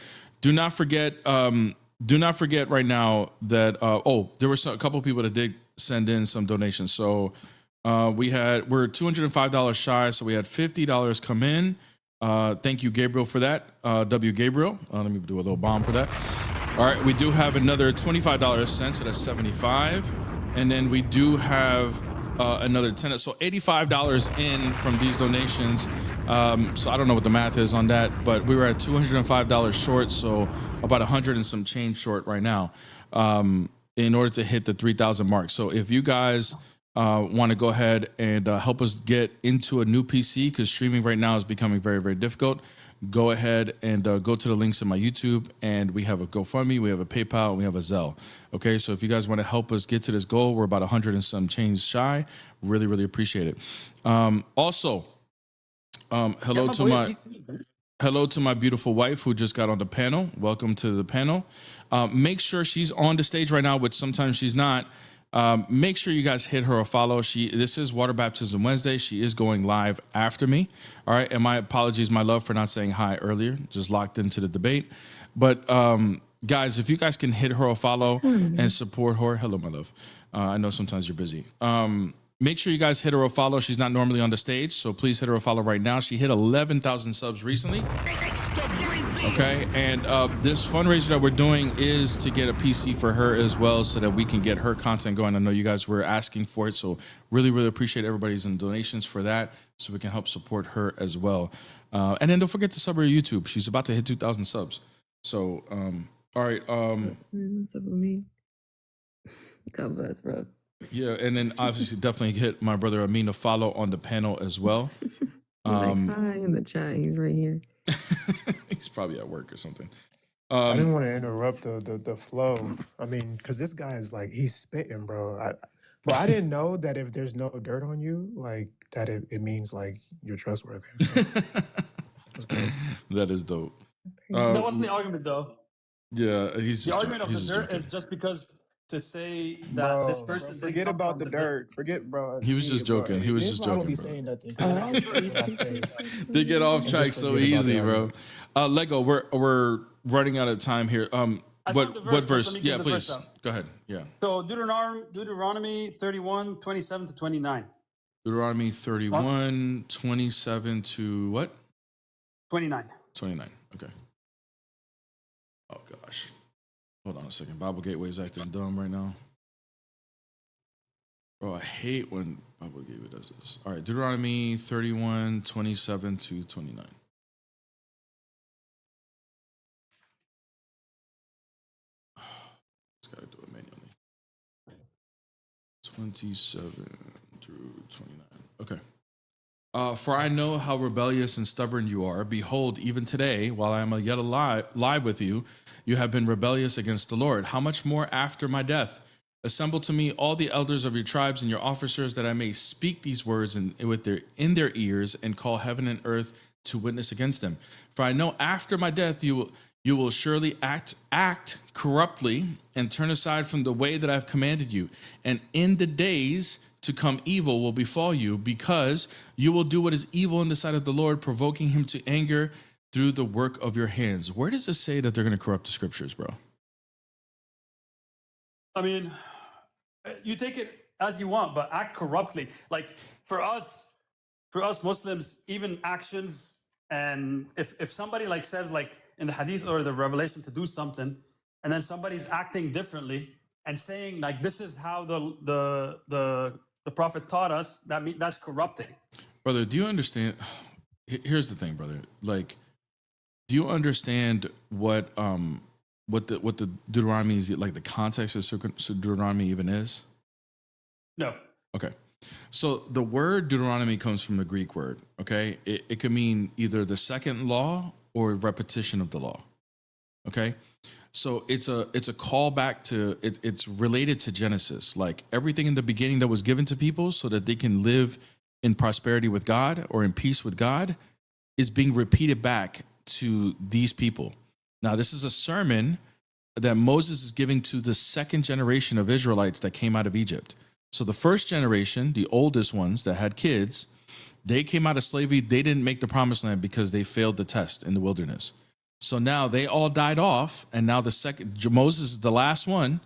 do not forget right now that there were a couple of people that did send in some donations. So we're $205 shy, so we had $50 come in. Thank you, Gabriel, for that. W Gabriel. Let me do a little bomb for that. All right, we do have another $25 sent, so that's 75. And then we do have another 10, so $85 in from these donations. So I don't know what the math is on that, but we were at $205 short, so about 100 and some change short right now, in order to hit the 3,000 mark. So if you guys want to go ahead and help us get into a new PC, because streaming right now is becoming very, very difficult, go ahead and go to the links in my YouTube, and we have a GoFundMe, we have a PayPal, and we have a Zelle. Okay, so if you guys want to help us get to this goal, we're about 100 and some change shy. Really, really appreciate it. Also, hello to my beautiful wife who just got on the panel. Welcome to the panel. Make sure she's on the stage right now, which sometimes she's not. Make sure you guys hit her a follow. This is Water Baptism Wednesday. She is going live after me. All right. And my apologies, my love, for not saying hi earlier. Just locked into the debate. But guys, if you guys can hit her a follow and support her. Hello, my love. I know sometimes you're busy. make sure you guys hit her a follow. She's not normally on the stage, so please hit her a follow right now. She hit 11,000 subs recently. Okay, and this fundraiser that we're doing is to get a PC for her as well, so that we can get her content going. I know you guys were asking for it, so really, really appreciate everybody's donations for that, so we can help support her as well. And then don't forget to sub her YouTube. She's about to hit 2,000 subs. So, all right. What's up with me? God bless, bro. Yeah, and then obviously definitely hit my brother Amin a follow on the panel as well. Hi in the chat. He's right here. He's probably at work or something. I didn't want to interrupt the flow. I mean, because this guy is like, he's spitting, bro. But I didn't know that if there's no dirt on you, like that it means like you're trustworthy. So, that is dope. That wasn't the argument, though. Yeah, he's the just argument of the dirt joking. is just because to say that this person didn't forget come about from the dirt. Forget, bro. He was just joking. He was just I don't joking, be bro. saying nothing. They get off track so easy, bro. Lego, we're running out of time here. What verse? Yeah, please go ahead. Yeah. So Deuteronomy 31, 27 to 29. Deuteronomy 31, 27 to what? 29. 29. Okay. Oh gosh. Hold on a second. Bible Gateway is acting dumb right now. Bro, I hate when Bible Gateway does this. All right, Deuteronomy 31, 27 to 29. Just gotta do it manually. 27 through 29. Okay. For I know how rebellious and stubborn you are. Behold, even today, while I am yet alive with you, you have been rebellious against the Lord. How much more after my death? Assemble to me all the elders of your tribes and your officers, that I may speak these words in their ears, and call heaven and earth to witness against them. For I know after my death you will surely act corruptly and turn aside from the way that I've commanded you. And in the days to come, evil will befall you, because you will do what is evil in the sight of the Lord, provoking him to anger through the work of your hands. Where does it say that they're going to corrupt the scriptures, bro? I mean, you take it as you want, but act corruptly. Like for us Muslims, even actions, and if somebody like says like in the hadith or the revelation to do something, and then somebody's acting differently and saying like this is how the prophet taught us, that's corrupting. Brother, do you understand? Here's the thing, brother. Like, do you understand what the Deuteronomy is, like the context of Deuteronomy even is? No. Okay. So the word Deuteronomy comes from the Greek word, okay? It could mean either the second law or repetition of the law, okay? So it's a callback to, it's related to Genesis, like everything in the beginning that was given to people so that they can live in prosperity with God or in peace with God is being repeated back to these people. Now, this is a sermon that Moses is giving to the second generation of Israelites that came out of Egypt. So the first generation, the oldest ones that had kids, they came out of slavery. They didn't make the promised land because they failed the test in the wilderness. So now they all died off, and now Moses is the last one,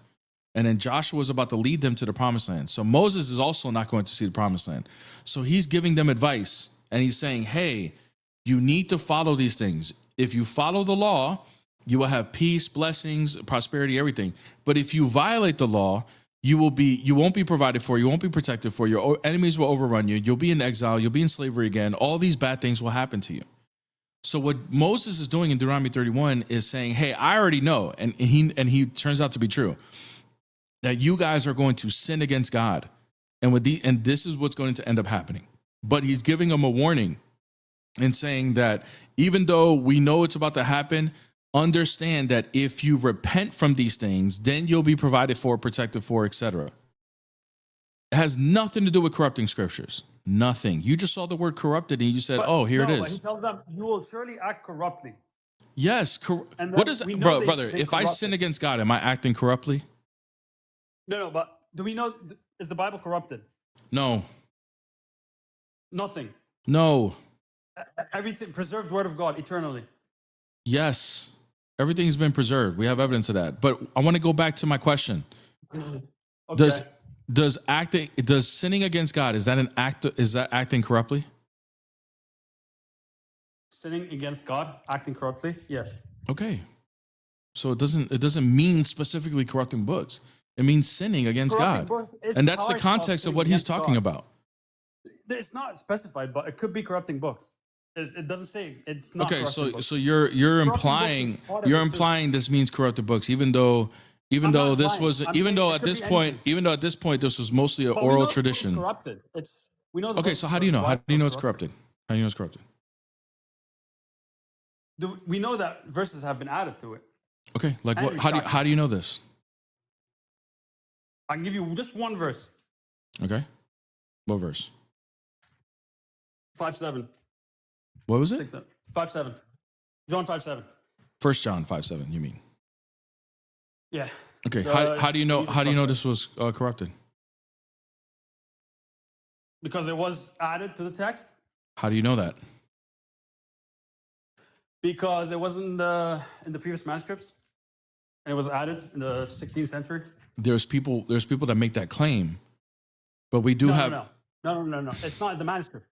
and then Joshua is about to lead them to the promised land. So Moses is also not going to see the promised land. So he's giving them advice, and he's saying, hey, you need to follow these things. If you follow the law, you will have peace, blessings, prosperity, everything. But if you violate the law, you won't be provided for, you won't be protected for, your enemies will overrun you, you'll be in exile, you'll be in slavery again, all these bad things will happen to you. So what Moses is doing in Deuteronomy 31 is saying, hey, I already know, and he turns out to be true, that you guys are going to sin against God, and this is what's going to end up happening. But he's giving them a warning and saying that even though we know it's about to happen, understand that if you repent from these things, then you'll be provided for, protected for, etc. It has nothing to do with corrupting scriptures. Nothing. You just saw the word corrupted and you said, here it is. But he tells them, you will surely act corruptly. Yes. What is that? Brother, if I sin against God, am I acting corruptly? No, but do we know, is the Bible corrupted? No. Nothing. No. Everything, preserved word of God eternally. Yes. Everything's been preserved. We have evidence of that. But I want to go back to my question. Okay. Does sinning against God, is that an act? Is that acting corruptly? Sinning against God, acting corruptly, yes. Okay. So it doesn't mean specifically corrupting books. It means sinning against Corrupting God. book is And that's the part context of sinning what he's against talking God. about. It's not specified, but it could be corrupting books. It doesn't say it's not. Okay, corrupting so books. so you're Corrupting books is implying part of it, too. this means corrupted books, even though I'm not this implying. was I'm even saying though it at could this be point anything. this was mostly an But we oral know the book is tradition. corrupted. We know the Okay, book so is how do you know? corrupted. How do you know Why it's corrupted? How do you know it's corrupted? We know that verses have been added to it. Okay, like And what? retracted. How do you know this? I can give you just one verse. Okay, what verse? 5:7. What was it? 5:7. John 5:7. 1 John 5:7. You mean? Yeah. Okay, how do you know? How do you know this was corrupted? Because it was added to the text. How do you know that? Because it wasn't in the previous manuscripts, and it was added in the 16th century. There's people that make that claim, but we do have. No. It's not in the manuscript.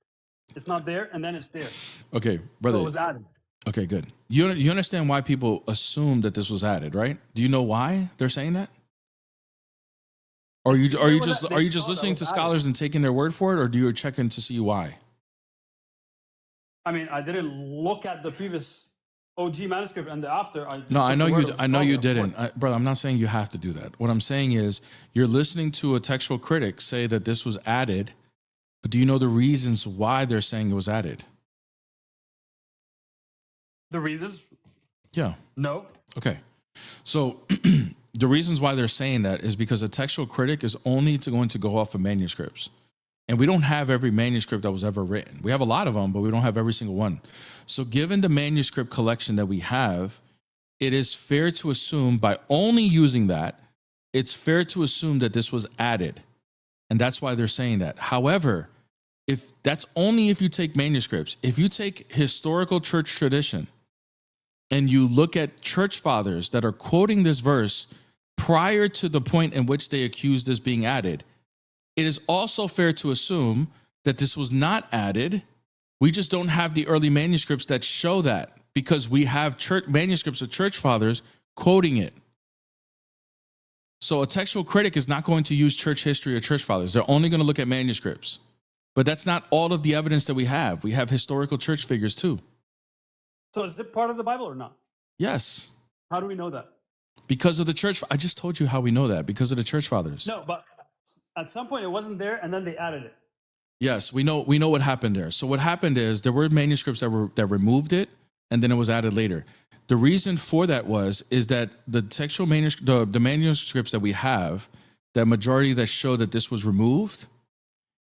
It's not there, and then it's there. Okay, brother. So it was added. Okay, good. You understand why people assume that this was added, right? Do you know why they're saying that? Or are you just listening to scholars and taking their word for it, or do you check in to see why? I mean, I didn't look at the previous OG manuscript and the after. No, I know you didn't, brother. I'm not saying you have to do that. What I'm saying is you're listening to a textual critic say that this was added, but do you know the reasons why they're saying it was added? The reasons? Yeah. No. Okay. So the reasons why they're saying that is because a textual critic is only going to go off of manuscripts. And we don't have every manuscript that was ever written. We have a lot of them, but we don't have every single one. So given the manuscript collection that we have, it is fair to assume by only using that, it's fair to assume that this was added. And that's why they're saying that. However, if that's only if you take manuscripts, if you take historical church tradition and you look at church fathers that are quoting this verse prior to the point in which they accuse this being added, it is also fair to assume that this was not added. We just don't have the early manuscripts that show that because we have church manuscripts of church fathers quoting it. So a textual critic is not going to use church history or church fathers. They're only going to look at manuscripts. But that's not all of the evidence that we have. We have historical church figures too. So is it part of the Bible or not? Yes. How do we know that? Because of the church. I just told you how we know that. Because of the church fathers. No, but at some point it wasn't there, and then they added it. Yes, we know what happened there. So what happened is there were manuscripts that removed it, and then it was added later. The reason for that is that the textual manuscript, the manuscripts that we have, that majority that show that this was removed,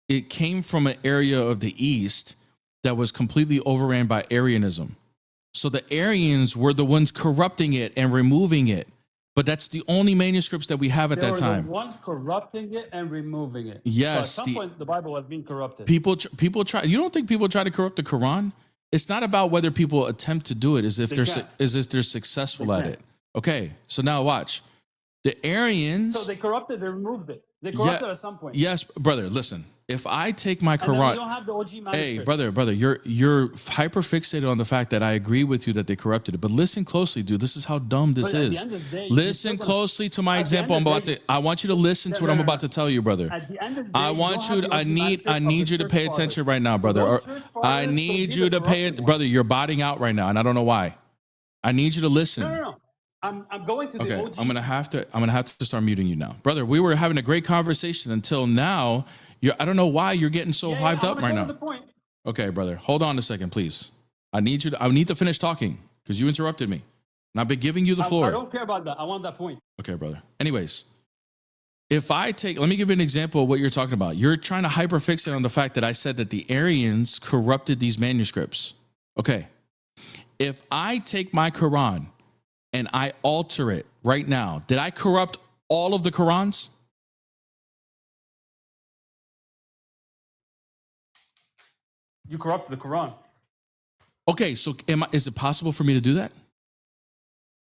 it came from an area of the East that was completely overran by Arianism. So the Arians were the ones corrupting it and removing it. But that's the only manuscripts that we have at that time. The ones corrupting it and removing it. Yes. So at some point, the Bible has been corrupted. People try. You don't think people try to corrupt the Quran? It's not about whether people attempt to do it, as if they're successful at it. Okay. So now watch. The Arians. So they corrupted. They removed it. They corrupted at some point. Yes, brother. Listen. If I take my And then Quran, we don't have the OG manuscript. hey, brother, you're hyper fixated on the fact that I agree with you that they corrupted it. But listen closely, dude. This is how dumb this But at the is. end of the day, Listen closely to my example. I want you to listen to what I'm about to tell you, brother. At the end of the day, I want you. I need you to pay attention right now, brother. I need you to pay it, brother. You're botting out right now, and I don't know why. I need you to listen. No. I'm going to the OG. I'm gonna have to start muting you now, brother. We were having a great conversation until now. I don't know why you're getting so hyped up right now. Okay, brother, hold on a second, please. I need to finish talking because you interrupted me, and I've been giving you the floor. I don't care about that. I want that point. Okay, brother. Anyways, let me give you an example of what you're talking about. You're trying to hyperfixate on the fact that I said that the Arians corrupted these manuscripts. Okay, if I take my Quran and I alter it right now, did I corrupt all of the Qurans? You corrupt the Quran. Okay, so is it possible for me to do that?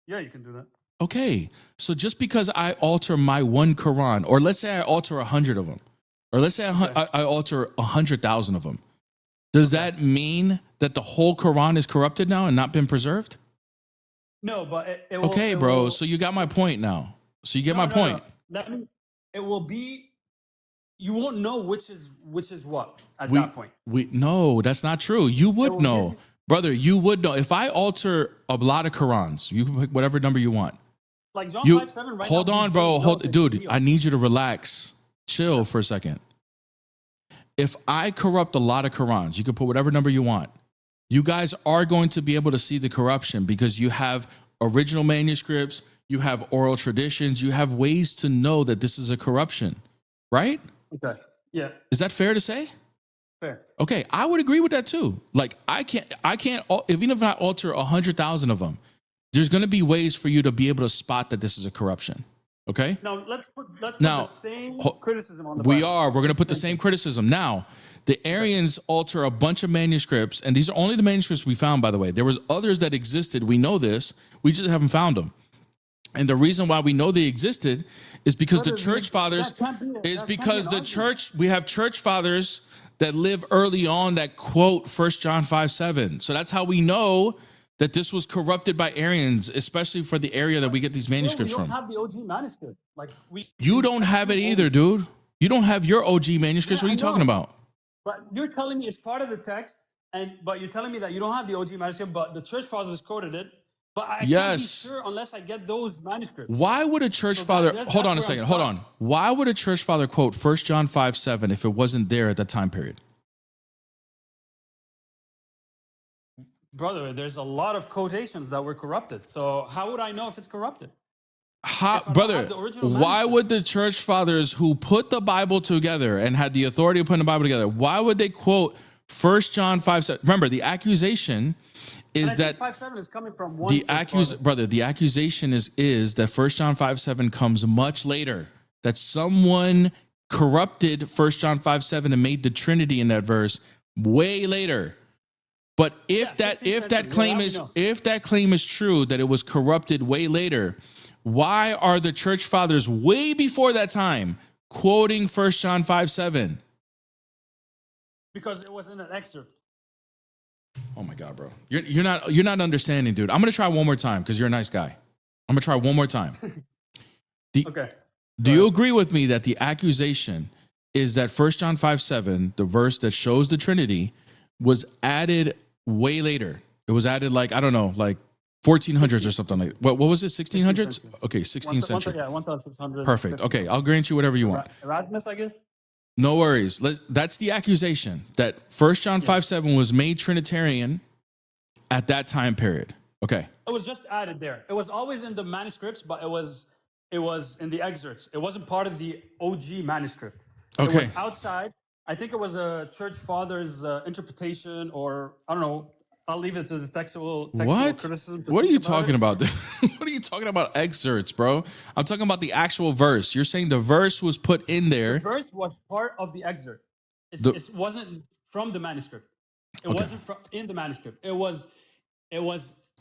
Yeah, you can do that. Okay, so just because I alter my one Quran, or let's say I alter 100 of them, or let's say I alter 100,000 of them, does that mean that the whole Quran is corrupted now and not been preserved? No, but it will. Okay, it bro. will- So you got my point now. So you get no, my no, point. No. That means it will be. You won't know which is what at We that point. no, that's not true. You would will know, give you- brother. You would know if I alter a lot of Qurans. You can pick whatever number you want. Like John You 5:7 right hold now, we on, bro. don't know Hold, if it's dude. real. I need you to relax, chill for a second. If I corrupt a lot of Qurans, you can put whatever number you want. You guys are going to be able to see the corruption because you have original manuscripts, you have oral traditions, you have ways to know that this is a corruption, right? Okay. Yeah. Is that fair to say? Fair. Okay, I would agree with that too. Like I can't, even if I alter 100,000 of them, there's going to be ways for you to be able to spot that this is a corruption. Okay. Now let's put Now, the same criticism on the We Bible. are. We're going to put the same criticism. Now, the Arians alter a bunch of manuscripts, and these are only the manuscripts we found, by the way. There was others that existed. We know this. We just haven't found them. And the reason why we know they existed is because the church fathers, we have church fathers that live early on that quote 1 John 5:7. So that's how we know that this was corrupted by Arians, especially for the area that we get these manuscripts we don't from. have the OG manuscript. Like You don't have it either, dude. You don't have your OG manuscripts. Yeah, What are you I talking know. about? But you're telling me it's part of the text, but you're telling me that you don't have the OG manuscript, but the church fathers quoted it. But I can't be Yes. sure unless I get those manuscripts. Why would a church So father, that's hold on a where I'm second, hold on. stuck. Why would a church father quote 1 John 5:7 if it wasn't there at that time period? Brother, there's a lot of quotations that were corrupted. So how would I know if it's corrupted? How, If I don't brother, have the original why manuscript. would the church fathers who put the Bible together and had the authority of putting the Bible together, why would they quote 1 John 5:7? Remember, the accusation And is I that think 5:7 is coming from one the church father. brother, the accusation is that 1 John 5:7 comes much later. That someone corrupted 1 John 5:7 and made the Trinity in that verse way later. But if that 16th claim century. is Yeah, we know. if that claim is true that it was corrupted way later, why are the church fathers way before that time quoting 1 John 5:7? Because it was in an excerpt. Oh my God, bro. You're not understanding, dude. I'm gonna try one more time because you're a nice guy. I'm gonna try one more time. Okay. Do you agree with me that the accusation is that 1 John 5:7, the verse that shows the Trinity, was added way later? It was added like, I don't know, like 1400s or something like what was it? 1600s? 16th century. Okay, 16th century. Yeah, 1600. Perfect. Okay, I'll grant you whatever you want. Erasmus, I guess. No worries. That's the accusation that 1 John 5:7 was made Trinitarian at that time period. Okay. It was just added there. It was always in the manuscripts, but it was in the excerpts. It wasn't part of the OG manuscript. It Okay. was outside. I think it was a church father's interpretation, or I don't know. I'll leave it to the textual What? criticism. What are you talking about? What are you talking about? Excerpts, bro. I'm talking about the actual verse. You're saying the verse was put in The there. verse was part of the excerpt. The- It wasn't from the manuscript. It Okay. wasn't in the manuscript. It was.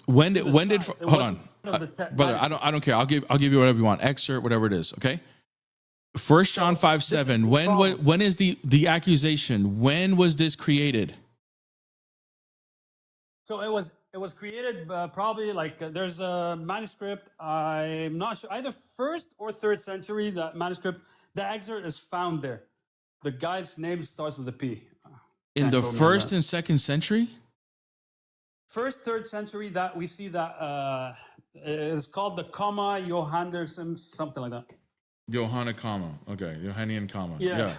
When to did the when did side. It hold wasn't on, part of the brother? I don't care. I'll give you whatever you want. Excerpt, whatever it is. Okay. 1 John 5:7. When is the accusation? When was this created? So it was created probably like there's a manuscript. I'm not sure either 1st or 3rd century. That manuscript, the excerpt is found there. The guy's name starts with a P. In Can't the quote me on first that. and second century? 1st, 3rd century that we see that it's called the comma Johannesum, something like that. Johanna comma. Okay. Johannian comma. Yeah.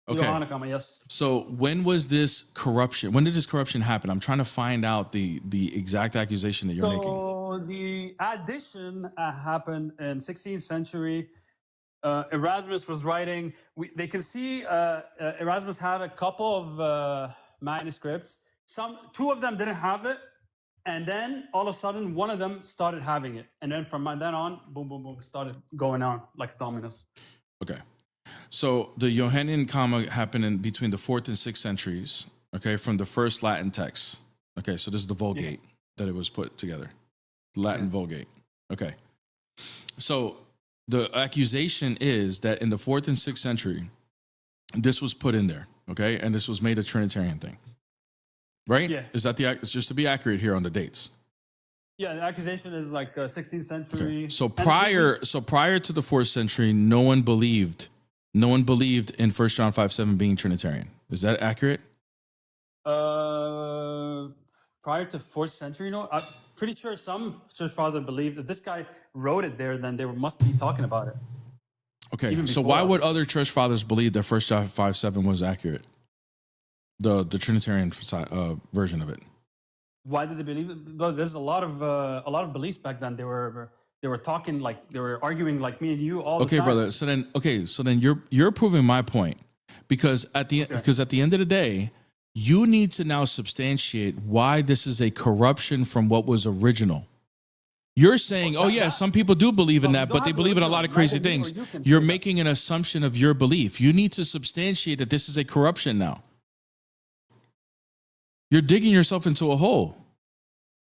Okay. Johanna comma, yes. So when was this corruption? When did this corruption happen? I'm trying to find out the exact accusation that you're making. So the addition happened in 16th century. Erasmus was writing. They can see Erasmus had a couple of manuscripts. Two of them didn't have it, and then all of a sudden one of them started having it, and then from then on, boom, boom, boom, started going on like dominoes. Okay. So the Johannian comma happened in between the 4th and 6th centuries, okay, from the first Latin text. Okay, so this is the Vulgate that it was put together. Latin Vulgate. Okay. So the accusation is that in the 4th and 6th century, this was put in there, okay? And this was made a Trinitarian thing, right? Yeah. Is that it's just to be accurate here on the dates? Yeah, the accusation is like 16th century. Okay. So prior to the 4th century, no one believed in 1 John 5:7 being Trinitarian. Is that accurate? Prior to 4th century, no. I'm pretty sure some church father believed if this guy wrote it there, then they must be talking about it. Okay, Even so before why would us. other church fathers believe that 1 John 5:7 was accurate? The Trinitarian version of it. Why did they believe it? Well, there's a lot of beliefs back then. They were talking like they were arguing like me and you all the Okay, time. brother. So then you're proving my point because at the end of the day, you need to now substantiate why this is a corruption from what was original. You're saying, oh yeah, some people do believe in that, but they believe in a lot of crazy things. You're making an assumption of your belief. You need to substantiate that this is a corruption now. You're digging yourself into a hole.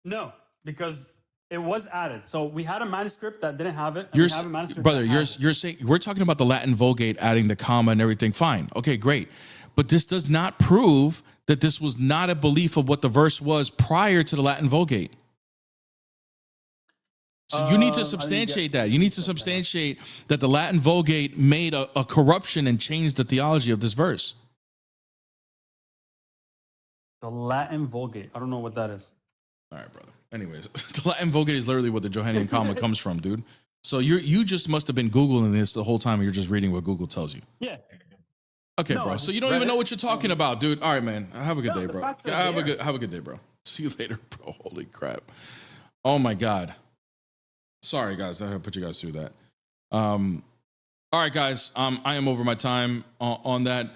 No, because it was added. So we had a manuscript that didn't have it. And You're, we have a manuscript brother, that you're has it. you're saying we're talking about the Latin Vulgate adding the comma and everything. Fine, okay, great, but this does not prove that this was not a belief of what the verse was prior to the Latin Vulgate. So you need to substantiate that. You need to substantiate that the Latin Vulgate made a corruption and changed the theology of this verse. The Latin Vulgate. I don't know what that is. All right, brother. Anyways, the Latin Vulgate is literally what the Johannine comma comes from, dude. So you just must have been Googling this the whole time and you're just reading what Google tells you. Yeah. Okay, No, bro. I So just you don't read even know it. what you're talking about, dude. All right, man. Have a good day, the bro. facts are Have there. a good day, bro. See you later, bro. Holy crap. Oh my God. Sorry, guys. I have to put you guys through that. All right, guys. I am over my time on that.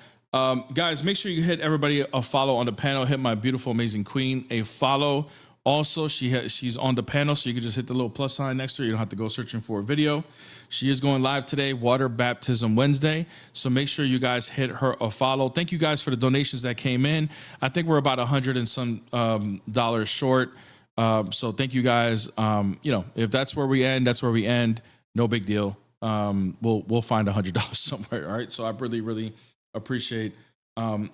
Guys, make sure you hit everybody a follow on the panel. Hit my beautiful, amazing queen a follow. Also, she's on the panel, so you can just hit the little plus sign next to her. You don't have to go searching for a video. She is going live today, Water Baptism Wednesday. So make sure you guys hit her a follow. Thank you guys for the donations that came in. I think we're about $100 and some dollars short. So thank you guys. If that's where we end, that's where we end. No big deal. We'll find $100 somewhere. All right. So I really, really appreciate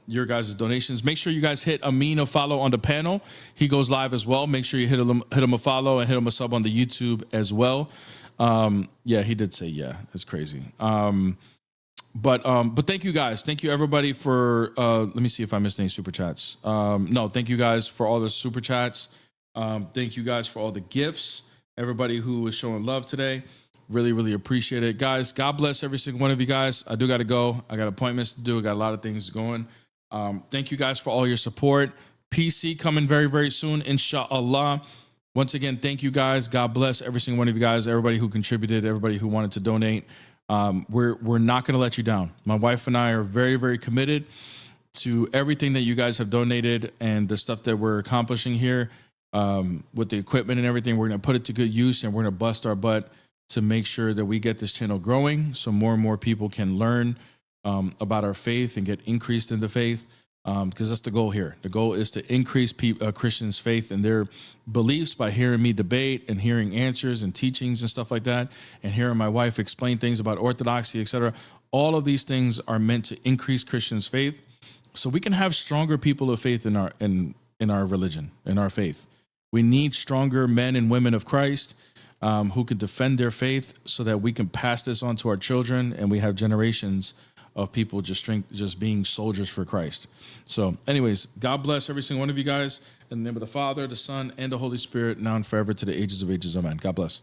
your guys' donations. Make sure you guys hit Amin a follow on the panel. He goes live as well. Make sure you hit him a follow and hit him a sub on the YouTube as well. Yeah, he did say yeah. That's crazy. But thank you guys. Thank you everybody for let me see if I missed any super chats. No, thank you guys for all the super chats. Thank you guys for all the gifts. Everybody who was showing love today. Really, really appreciate it. Guys, God bless every single one of you guys. I do got to go. I got appointments to do. I got a lot of things going. Thank you guys for all your support. PC coming very, very soon, inshallah. Once again, thank you guys. God bless every single one of you guys, everybody who contributed, everybody who wanted to donate. We're not going to let you down. My wife and I are very, very committed to everything that you guys have donated and the stuff that we're accomplishing here with the equipment and everything. We're going to put it to good use and we're going to bust our butt to make sure that we get this channel growing so more and more people can learn about our faith and get increased in the faith, because that's the goal here. The goal is to increase Christians' faith and their beliefs by hearing me debate and hearing answers and teachings and stuff like that, and hearing my wife explain things about orthodoxy, etc. All of these things are meant to increase Christians' faith so we can have stronger people of faith in our religion, in our faith. We need stronger men and women of Christ who can defend their faith so that we can pass this on to our children and we have generations of people just being soldiers for Christ. So anyways, God bless every single one of you guys in the name of the Father, the Son, and the Holy Spirit, now and forever to the ages of ages. Amen. God bless.